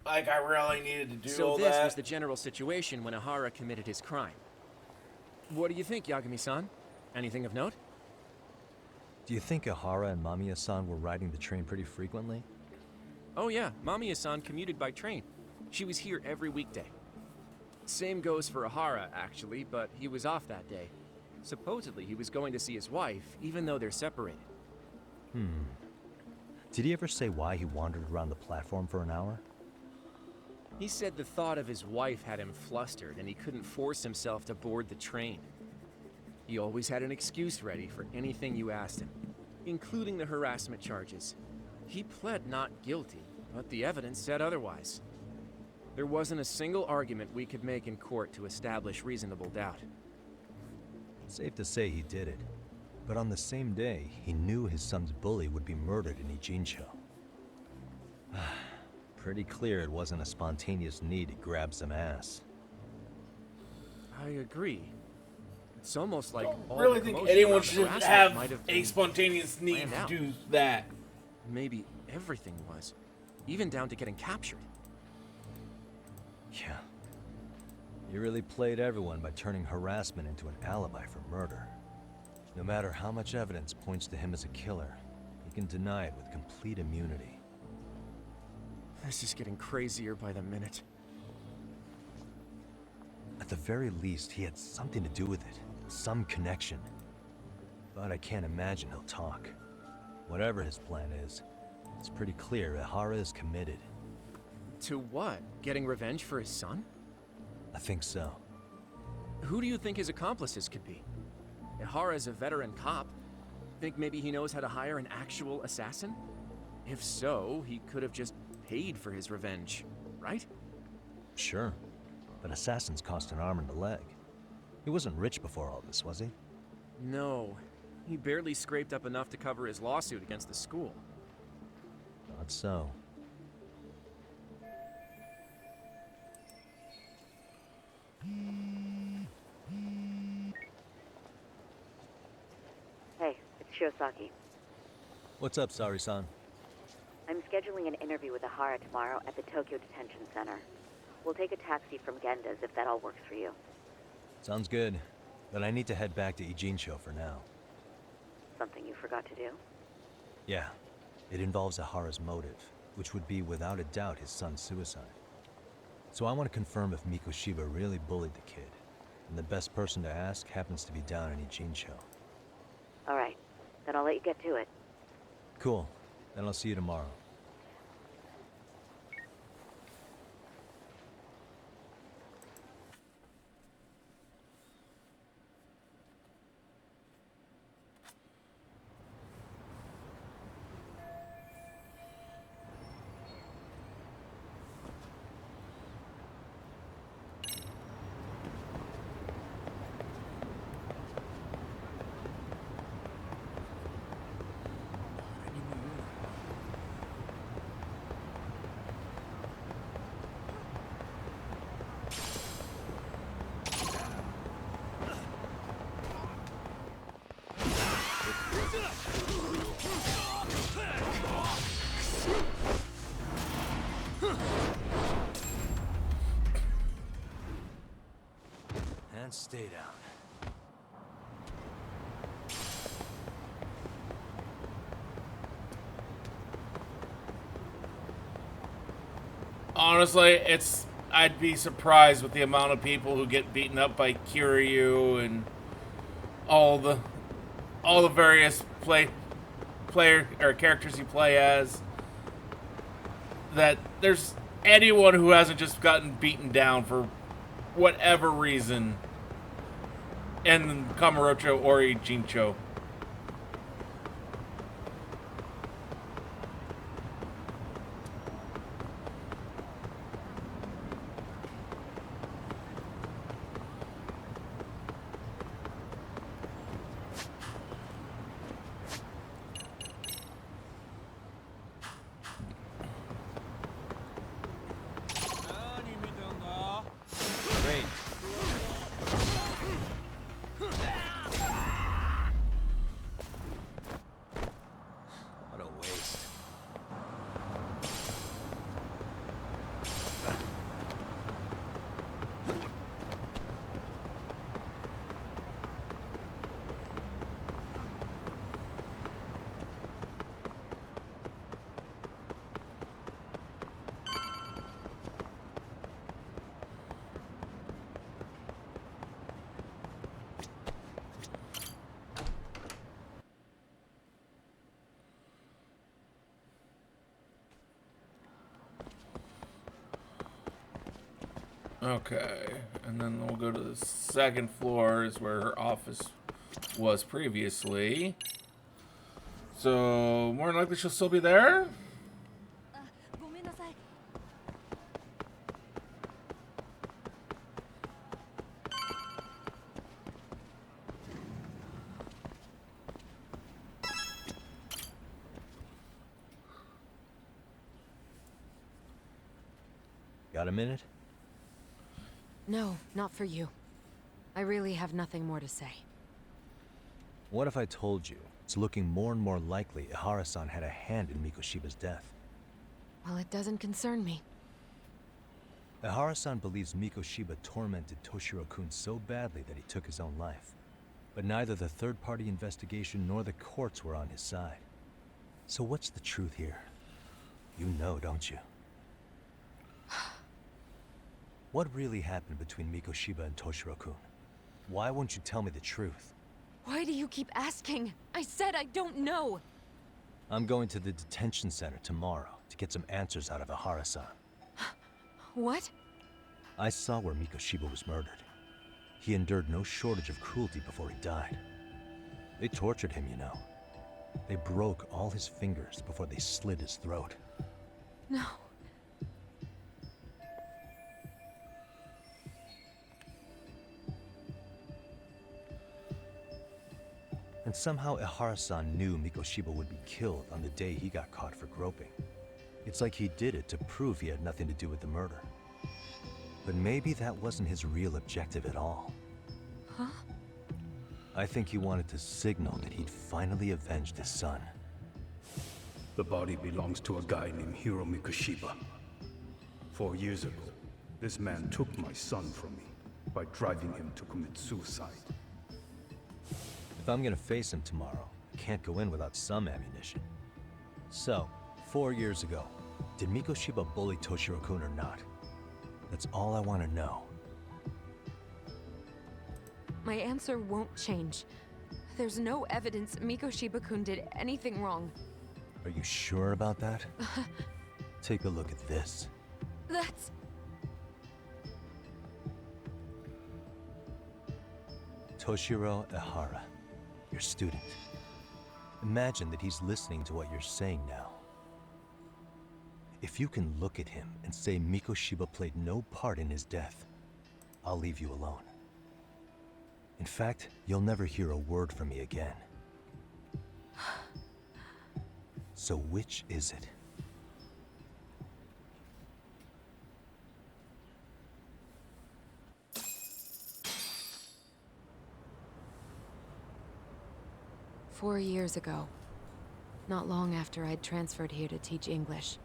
Like, I really needed to do So all this that. was the general situation when Ihara committed his crime. What do you think, Yagami-san? Anything of note? Do you think Ihara and Mamiya-san were riding the train pretty frequently? Oh yeah, Mamiya-san commuted by train. She was here every weekday. Same goes for Ihara, actually, but he was off that day. Supposedly, he was going to see his wife, even though they're separated. Did he ever say why he wandered around the platform for an hour? He said the thought of his wife had him flustered, and he couldn't force himself to board the train. He always had an excuse ready for anything you asked him, including the harassment charges. He pled not guilty, but the evidence said otherwise. There wasn't a single argument we could make in court to establish reasonable doubt. Safe to say he did it. But on the same day, he knew his son's bully would be murdered in Ijincho. Pretty clear it wasn't a spontaneous need to grab some ass. I agree. It's almost like all really the think commotion anyone around the should harassment have might have a been spontaneous need planned to out. do that. Maybe everything was, even down to getting captured. Yeah. You really played everyone by turning harassment into an alibi for murder. No matter how much evidence points to him as a killer, he can deny it with complete immunity. This is getting crazier by the minute. At the very least, he had something to do with it. Some connection. But I can't imagine he'll talk. Whatever his plan is, it's pretty clear Ihara is committed. To what? Getting revenge for his son? I think so. Who do you think his accomplices could be? Ihara's a veteran cop. Think maybe he knows how to hire an actual assassin? If so, he could have just paid for his revenge, right? Sure. But assassins cost an arm and a leg. He wasn't rich before all this, was he? No. He barely scraped up enough to cover his lawsuit against the school. Not so. Hey, Shirosaki. What's up, Sari-san? I'm scheduling an interview with Ahara tomorrow at the Tokyo Detention Center. We'll take a taxi from Genda's if that all works for you. Sounds good. But I need to head back to Ijincho for now. Something you forgot to do? Yeah. It involves Ahara's motive, which would be without a doubt his son's suicide. So I want to confirm if Mikoshiba really bullied the kid. And the best person to ask happens to be down in Ijincho. Alright, then I'll let you get to it. Cool. Then I'll see you tomorrow. And stay down. Honestly, I'd be surprised with the amount of people who get beaten up by Kiryu and all the various player or characters you play as. That there's anyone who hasn't just gotten beaten down for whatever reason in Kamurocho or Ijincho. What a waste. Okay, and then we'll go to the second floor is where her office was previously. So, more than likely she'll still be there? Got a minute? No, not for you. I really have nothing more to say. What if I told you it's looking more and more likely Ihara-san had a hand in Mikoshiba's death? Well, it doesn't concern me. Ihara-san believes Mikoshiba tormented Toshiro-kun so badly that he took his own life. But neither the third-party investigation nor the courts were on his side. So what's the truth here? You know, don't you? What really happened between Mikoshiba and Toshiro-kun? Why won't you tell me the truth? Why do you keep asking? I said I don't know! I'm going to the detention center tomorrow to get some answers out of Ihara-san. What? I saw where Mikoshiba was murdered. He endured no shortage of cruelty before he died. They tortured him, you know. They broke all his fingers before they slit his throat. No. And somehow Ihara-san knew Mikoshiba would be killed on the day he got caught for groping. It's like he did it to prove he had nothing to do with the murder. But maybe that wasn't his real objective at all. Huh? I think he wanted to signal that he'd finally avenged his son. The body belongs to a guy named Hiro Mikoshiba. 4 years ago, this man took my son from me by driving him to commit suicide. If I'm gonna face him tomorrow, I can't go in without some ammunition. So, 4 years ago, did Mikoshiba bully Toshiro-kun or not? That's all I want to know. My answer won't change. There's no evidence Mikoshiba-kun did anything wrong. Are you sure about that? Take a look at this. That's... Toshiro Ehara, your student. Imagine that he's listening to what you're saying now. If you can look at him and say Mikoshiba played no part in his death, I'll leave you alone. In fact, you'll never hear a word from me again. So which is it? "4 years ago, not long after I'd transferred here to teach English.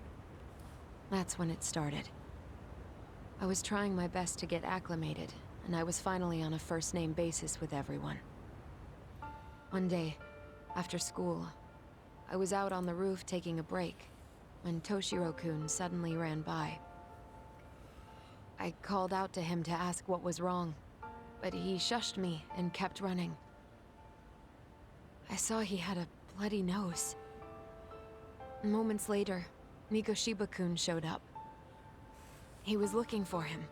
That's when it started. I was trying my best to get acclimated, and I was finally on a first-name basis with everyone. One day, after school, I was out on the roof taking a break, when Toshiro-kun suddenly ran by. I called out to him to ask what was wrong, but he shushed me and kept running. I saw he had a bloody nose. Moments later, Mikoshiba-kun showed up. He was looking for him.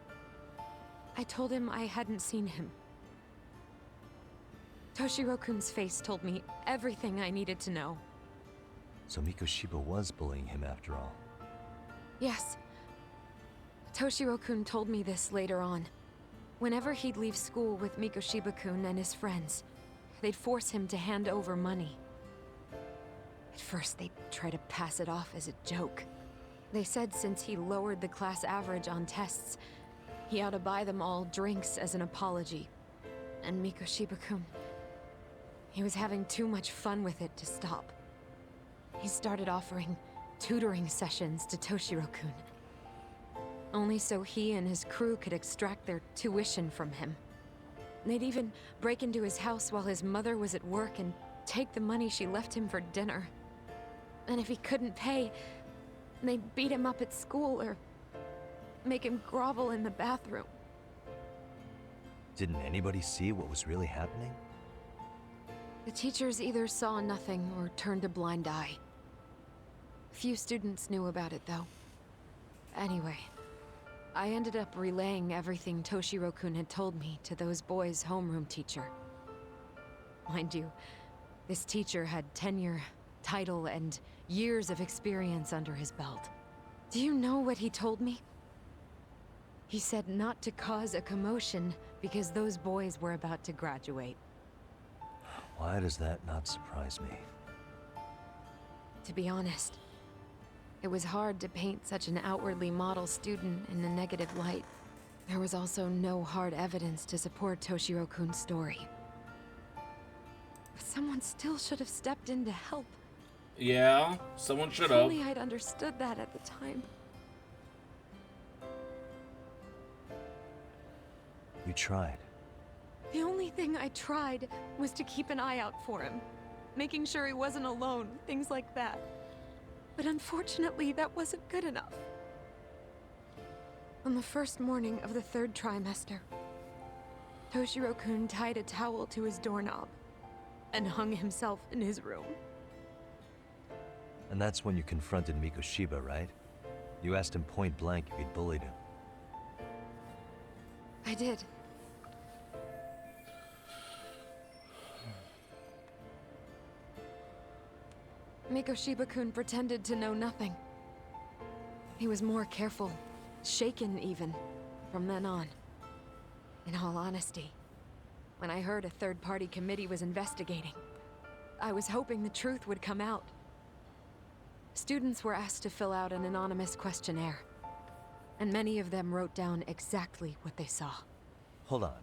I told him I hadn't seen him. Toshiro-kun's face told me everything I needed to know. So Mikoshiba was bullying him after all. Yes. Toshiro-kun told me this later on. Whenever he'd leave school with Mikoshiba-kun and his friends, they'd force him to hand over money. At first, they'd try to pass it off as a joke. They said since he lowered the class average on tests, he ought to buy them all drinks as an apology. And Mikoshiba-kun, he was having too much fun with it to stop. He started offering tutoring sessions to Toshiro-kun, only so he and his crew could extract their tuition from him. They'd even break into his house while his mother was at work and take the money she left him for dinner. And if he couldn't pay, they'd beat him up at school or make him grovel in the bathroom. Didn't anybody see what was really happening? The teachers either saw nothing or turned a blind eye. Few students knew about it, though. Anyway, I ended up relaying everything Toshiro-kun had told me to those boys' homeroom teacher. Mind you, this teacher had tenure, title, and years of experience under his belt. Do you know what he told me? He said not to cause a commotion because those boys were about to graduate. Why does that not surprise me? To be honest, it was hard to paint such an outwardly model student in a negative light. There was also no hard evidence to support Toshiro-kun's story. But someone still should have stepped in to help. Yeah, someone should If have. only I'd understood that at the time. You tried. The only thing I tried was to keep an eye out for him, making sure he wasn't alone, things like that. But unfortunately, that wasn't good enough. On the first morning of the 3rd trimester, Toshiro-kun tied a towel to his doorknob and hung himself in his room. And that's when you confronted Mikoshiba, right? You asked him point blank if he'd bullied him. I did. Mikoshiba-kun pretended to know nothing. He was more careful, shaken even, from then on. In all honesty, when I heard a third-party committee was investigating, I was hoping the truth would come out. Students were asked to fill out an anonymous questionnaire, and many of them wrote down exactly what they saw. Hold on.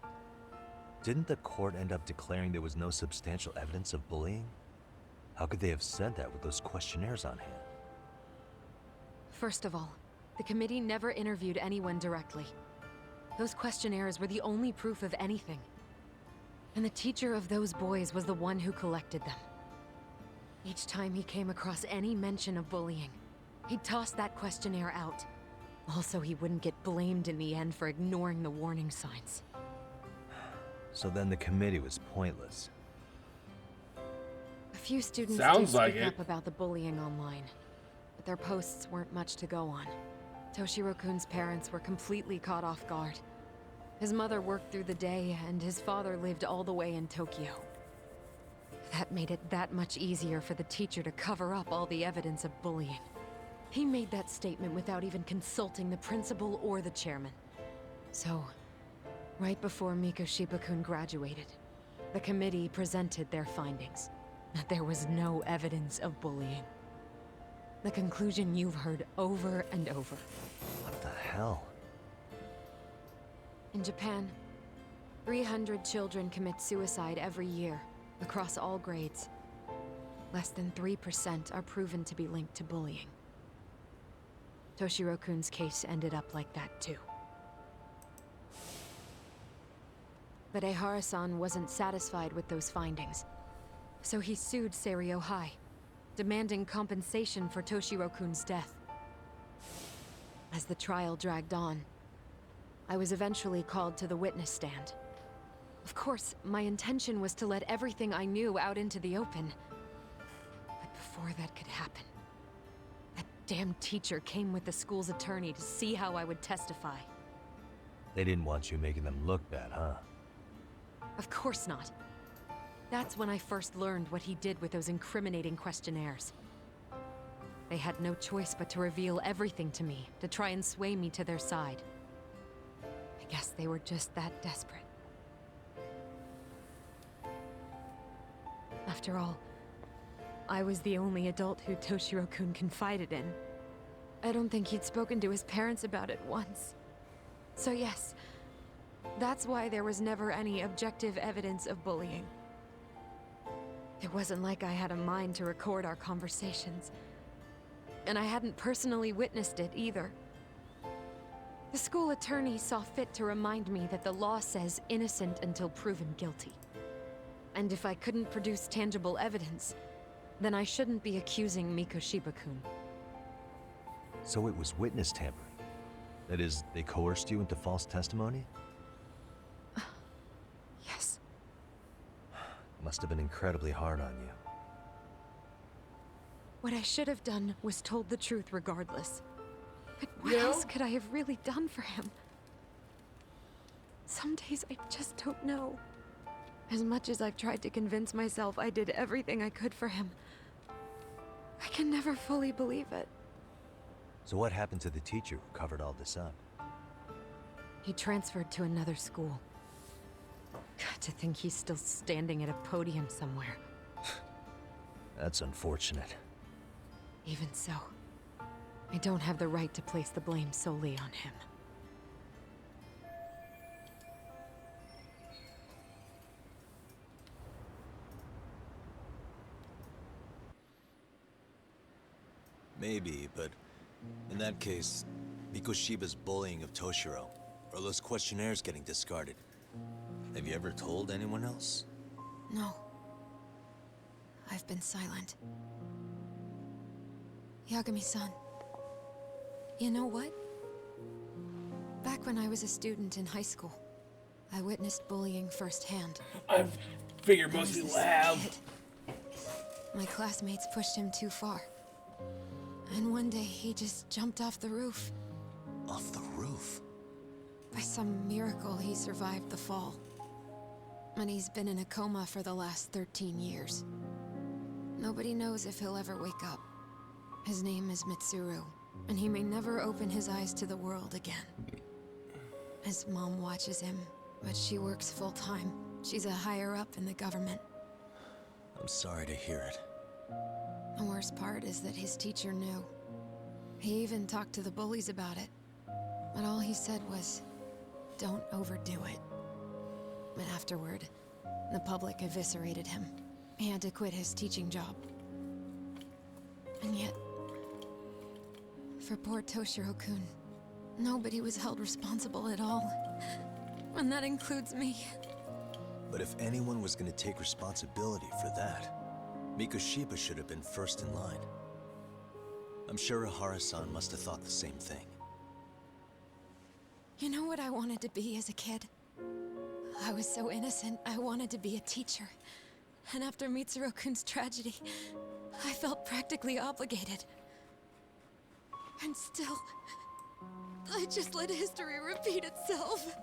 Didn't the court end up declaring there was no substantial evidence of bullying? How could they have said that with those questionnaires on hand? First of all, the committee never interviewed anyone directly. Those questionnaires were the only proof of anything. And the teacher of those boys was the one who collected them. Each time he came across any mention of bullying, he'd toss that questionnaire out. Also, he wouldn't get blamed in the end for ignoring the warning signs. So then the committee was pointless. A few students Sounds did like speak it. up about the bullying online, but their posts weren't much to go on. Toshiro-kun's parents were completely caught off guard. His mother worked through the day, and his father lived all the way in Tokyo. That made it that much easier for the teacher to cover up all the evidence of bullying. He made that statement without even consulting the principal or the chairman. So, right before Mikoshiba-kun graduated, the committee presented their findings, that there was no evidence of bullying. The conclusion you've heard over and over. What the hell? In Japan, 300 children commit suicide every year, across all grades. Less than 3% are proven to be linked to bullying. Toshiro-kun's case ended up like that too. But Ehara-san wasn't satisfied with those findings, so he sued Seiryo High, demanding compensation for Toshiro-kun's death. As the trial dragged on, I was eventually called to the witness stand. Of course, my intention was to let everything I knew out into the open. But before that could happen, that damn teacher came with the school's attorney to see how I would testify. They didn't want you making them look bad, huh? Of course not. That's when I first learned what he did with those incriminating questionnaires. They had no choice but to reveal everything to me, to try and sway me to their side. I guess they were just that desperate. After all, I was the only adult who Toshiro-kun confided in. I don't think he'd spoken to his parents about it once. So yes, that's why there was never any objective evidence of bullying. It wasn't like I had a mind to record our conversations. And I hadn't personally witnessed it either. The school attorney saw fit to remind me that the law says innocent until proven guilty. And if I couldn't produce tangible evidence, then I shouldn't be accusing Mikoshiba-kun. So it was witness tampering? That is, they coerced you into false testimony? Yes. Must have been incredibly hard on you. What I should have done was told the truth regardless. But what else could I have really done for him? Some days I just don't know. As much as I've tried to convince myself I did everything I could for him, I can never fully believe it. So what happened to the teacher who covered all this up? He transferred to another school. God, to think he's still standing at a podium somewhere. That's unfortunate. Even so, I don't have the right to place the blame solely on him. Maybe, but in that case, Mikoshiba's bullying of Toshiro, or those questionnaires getting discarded. Have you ever told anyone else? No. I've been silent. Yagami-san. You know what? Back when I was a student in high school, I witnessed bullying firsthand. I figured most people have. My classmates pushed him too far. And one day he just jumped off the roof. Off the roof? By some miracle, he survived the fall. And he's been in a coma for the last 13 years. Nobody knows if he'll ever wake up. His name is Mitsuru, and he may never open his eyes to the world again. His mom watches him, but she works full-time. She's a higher-up in the government. I'm sorry to hear it. The worst part is that his teacher knew. He even talked to the bullies about it. But all he said was, don't overdo it. statement afterward. The public eviscerated him. He had to quit his teaching job. And yet, for poor Toshiro-kun, nobody was held responsible at all. And that includes me. But if anyone was going to take responsibility for that, Mikoshiba should have been first in line. I'm sure Ihara-san must have thought the same thing. You know what I wanted to be as a kid? I was so innocent, I wanted to be a teacher. And after Mitsuru-kun's tragedy, I felt practically obligated. And still, I just let history repeat itself.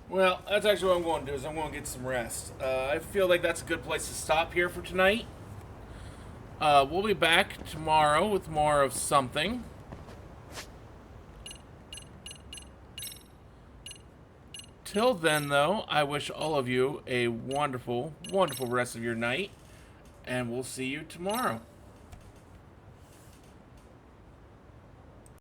Well, that's actually what I'm going to do, is I'm going to get some rest. I feel like that's a good place to stop here for tonight. We'll be back tomorrow with more of something. Till then, though, I wish all of you a wonderful, wonderful rest of your night, and we'll see you tomorrow.